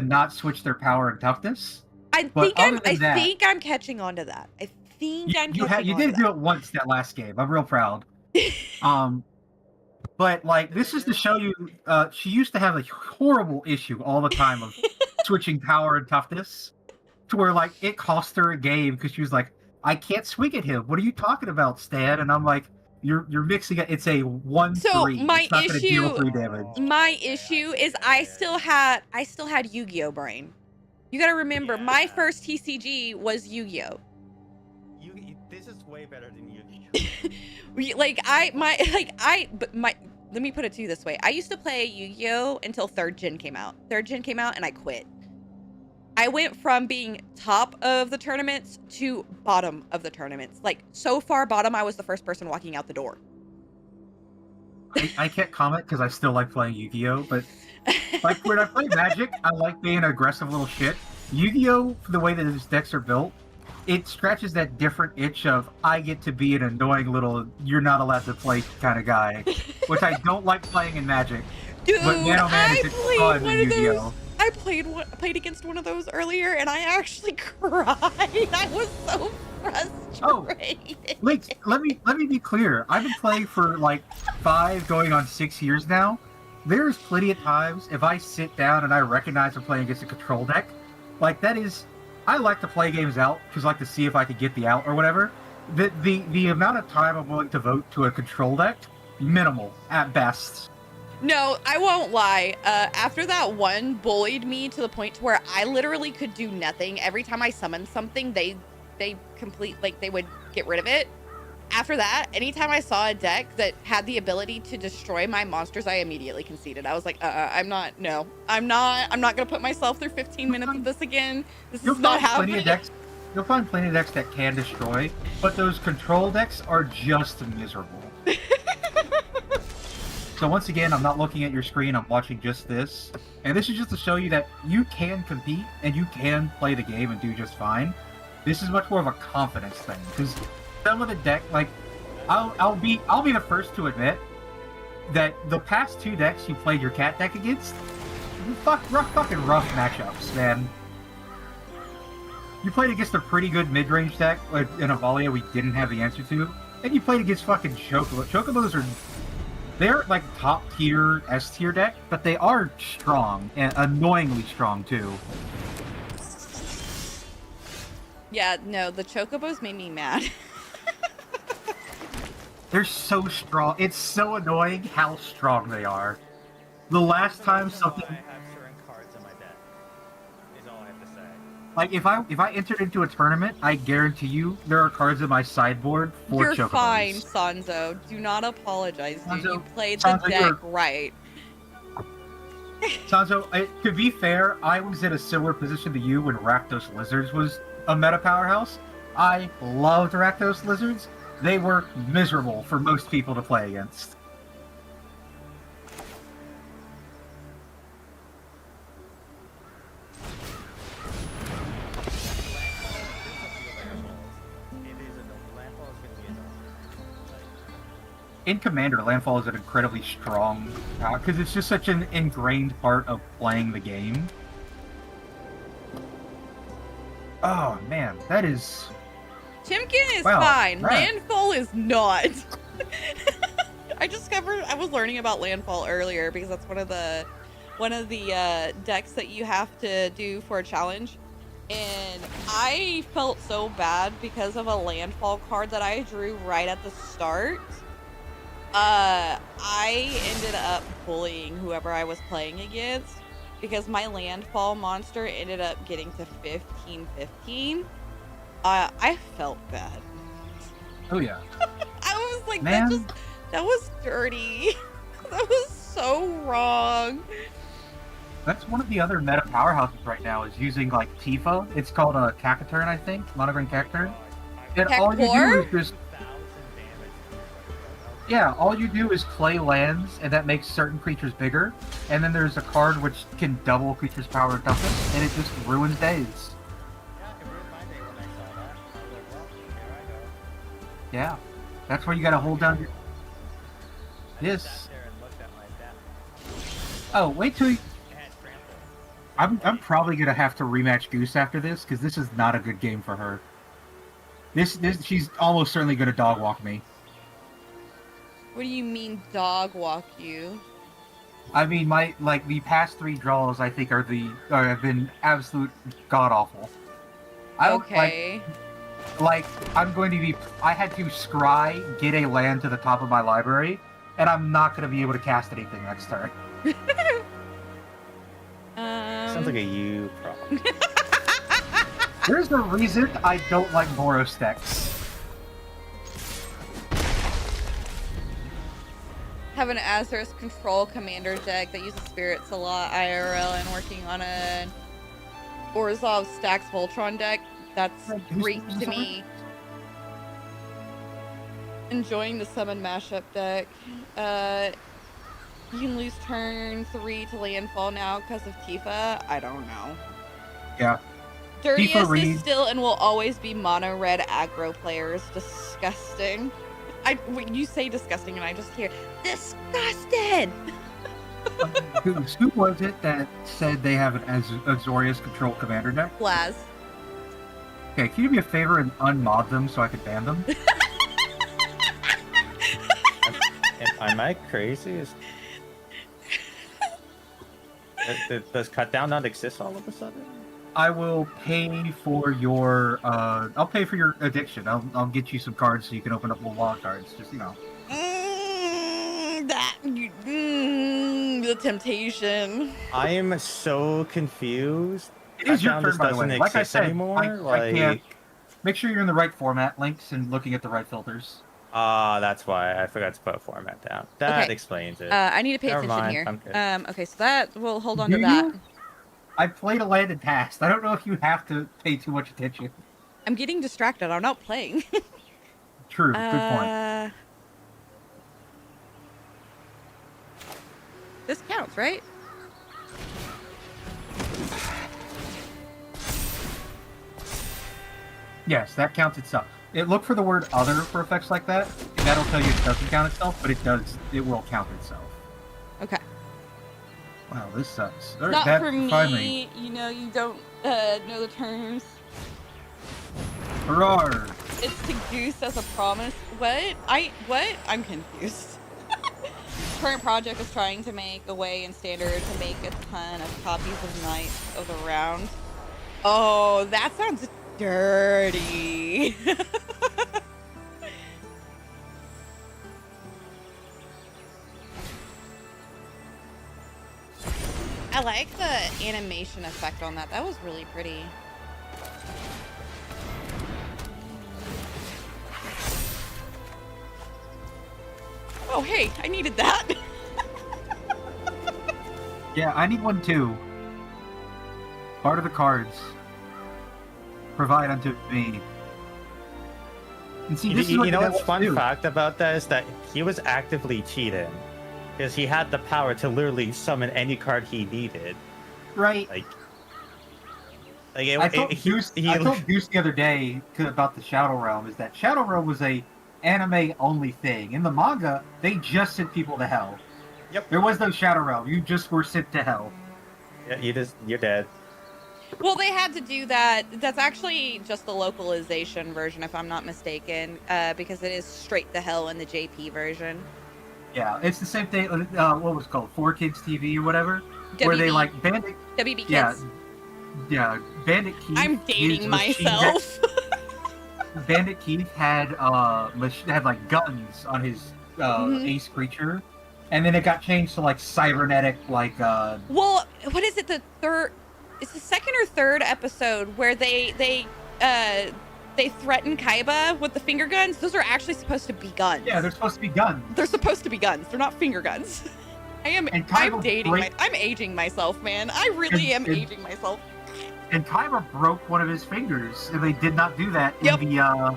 not switch their power and toughness. I but think other than that- think I'm catching on to that. I think I'm catching You on did to do that. it once that last game. I'm real proud. But like this is to show you, she used to have a horrible issue all the time of switching power and toughness, to where like it cost her a game because she was like, "I can't swing at him. What are you talking about, Stan?" And I'm like, "You're mixing it. It's a 1/3. So, my it's not gonna deal issue- 3 damage." My issue is I still had Yu-Gi-Oh brain. You got to remember, my Yeah. first TCG was Yu-Gi-Oh. This is way better than you. Let me put it to you this way. I used to play Yu-Gi-Oh until 3rd gen came out. 3rd gen came out and I quit. I went from being top of the tournaments to bottom of the tournaments. Like so far bottom, I was the first person walking out the door. I can't comment because I still like playing Yu-Gi-Oh, but like when I play Magic, I like being an aggressive little shit. Yu-Gi-Oh, the way that his decks are built, it scratches that different itch of I get to be an annoying little you're not allowed to play kind of guy, which I don't like playing in Magic. Dude, But Man, oh man, I is it played fun one in of those. Yu-Gi-Oh! I played against one of those earlier, and I actually cried. I was so frustrated. Wait, let me be clear. I've been playing for like 5 going on 6 years now. There's plenty of times if I sit down and I recognize I'm playing against a control deck, like that is, I like to play games out because I like to see if I could get the out or whatever. The amount of time I'm willing to vote to a control deck, minimal at best. No, I won't lie. After that one bullied me to the point to where I literally could do nothing. Every time I summoned something, they would get rid of it. After that, anytime I saw a deck that had the ability to destroy my monsters, I immediately conceded. I was like, I'm not gonna put myself through 15 minutes of this again. This You'll is not find plenty happening. of decks. You'll find plenty of decks that can destroy, but those control decks are just miserable. So once again, I'm not looking at your screen, I'm watching just this. And this is just to show you that you can compete and you can play the game and do just fine. This is much more of a confidence thing, because some of the deck, like, I'll be the first to admit, that the past 2 decks you played your cat deck against, fucking rough matchups, man. You played against a pretty good mid-range deck like in Avalia we didn't have the answer to, and you played against fucking Chocobo. Chocobos they're like top tier S tier deck, but they are strong and annoyingly strong too. Yeah, no, the Chocobos made me mad. They're so strong. It's so annoying how strong they are. The last time something I have certain cards in my deck. Is all I have to say. like if I entered into a tournament, I guarantee you there are cards in my sideboard for You're Chocobos. fine, Sanzo. Do not apologize, dude. Sanzo- You played Sanzo, the deck you're- right. Sanzo, to be fair, I was in a similar position to you when Rakdos Lizards was a meta powerhouse. I loved Rakdos Lizards. They were miserable for most people to play against. In Commander, Landfall is an incredibly strong because it's just such an ingrained part of playing the game. Oh man, that is Chimkin is Wow, fine. right. Landfall is not. I was learning about Landfall earlier because that's one of the decks that you have to do for a challenge. And I felt so bad because of a Landfall card that I drew right at the start. I ended up bullying whoever I was playing against because my Landfall monster ended up getting to 15-15. I felt bad. oh yeah. I was like, Man. that was dirty. That was so wrong. That's one of the other meta powerhouses right now is using like Tifa. It's called a Cacturn, I think, Monogram Cacturn. And all you do Cactuar? is just all you do is play lands, and that makes certain creatures bigger. And then there's a card which can double a creature's power and toughness, and it just ruins days. Yeah, it ruined my day when I saw that. I was like, well, here I go. Yeah, that's where you gotta hold down your. I Yes. sat there and looked at my deck. Oh, wait till you... It had trample. I'm probably gonna have to rematch Goose after this because this is not a good game for her. This she's almost certainly gonna dog walk me. What do you mean dog walk you? I mean, the past 3 draws I think have been absolute god awful. I don't Okay. like I'm going to be. I had to scry get a land to the top of my library, and I'm not going to be able to cast anything next turn. Sounds like a you problem. There's a reason I don't like Boros decks. Have an Azurus control commander deck that uses spirits a lot IRL and working on a Orzhov Stacks Voltron deck. That's Who's- Greek who's to this me. Enjoying the summon mashup deck. You can lose turn 3 to landfall now because of Tifa. I don't know. Yeah. Dirtiest is Reed. still and will always be mono red aggro players. Disgusting. When you say disgusting and I just hear disgusted. Who was it that said they have an Azorius control commander deck? Blaz. Okay, can you do me a favor and unmod them so I can ban them? Am I crazy? Does cut down not exist all of a sudden? I will pay for your I'll pay for your addiction. I'll get you some cards so you can open up more wild cards. Just The temptation. I am so confused. It is your found turn, this by the way. doesn't Like I exist said, anymore. I can't. Make sure you're in the right format links and looking at the right filters. That's why I forgot to put a format down. That Okay. explains it. I need to pay Never attention mind, here. I'm good. Okay, so that we'll hold on Do to that. you? I played a land and passed. I don't know if you have to pay too much attention. I'm getting distracted. I'm not playing. True. Good point. This counts, right? Yes, that counts itself. Look for the word other for effects like that. That'll tell you it doesn't count itself, but it does. It will count itself. Okay. Wow, this sucks. Not That for me. finally- You know, you don't know the terms. Roar. It's to goose as a promise. What? I'm confused. Current project is trying to make a way in standard to make a ton of copies of Knights of the Round. Oh, that sounds dirty. I like the animation effect on that. That was really pretty. Oh, hey, I needed that. Yeah, I need one too. Part of the cards. Provide unto me. And see, this is what you know the what's devils fun do. fact about that is that he was actively cheating. Because he had the power to literally summon any card he needed. Right. Like I told Goose the other day about the Shadow Realm is that Shadow Realm was a anime only thing. In the manga, they just sent people to hell. Yep. There was no Shadow Realm. You just were sent to hell. Yeah, you're dead. Well, they had to do that. That's actually just the localization version, if I'm not mistaken, because it is straight to hell in the JP version. Yeah, it's the same thing. What was it called? 4Kids TV or whatever? Where they WB. like Bandit. WB Kids. Yeah, Bandit Keith. I'm dating myself. Bandit Keith had like guns on his ace creature, and then it got changed to like cybernetic like. Well, what is it? It's the second or third episode where they threaten Kaiba with the finger guns. Those are actually supposed to be guns. Yeah, they're supposed to be guns. They're supposed to be guns. They're not finger guns. I'm aging myself, man. I really am aging myself. And Kaiba broke one of his fingers, and they did not do that in the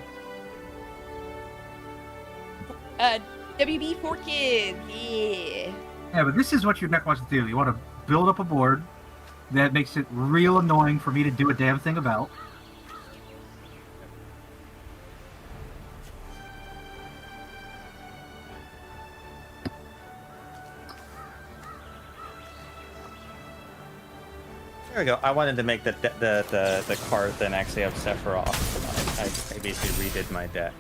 WB 4Kids. Yeah. Yeah, but this is what your deck wants to do. You want to build up a board that makes it real annoying for me to do a damn thing about. There we go. I wanted to make the card then actually have Sephiroth. I basically redid my deck.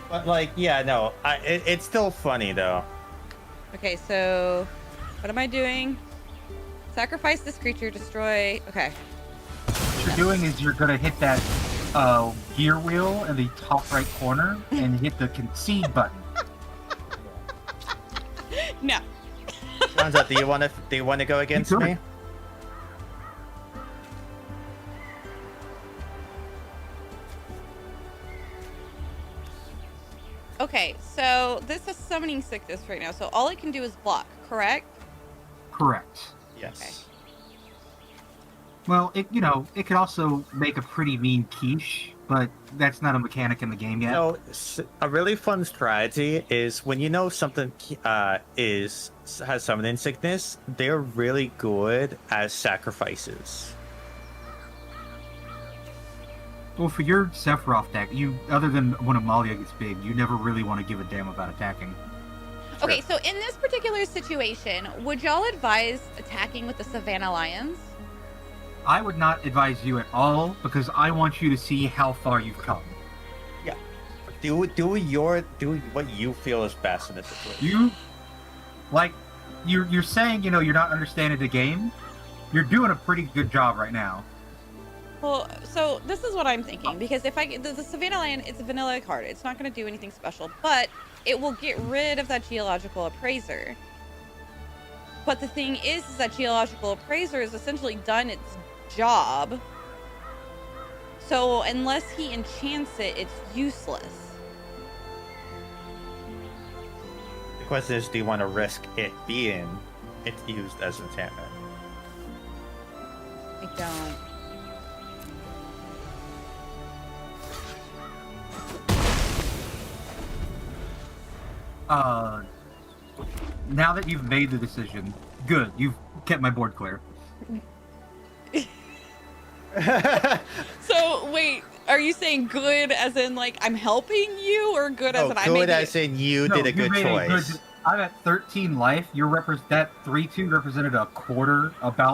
But like, yeah, no, it's still funny though. Okay, so what am I doing? Sacrifice this creature, destroy. Okay. What you're doing is you're gonna hit that gear wheel in the top right corner and hit the concede button. No. Hansa, do you want to go against You me? could. Okay, so this is summoning sickness right now, so all it can do is block, correct? Correct. Yes. Okay. Well, it could also make a pretty mean quiche, but that's not a mechanic in the game yet. No, a really fun strategy is when you know something has summoning sickness, they're really good as sacrifices. Well, for your Sephiroth deck, other than when Amalia gets big, you never really want to give a damn about attacking. Okay, so in this particular situation, would y'all advise attacking with the Savannah Lions? I would not advise you at all because I want you to see how far you've come. Yeah. Do what you feel is best in this situation. You're saying, you're not understanding the game. You're doing a pretty good job right now. Well, so this is what I'm thinking, because if the Savannah Lion, it's a vanilla card. It's not going to do anything special, but it will get rid of that Geological Appraiser. But the thing is that Geological Appraiser has essentially done its job. So unless he enchants it, it's useless. The question is, do you want to risk it being used as enchantment? I don't. Now that you've made the decision, good. You've kept my board clear. So So wait, are you saying good as in like I'm helping you, or good as Oh, in I good made as in you No, did a you good made choice. I'm at 13 life. That 3-2 represented about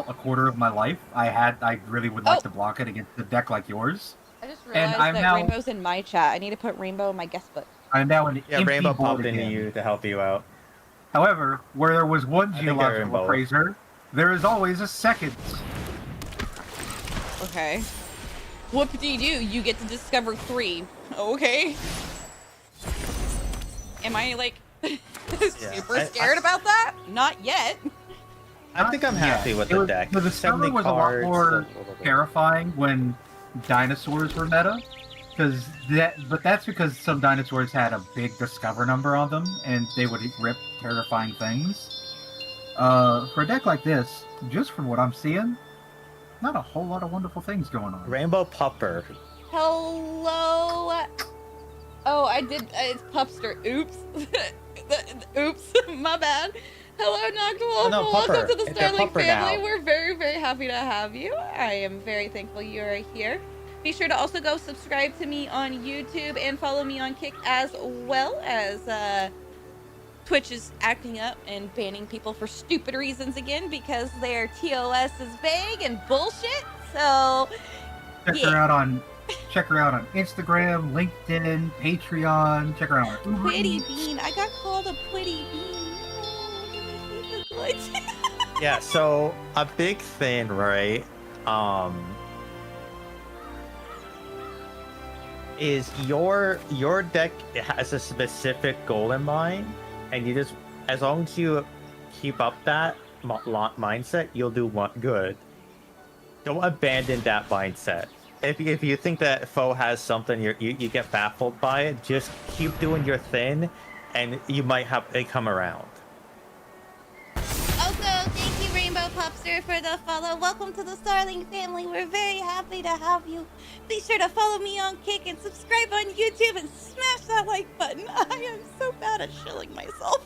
a quarter of my life. I really would like Oh. to block it against a deck like yours. I just And realized that Rainbow's in my chat. I need to put Rainbow in my guest book. I'm now an Yeah, empty Rainbow board popped into again. you to help you out. However, where there was one I think they're in geological both. appraiser, there is always a second. Okay. Whoop-de-doo, you get to discover 3. Okay. Am I, like, super scared about that? Not yet. I think I'm happy with the deck. The Discover 70 was a lot cards, more terrifying when dinosaurs were meta. But that's because some dinosaurs had a big Discover number on them, and they would rip terrifying things. For a deck like this, just from what I'm seeing, not a whole lot of wonderful things going on. Rainbow Pupper. Hello. Oh, I did. It's Pupster. Oops. Oops. My bad. Hello, Noctwolf. no, Welcome Pupper. to the It's a Starling Pupper family. now. We're very, very happy to have you. I am very thankful you are here. Be sure to also go subscribe to me on YouTube and follow me on Kick, as well as Twitch is acting up and banning people for stupid reasons again because their TOS is vague and bullshit. So Check her out on Instagram, LinkedIn, Patreon. Check her out on Uber Pretty Eats. bean. I got called a pretty bean. Oh, this is a glitch. Yeah, so a big thing, right? Is your deck has a specific goal in mind, and you just, as long as you keep up that mindset, you'll do one good. Don't abandon that mindset. If you think that foe has something, you get baffled by it, just keep doing your thing, and you might have it come around. Also, thank you, Rainbow Popster, for the follow. Welcome to the Starling family. We're very happy to have you. Be sure to follow me on Kick and subscribe on YouTube and smash that like button. I am so bad at shilling myself.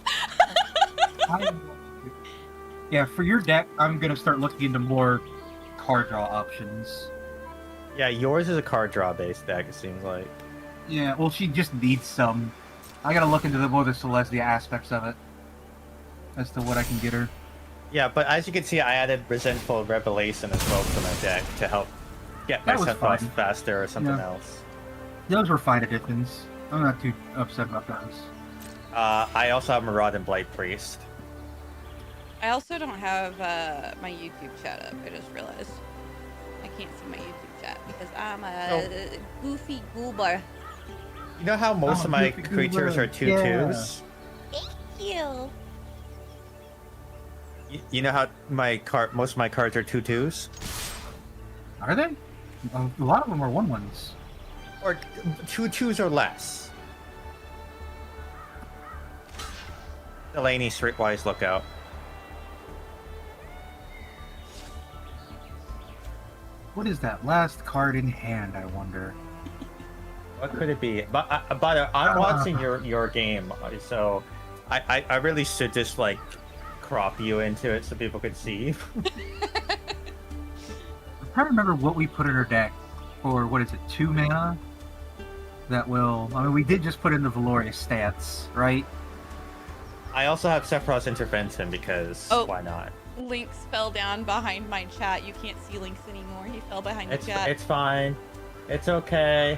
Yeah, for your deck, I'm gonna start looking into more card draw options. Yeah, yours is a card draw based deck, it seems like. Yeah, well, she just needs some. I gotta look into more of the Celestia aspects of it as to what I can get her. Yeah, but as you can see, I added Resentful Revelation as well to my deck to help get my That was set off fun. faster or something Yeah. else. Those were fine additions. I'm not too upset about those. I also have Maraud and Blight Priest. I also don't have my YouTube chat up. I just realized I can't see my YouTube chat because I'm a goofy goober. You know how most of my goofy creatures are goober. 2/2s? Thank you. You know how most of my cards are 2/2s? Are they? A lot of them are 1/1s. Or 2/2s or less. Delaney, Streetwise, look out. What is that last card in hand, I wonder? What could it be? But I'm watching your game, so I really should just like crop you into it so people could see. I'm trying to remember what we put in her deck for, what is it, 2 mana? That will... I mean, we did just put in the Valoria stats, right? I also have Sephiroth's Intervention because why not? Lynx fell down behind my chat. You can't see Lynx anymore. He fell behind the chat. It's fine. It's okay.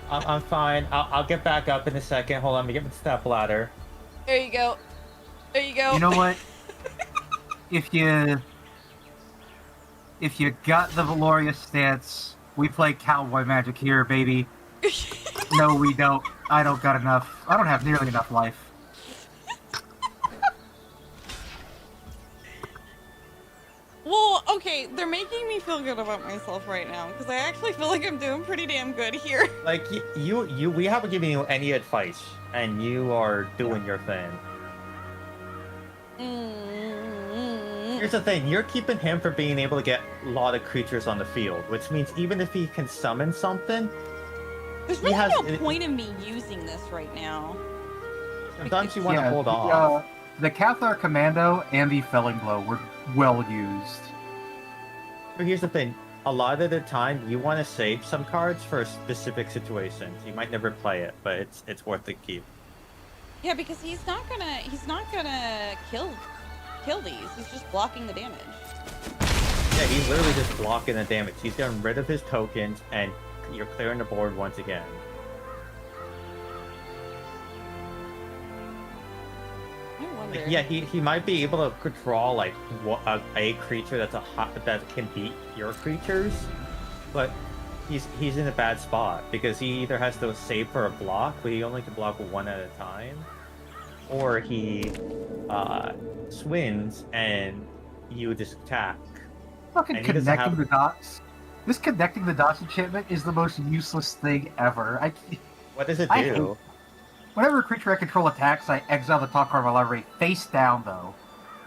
I'm fine. I'll get back up in a second. Hold on, let me get my step ladder. There you go. There you go. You know what? If you got the Valoria stats, we play Cowboy Magic here, baby. No, we don't. I don't got enough. I don't have nearly enough life. Well, okay, they're making me feel good about myself right now because I actually feel like I'm doing pretty damn good here. Like we haven't given you any advice, and you are doing your thing. Here's the thing, you're keeping him from being able to get a lot of creatures on the field, which means even if he can summon something, There's really no point in me using this right now. sometimes you want to hold off. The Cathar Commando and the Felling Blow were well used. But here's the thing, a lot of the time you want to save some cards for specific situations. You might never play it, but it's worth the keep. Yeah, because he's not gonna kill these. He's just blocking the damage. Yeah, he's literally just blocking the damage. He's getting rid of his tokens, and you're clearing the board once again. I wonder. Like, yeah, he might be able to control like a creature that can beat your creatures, but he's in a bad spot because he either has to save for a block, but he only can block one at a time, or he swings and you just attack. Fucking And he doesn't connecting have- the dots. This connecting the dots enchantment is the most useless thing ever. What does it I do? Whenever a creature I control attacks, I exile the top card of my library face down, though.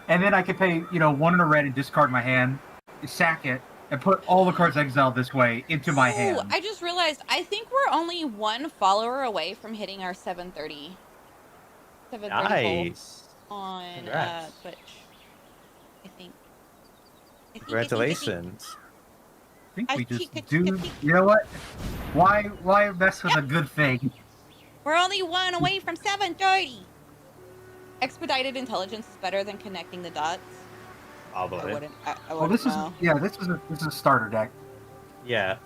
And then I can pay, 1 in a red and discard my hand, sack it, and put all the cards exiled this way into my hand. I just realized, I think we're only one follower away from hitting our 730. 730 Nice. on Congrats. Twitch. I think. Congratulations. I think I we think just it- do. You know what? Why mess with a good thing? We're only one away from 730. Expedited intelligence is better than connecting the dots. I Probably. wouldn't. I Well, wouldn't this is know. this is a starter deck. Yeah.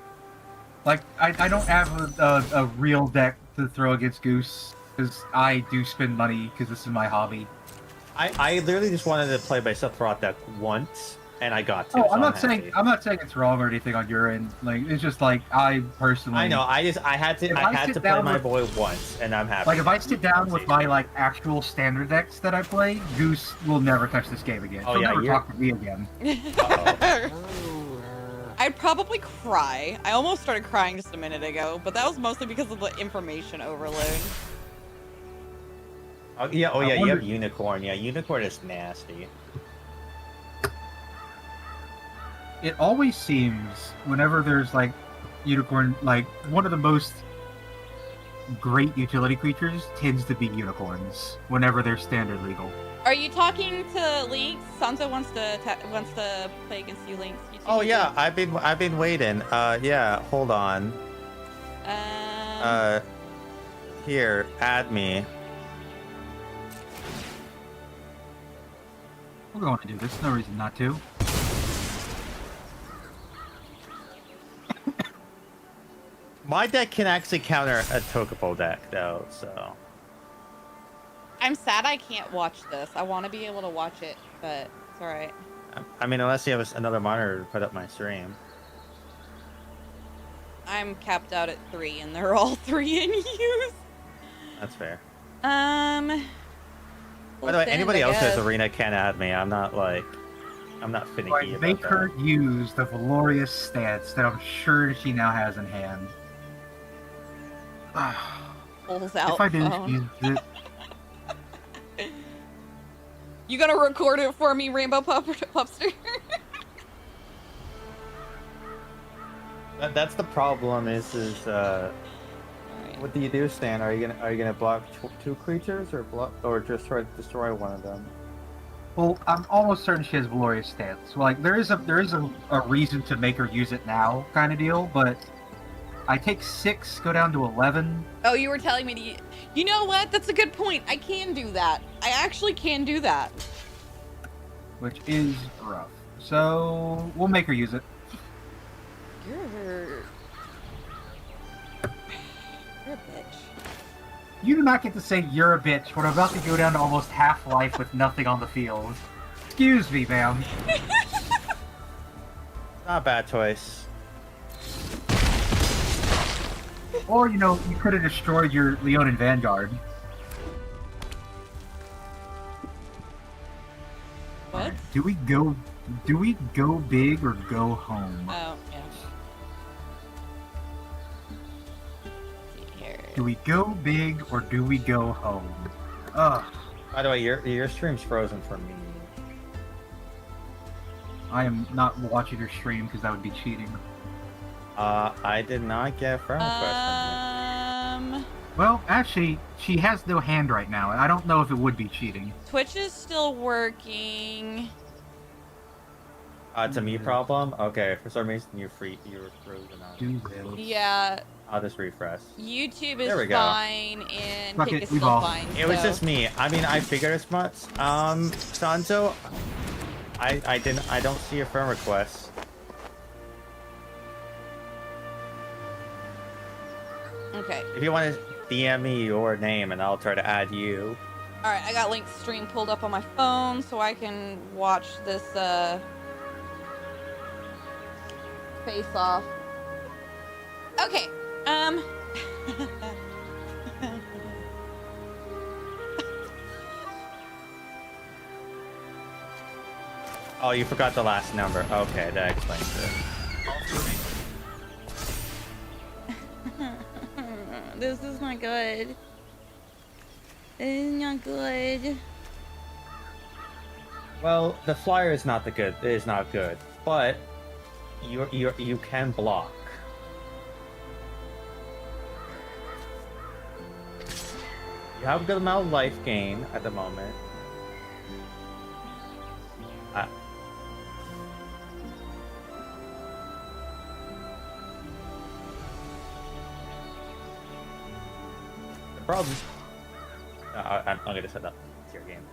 Like I don't have a real deck to throw against Goose because I do spend money because this is my hobby. I literally just wanted to play my Sephiroth deck once, and I got to. Oh, so I'm not happy. saying it's wrong or anything on your end. Like it's just like I personally. I know. I had If to. I I had sit to play down my with- boy once, and I'm happy. Like if I sit down with my like actual standard decks that I play, Goose will never touch this game again. Oh, He'll yeah, never you're- talk to me again. I'd probably cry. I almost started crying just a minute ago, but that was mostly because of the information overload. Oh yeah. Oh I yeah. You wonder- have Unicorn. Yeah, Unicorn is nasty. It always seems whenever there's like unicorn, like one of the most great utility creatures tends to be unicorns whenever they're standard legal. Are you talking to Lynx? Sansa wants to play against you, Lynx. You two Oh need yeah. to- I've been waiting. Yeah. Hold on. Here. Add me. We're going to do this. No reason not to. My deck can actually counter a Togepo deck though, so. I'm sad I can't watch this. I want to be able to watch it, but it's alright. I mean, unless you have another monitor to put up my stream. I'm capped out at 3, and they're all 3 in use. That's fair. By By the way, anybody else who's arena can add me. I'm not finicky Like, about make that. her use the glorious stance that I'm sure she now has in hand. Pulls out If I didn't phone. use it, You gonna record it for me, Rainbow Pupster? That's the problem. Is Alright. what do you do, Stan? Are you gonna block two creatures or just try to destroy one of them? well, I'm almost certain she has glorious stance. Like there is a reason to make her use it now, kind of deal. But I take 6, go down to 11. Oh, you were telling me to. You know what? That's a good point. I can do that. I actually can do that. Which is rough. So we'll make her use it. You're a bitch. You do not get to say you're a bitch when I'm about to go down to almost half life with nothing on the field. Excuse me, ma'am. Not a bad choice. Or, you could have destroyed your Leonin Vanguard. What? Do we go big or go home? Oh, yeah. Let's see here. Do we go big or do we go home? Ugh, By the way, your stream's frozen for me. I am not watching her stream because that would be cheating. I did not get a friend request Well, actually, she has no hand right now, and I don't know if it would be cheating. Twitch is still working. It's a me problem? Okay, for some reason you were frozen on. Do this. Yeah, I'll just refresh. YouTube There we is go. fine and Fuck Kick it, is we still ball. fine. It was so- just me. I mean, I figured as much. Sanzo, I don't see a friend request. Okay. If you want to DM me your name and I'll try to add you. All right, I got Link's stream pulled up on my phone so I can watch this face off. Okay. Oh, you forgot the last number. Okay, that explains it. This is not good. This is not good. Well, the flyer is not good, but you can block. You have a good amount of life gain at the moment. The problem. I'm gonna set up. It's your game.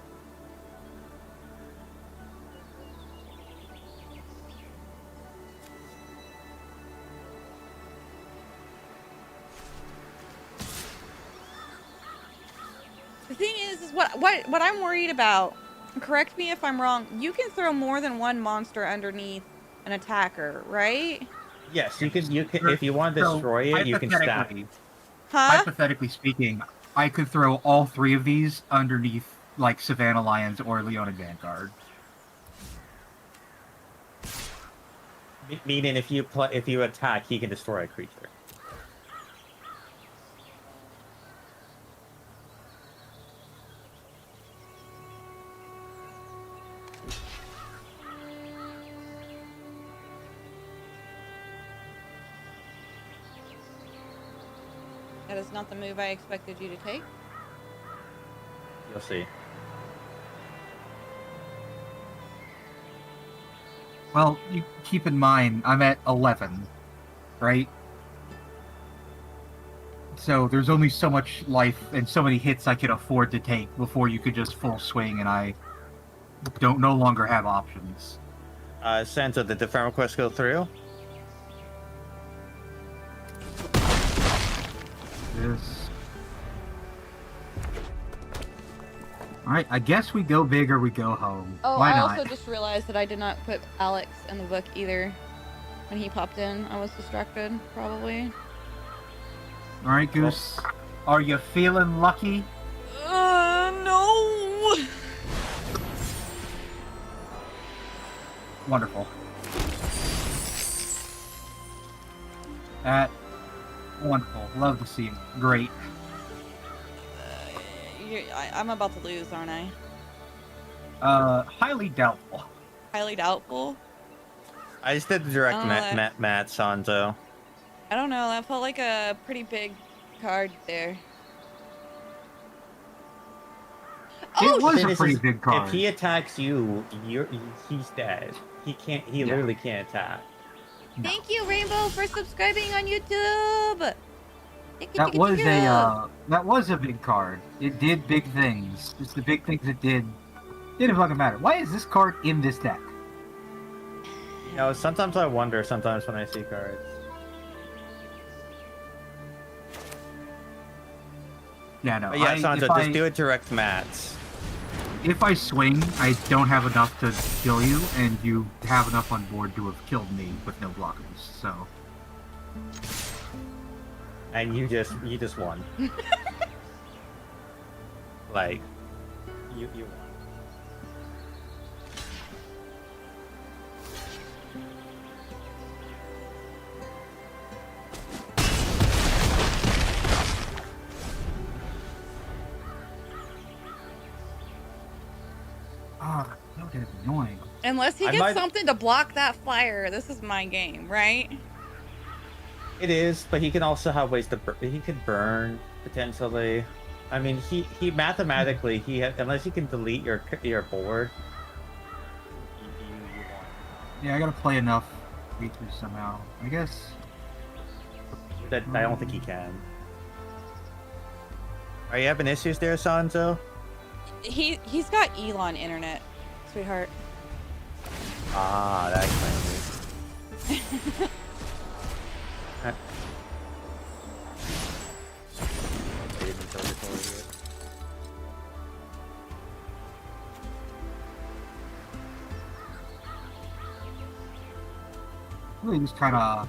The thing is what I'm worried about. Correct me if I'm wrong. You can throw more than one monster underneath an attacker, right? Yes, you can if you want to So, destroy it, you can stack. hypothetically- Huh? Hypothetically speaking, I could throw all three of these underneath, like, Savannah Lions or Leona Vanguard. Meaning, if you attack, he can destroy a creature. That is not the move I expected you to take. You'll see. Well, you keep in mind, I'm at 11, right? So there's only so much life and so many hits I could afford to take before you could just full swing, and I no longer have options. Santo, did the friend request go through? This. Alright, I guess we go big or we go home. Oh, Why I not? also just realized that I did not put Alex in the book either. When he popped in, I was distracted, probably. Alright, Goose. Are you feeling lucky? No! Wonderful. That. Wonderful. Love to see it. Great. I'm about to lose, aren't I? Highly doubtful. Highly doubtful. I just did the direct Oh, Matt Santo. I don't know, that felt like a pretty big card there. It was Thing a is, pretty big card. If he attacks you, he's dead. He can't. He Yeah. literally can't attack. No. Thank you, Rainbow, for subscribing on YouTube! That was a big card. It did big things. It's the big things it did. Didn't fucking matter. Why is this card in this deck? You know, sometimes I wonder. Sometimes when I see cards. Yeah, no. But yeah, Santo, just if do it direct Mats. If I swing, I don't have enough to kill you, and you have enough on board to have killed me with no blockers. So And you just won. Like, you won. ah, that is annoying. Unless he I gets might- something to block that flyer, this is my game, right? It is, but he can also have ways to he could burn potentially. I mean, he mathematically unless he can delete your board. You won. Yeah, I gotta play enough features somehow. I guess. That I don't think he can. Are you having issues there, Sanzo? He's got Elon internet, sweetheart. Ah, that explains it. Waited until before here. Really just kind of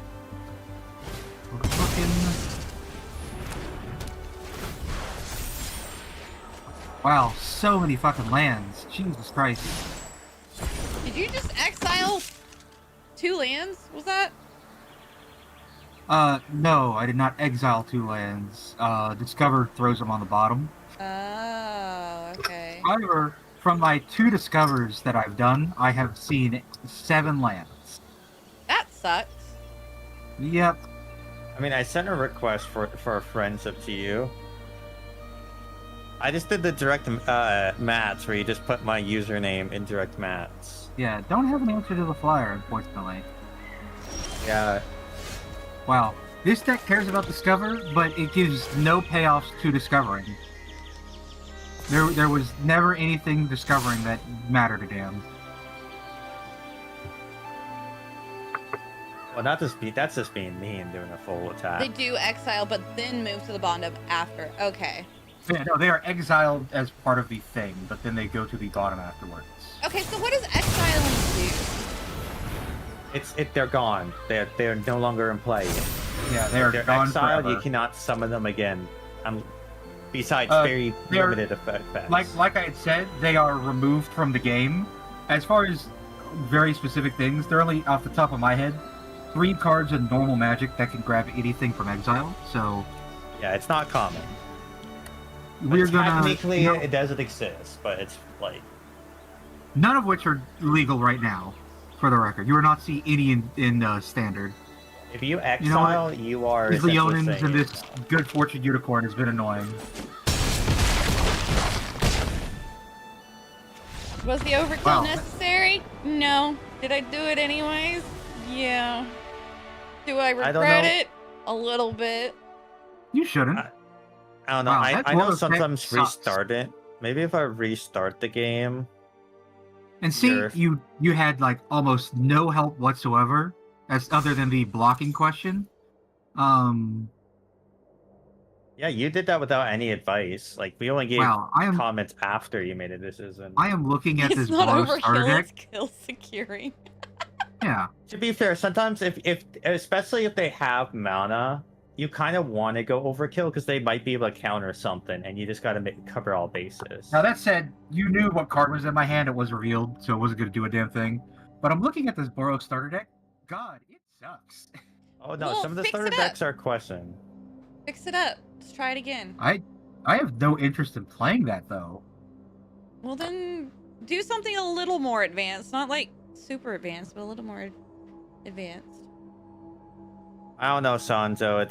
looking. Wow, so many fucking lands. Jesus Christ. Did you just exile 2 lands? Was that? No, I did not exile 2 lands. Discover throws them on the bottom. Oh, okay. However, from my 2 discovers that I've done, I have seen 7 lands. That sucks. Yep. I mean, I sent a request for a friendship to you. I just did the direct mats where you just put my username in direct mats. Yeah, don't have an answer to the flyer, unfortunately. Yeah. Wow. This deck cares about Discover, but it gives no payoffs to discovering. There was never anything discovering that mattered a damn. Well, that's just being mean doing a full attack. They do exile, but then move to the bottom after. Okay. Yeah, no, they are exiled as part of the thing, but then they go to the bottom afterwards. Okay, so what does exiling do? They're gone. They're no longer in play. Yeah, they are They're gone exiled. forever. You cannot summon them again. Besides very they're- limited effects. Like I had said, they are removed from the game. As far as very specific things, they're only off the top of my head 3 cards in normal Magic that can grab anything from exile. So yeah, it's not common. we're gonna Technically, no- it doesn't exist, but it's like none of which are legal right now. For the record, you will not see any in standard. if you know exile, you are These essentially Leonins saying and it's this gone. Good Fortune Unicorn has been annoying. Was the overkill Wow. necessary? No. Did I do it anyways? Yeah. Do I I don't regret know. it? A little bit. You shouldn't. I don't know. Wow, I that know Boros deck sometimes sucks. restart it. Maybe if I restart the game. And see, Sure. you had like almost no help whatsoever, as other than the blocking question. Yeah, you did that without any advice. Like we only gave Wow, I am comments after you made a decision. looking at It's this not Boros starter overkill, deck. it's kill securing. Yeah, To be fair, sometimes if especially if they have mana, you kind of want to go overkill because they might be able to counter something, and you just got to cover all bases. now that said, you knew what card was in my hand. It was revealed, so it wasn't going to do a damn thing. But I'm looking at this Boros starter deck. God, it sucks. Oh no, Well, some of the fix starter it up. decks are questioned. Fix it up. Let's try it again. I have no interest in playing that though. Well, then do something a little more advanced. Not like super advanced, but a little more advanced. I don't know, Sanzo.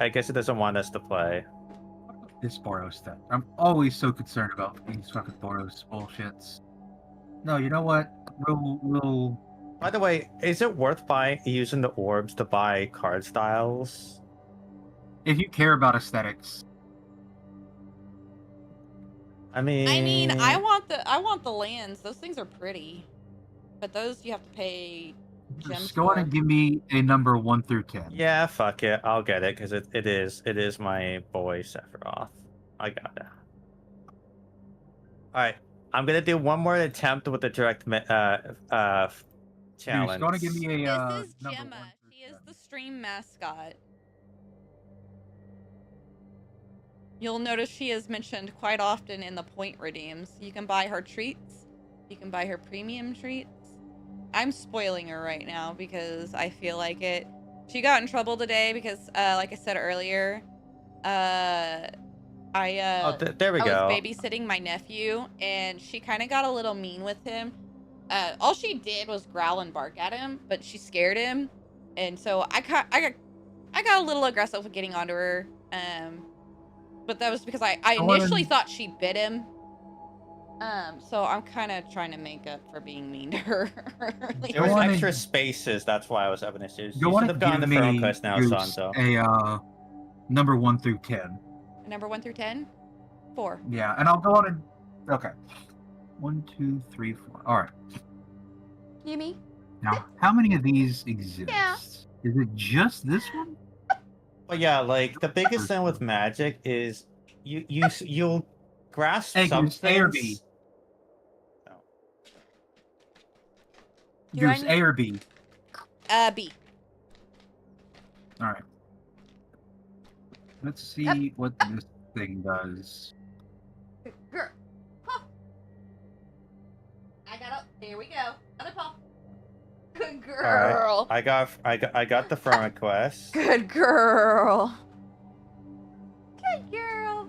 I guess it doesn't want us to play. This Boros deck. I'm always so concerned about these fucking Boros bullshits. No, you know what? We'll By the way, is it worth using the orbs to buy card styles? if you care about aesthetics. I mean, I want the lands. Those things are pretty, but those you have to pay gems Just go on for. and give me a number 1 through 10. Yeah, fuck it. I'll get it because it is my boy Sephiroth. I got it. All right, I'm gonna do one more attempt with the direct challenge. Just go on and give me a This is number Gemma. 1 through She is 10. the stream mascot. You'll notice she is mentioned quite often in the point redeems. You can buy her treats. You can buy her premium treats. I'm spoiling her right now because I feel like it. She got in trouble today because, like I said earlier, There we I go. was babysitting my nephew, and she kind of got a little mean with him. All she did was growl and bark at him, but she scared him, and so I got a little aggressive with getting onto her. But that was because I Go on initially and- thought she bit him. So I'm kind of trying to make up for being mean to her earlier. There was wanna- extra spaces, that's why I was having issues. You You want should to have gotten give the phone me quest now, Goose, Santo. a number 1 through 10. Number 1 through 10? 4. Yeah, and I'll go on and okay. 1, 2, 3, 4. All right. You me? Now, how many of these exist? Yeah. Is it just this one? But yeah, like the biggest thing with magic is you'll grasp Hey, some Goose, A or things. B? Do I Goose, need- A or B? B. All right. Let's see what this thing does. Girl. Huh. I got up. Here we go. Other paw. Good girl. I got the firm quest. Good girl. Good girl.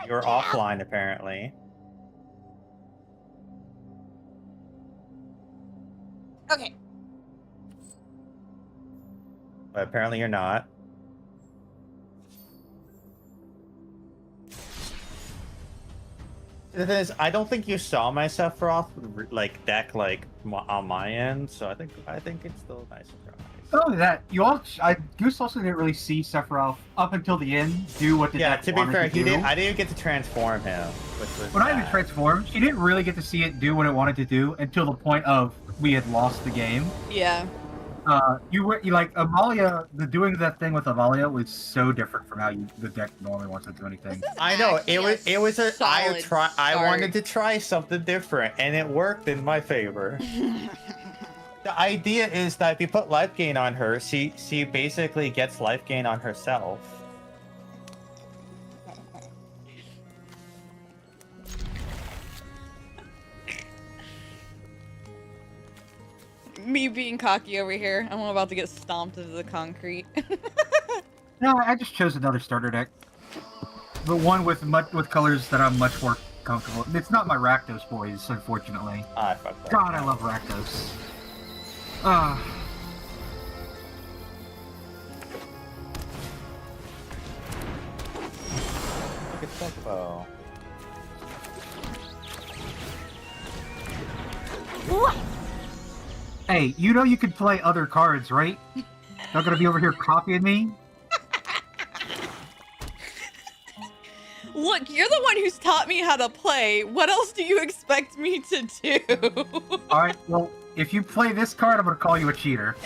Good You're girl. offline apparently. Okay. But apparently you're not. The thing is, I don't think you saw my Sephiroth like deck like on my end, so I think it's still a nice surprise. Not only that, Goose also didn't really see Sephiroth up until the end do what the Yeah, deck to be wanted fair, to do. I didn't get to transform him, which was When I even bad. transformed, she didn't really get to see it do what it wanted to do until the point of we had lost the game. Yeah. You like Amalia. The doing that thing with Amalia was so different from how the deck normally wants to do anything. This is I know actually it was a I solid I wanted start. to try something different, and it worked in my favor. The idea is that if you put life gain on her, she basically gets life gain on herself. Me being cocky over here. I'm about to get stomped into the concrete. No, I just chose another starter deck, but one with colors that I'm much more comfortable. It's not my Rakdos boys, unfortunately. I fucked up. God, I love Rakdos. Look at Seppo. Hey, you know you can play other cards, right? Not gonna be over here copying me? Look, you're the one who's taught me how to play. What else do you expect me to do? Alright, well, if you play this card, I'm gonna call you a cheater.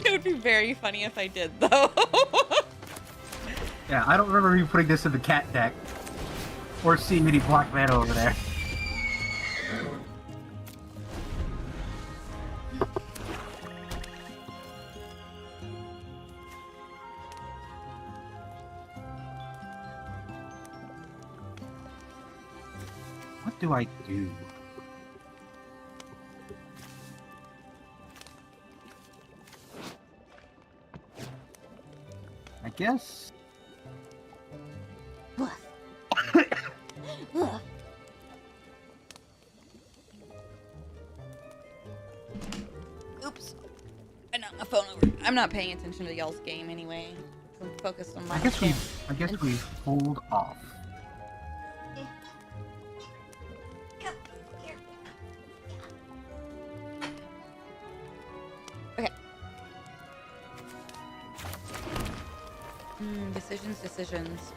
It would be very funny if I did, though. Yeah, I don't remember you putting this in the cat deck. Or seeing any black mana over there. What do I do? I guess. Oops. I knocked my phone over. I'm not paying attention to y'all's game anyway. I'm focused on my I guess we hold off. Come here. Okay. Decisions.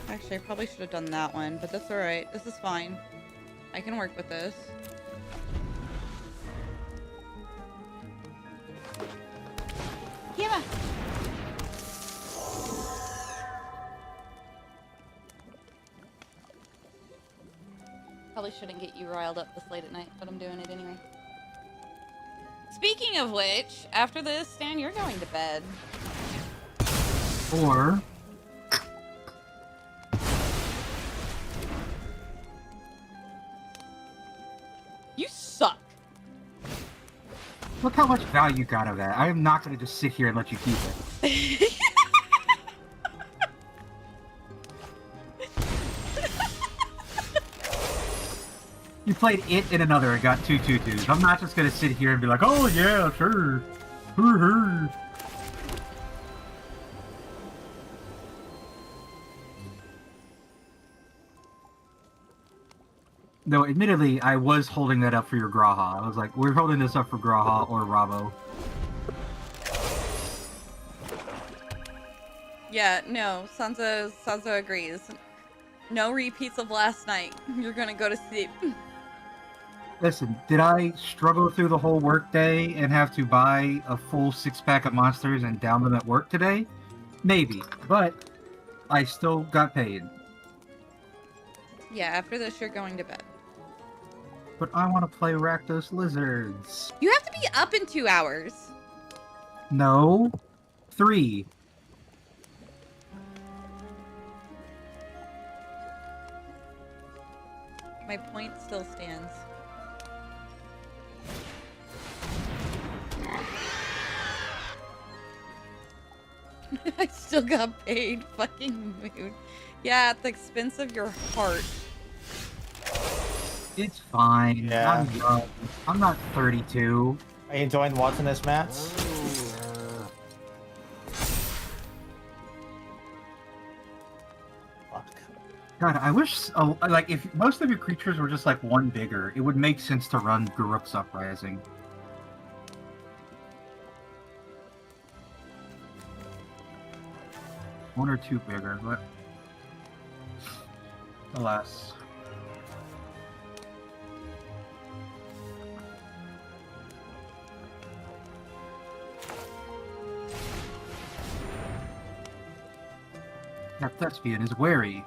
Actually, I probably should have done that one, but that's alright. This is fine. I can work with this. Yeah. Probably shouldn't get you riled up this late at night, but I'm doing it anyway. Speaking of which, after this, Stan, you're going to bed. Or Look how much value you got out of that. I am not going to just sit here and let you keep it. You played it and another and got 2 2/2s. I'm not just going to sit here and be like, oh yeah, sure. Hoo-hoo. No, admittedly, I was holding that up for your Graha. I was like, we're holding this up for Graha or Rabo. Yeah, no, Sanzo agrees. No repeats of last night. You're gonna go to sleep. Listen, did I struggle through the whole workday and have to buy a full 6-pack of monsters and down them at work today? Maybe, but I still got paid. Yeah, after this, you're going to bed. But I want to play Rakdos Lizards. You have to be up in 2 hours. No. 3. My point still stands. I still got paid. Fucking mood. Yeah, at the expense of your heart. It's fine. Yeah. I'm young. I'm not 32. Are you enjoying watching this match? Fuck. God, I wish, like, if most of your creatures were just, like, one bigger, it would make sense to run Garruk's Uprising. One or two bigger, but... alas. That thespian is wary.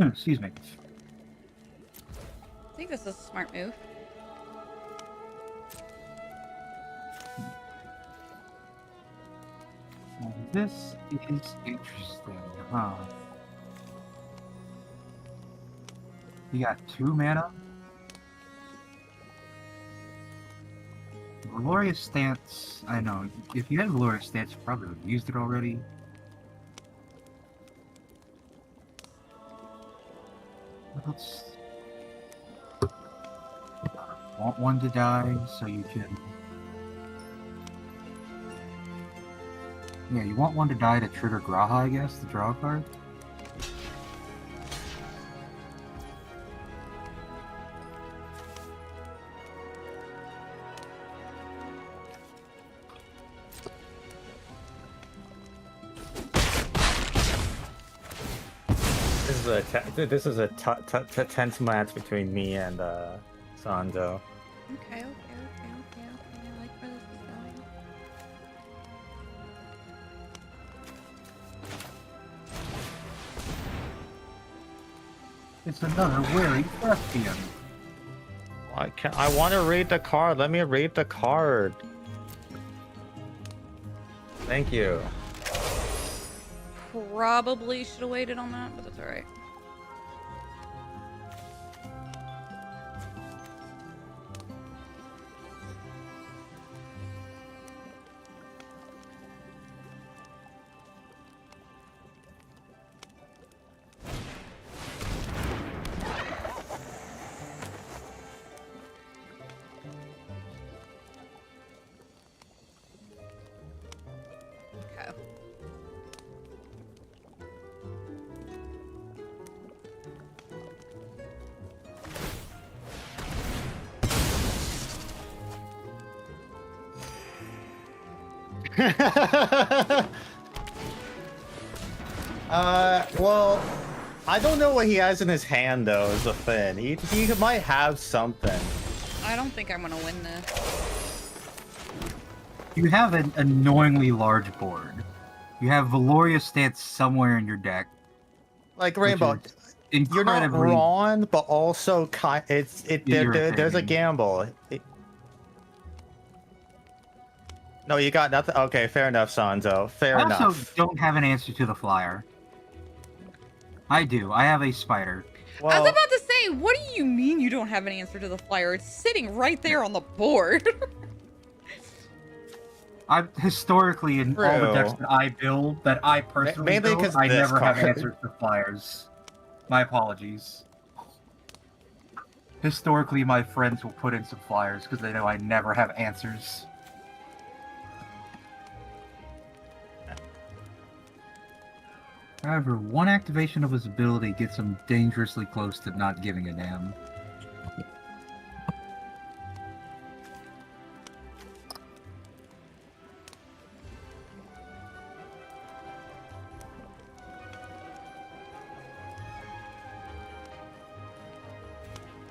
Excuse me. I think this is a smart move. This is interesting, huh? You got 2 mana? Glorious Stance, I know. If you had Glorious Stance, you probably would have used it already. What else? Want one to die so you can... Yeah, you want one to die to trigger Graha, I guess, to draw a card? This is a tense match between me and Sanzo. Okay. I like where this is going. It's another wary thespian. I want to read the card. Let me read the card. Thank you. Probably should have waited on that, but that's alright. Okay. go. Well, I don't know what he has in his hand though. Is the thing. He might have something. I don't think I'm gonna win this. You have an annoyingly large board. You have Valoria stats somewhere in your deck. Like Rainbow, you're not Incredibly, wrong, but also there's a irritating. gamble. No, you got nothing. Okay, fair enough, Sanzo. Fair I enough. also don't have an answer to the flyer. I do. I have a spider. I was about to say, what do you mean you don't have an answer to the flyer? It's sitting right there on the board. I've historically in all the decks True. that I build, that I personally Mainly build, 'cause I this never have card. answers to flyers. My apologies. Historically, my friends will put in some flyers because they know I never have answers. However, one activation of his ability gets him dangerously close to not giving a damn.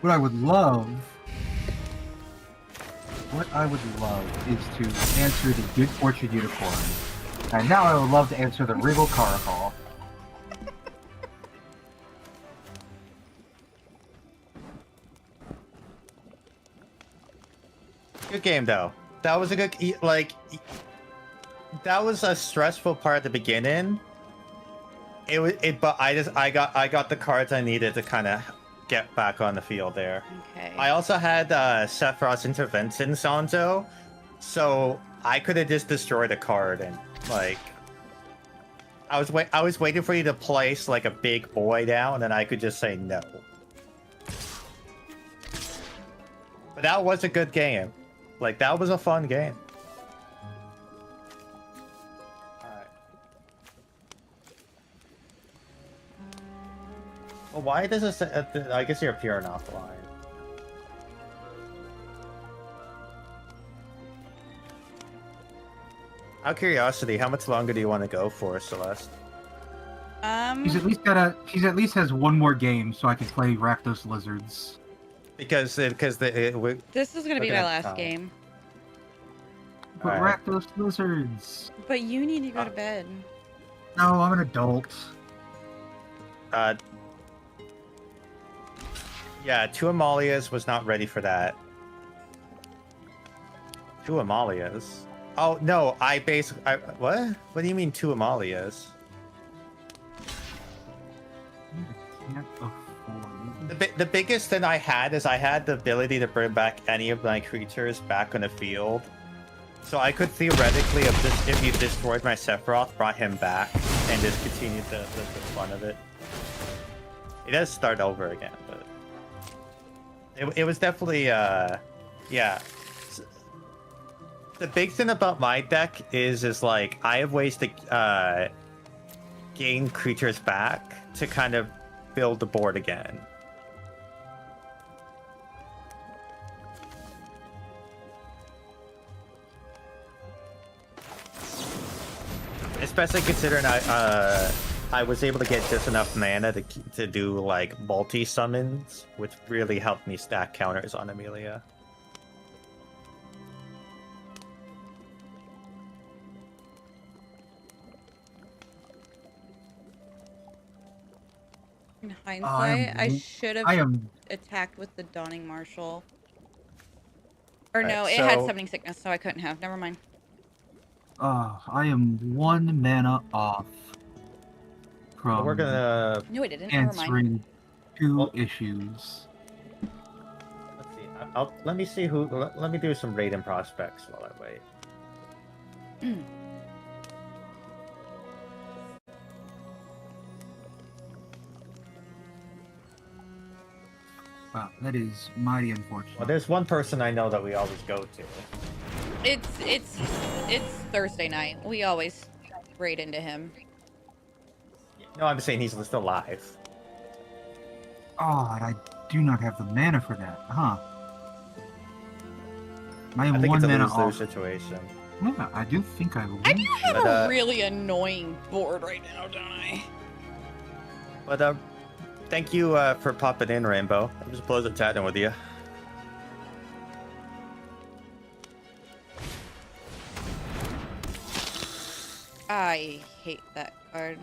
What I would love is to answer the Good Fortune Unicorn. And now I would love to answer the Regal Caracol. Good game though. That was a good that was a stressful part at the beginning. But I got the cards I needed to kind of get back on the field there. Okay. I also had Sephiroth's Intervention Sanzo, so I could have just destroyed a card and like I was waiting for you to place like a big boy down and I could just say no. But that was a good game. Like that was a fun game. Alright. Well, why does it say, I guess you're pure and offline. Out of curiosity, how much longer do you want to go for, Celeste? He's at least has one more game so I can play Rakdos Lizards. Because this is gonna be Look my at last that. game. But Alright. Rakdos Lizards. But you need to go to bed. No, I'm an adult. Yeah, two Amalias was not ready for that. Two Amalias? Oh no, what? What do you mean two Amalias? I can't afford. The biggest thing I had is I had the ability to bring back any of my creatures back on the field. So I could theoretically, if you destroyed my Sephiroth, brought him back, and just continued the fun of it. It does start over again, but... It was definitely, yeah. The big thing about my deck is like, I have ways to gain creatures back to kind of build the board again. Especially considering I was able to get just enough mana to do like multi summons, which really helped me stack counters on Amelia. In hindsight, I should have attacked with the Dawning Marshal. Or no, Right, it had so- Summoning Sickness, so I couldn't have. Never mind. I am one mana off from We're gonna No, it didn't. Never mind. answering two Well- issues. let's see. Let me see who. Let me do some raid prospects while I wait. Wow, that is mighty unfortunate. Well, there's one person I know that we always go to. It's Thursday night. We always right into him. No, I'm saying he's still alive. Oh, and I do not have the mana for that, huh? I am I think one it's a mana lose-lose off. situation. Yeah, I do think I lose. I do have But, a really annoying board right now, don't I? But thank you for popping in, Rainbow. It was a pleasure chatting with you. I hate that card.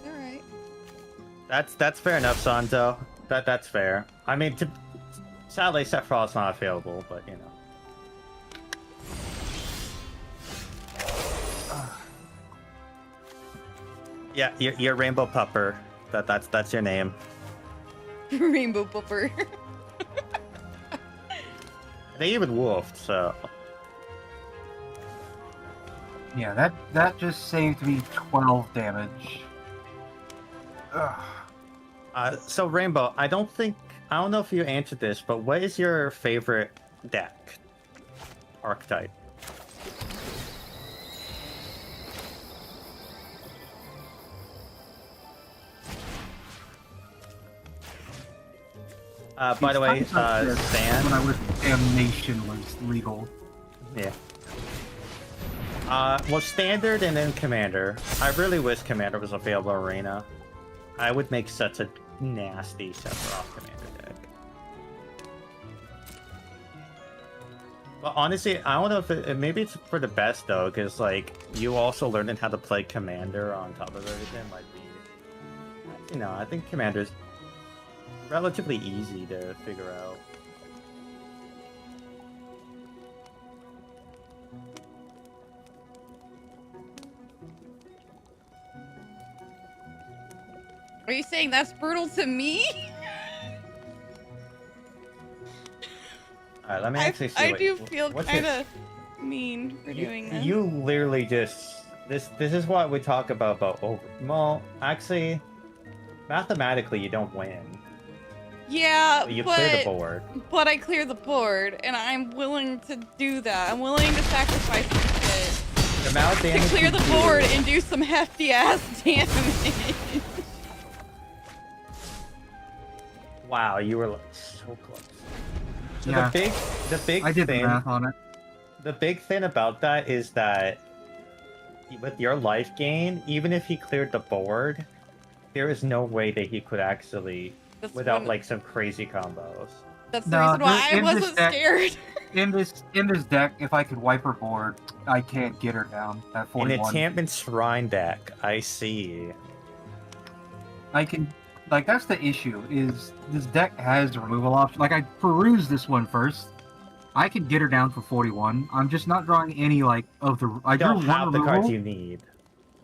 Alright. That's fair enough, Santo. That's fair. I mean, sadly, Sephiroth's not available, but you know. Yeah, you're Rainbow Pupper. That's your name. Rainbow Pupper. They even wolfed, so. Yeah, that just saved me 12 damage. Ugh. So Rainbow, I don't know if you answered this, but what is your favorite deck archetype? By the way, Stan. When I was Damnation was legal. Yeah. Well, Standard and then Commander. I really wish Commander was available Arena. I would make such a nasty Sephiroth Commander deck. But honestly, I don't know if maybe it's for the best though, because like you also learning how to play Commander on top of everything might be. You know, I think Commander's relatively easy to figure out. Are you saying that's brutal to me? Alright, let me actually see. I do feel what's kind his- of mean for doing this. You literally just this is what we talk about over. Well, actually, mathematically, you don't win. Yeah, But you clear the board. but I clear the board, and I'm willing to do that. I'm willing to sacrifice some shit The amount of to damage clear you the do- board and do some hefty ass damage. Wow, you were like, so close. So Yeah. the big I did the thing, math on it. the big thing about that is that with your life gain, even if he cleared the board, there is no way that he could actually That's without one- like some crazy combos. That's the No, reason why I in this wasn't deck- scared. In this deck, if I could wipe her board, I can't get her down at An 41. enchantment shrine deck, I see. I can, like, that's the issue, is this deck has removal options. Like, I perused this one first. I can get her down for 41. I'm just not drawing any, like, of the... I I drew don't one have the removal. cards you need.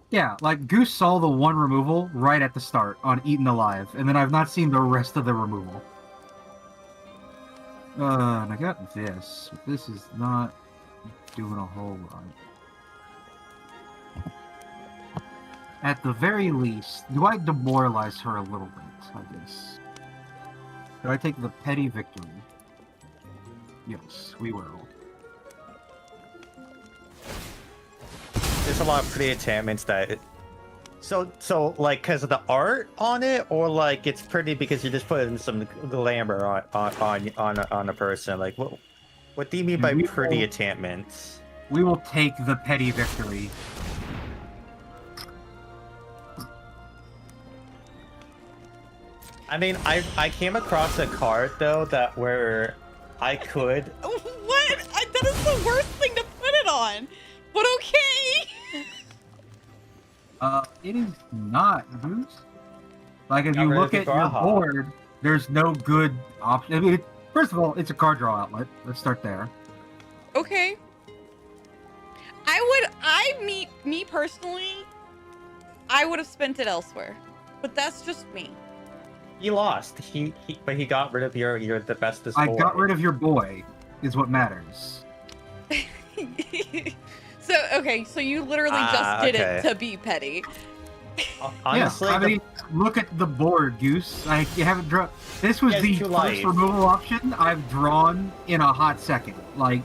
Yeah, like, Goose saw the one removal right at the start on Eaten Alive, and then I've not seen the rest of the removal. And I got this. But this is not doing a whole lot. At the very least, do I demoralize her a little bit, I guess? Do I take the petty victory? Yes, we will. There's a lot of pretty enchantments that. So like, because of the art on it, or like it's pretty because you're just putting some glamour on a person. Like, what do you mean by We pretty will- enchantments? We will take the petty victory. I mean, I came across a card though that where I could. What? That is the worst thing to put it on. But okay. It is not, Goose. Like, if Not you really look at your Graha. board, there's no good option. I mean, first of all, it's a card draw outlet. Let's start there. Okay. Me personally, I would have spent it elsewhere. But that's just me. He lost. But he got rid of your the bestest. I boy. got rid of your boy, is what matters. So, okay, so you literally just did okay. it to be petty. Honestly, yeah, I mean, look at the board, Goose. You haven't drawn. This was Yeah, the it's too first light. removal option I've drawn in a hot second. Like,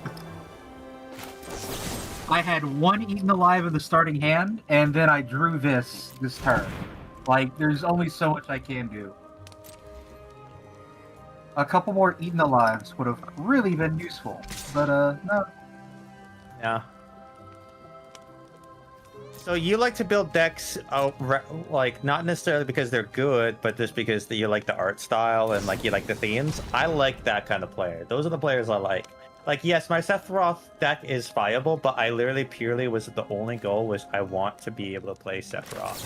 I had one eaten alive in the starting hand, and then I drew this turn. Like, there's only so much I can do. A couple more eaten alives would have really been useful, but no. yeah. So you like to build decks, like not necessarily because they're good, but just because you like the art style and like you like the themes. I like that kind of player. Those are the players I like. Like, yes, my Sephiroth deck is viable, but I literally purely was the only goal was I want to be able to play Sephiroth.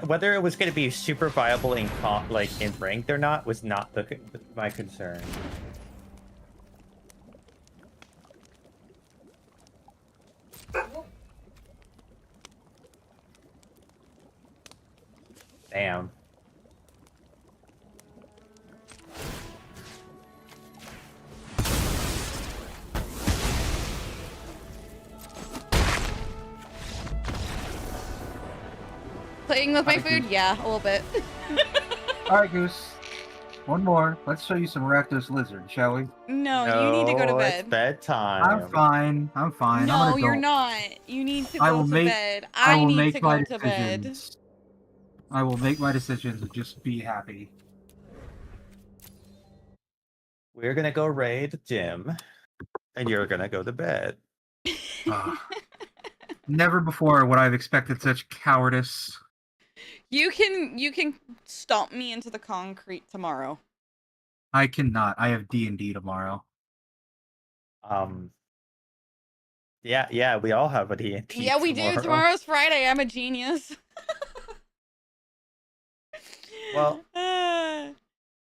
Whether it was going to be super viable in in ranked or not was not my concern. Damn. Playing with my Alright, food? Goose. Yeah, a little bit. Alright, Goose. One more. Let's show you some Rakdos Lizard, shall we? No, you need to go to It's bed. bedtime. I'm fine. I'm fine. No, I'm an adult. you're not. You need to I go will to make- bed. I I will need make to my go to bed. decisions. I will make my decisions and just be happy. We're gonna go raid Jim, and you're gonna go to bed. Never before would I have expected such cowardice. You can stomp me into the concrete tomorrow. I cannot. I have D&D tomorrow. Yeah, we all have a D&D Yeah, we do. Tomorrow's Friday. I'm a genius. Well, Uh,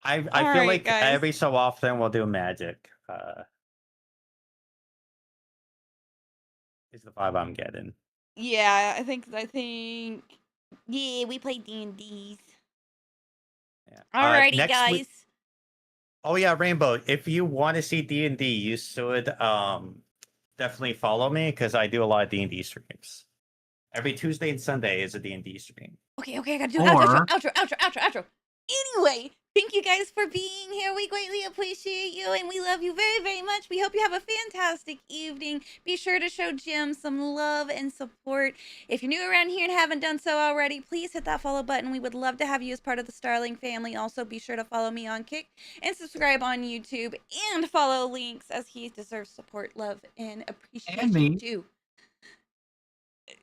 I All feel right, like guys. every so often we'll do magic. Is the vibe I'm getting. yeah, I think yeah, we play D&Ds. Yeah. Alrighty, next guys. week- Oh yeah, Rainbow. If you want to see D&D, you should definitely follow me because I do a lot of D&D streams. Every Tuesday and Sunday is a D&D stream. Okay, I gotta do Or- outro. Anyway, thank you guys for being here. We greatly appreciate you and we love you very, very much. We hope you have a fantastic evening. Be sure to show Jim some love and support. If you're new around here and haven't done so already, please hit that follow button. We would love to have you as part of the Starling family. Also, be sure to follow me on Kick and subscribe on YouTube and follow Links as he deserves support, love, and appreciation And me. too.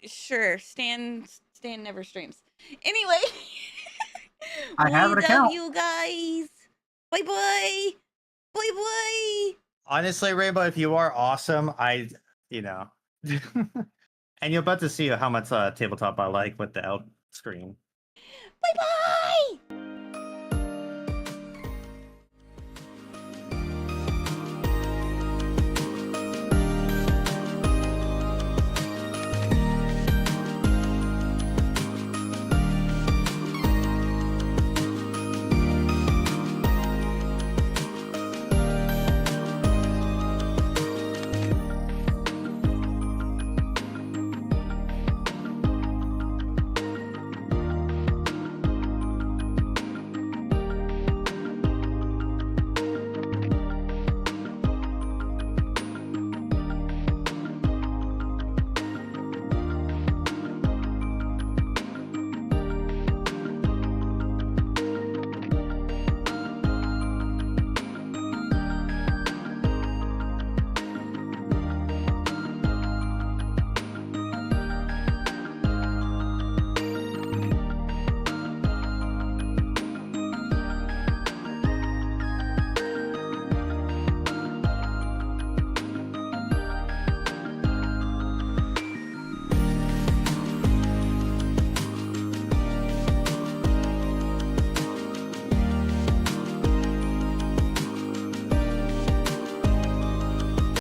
Sure, Stan never streams. Anyway, I have an we account. love you guys. Bye bye. Bye bye. Honestly, Rainbow, if you are awesome, and you're about to see how much tabletop I like with the out screen. Bye bye.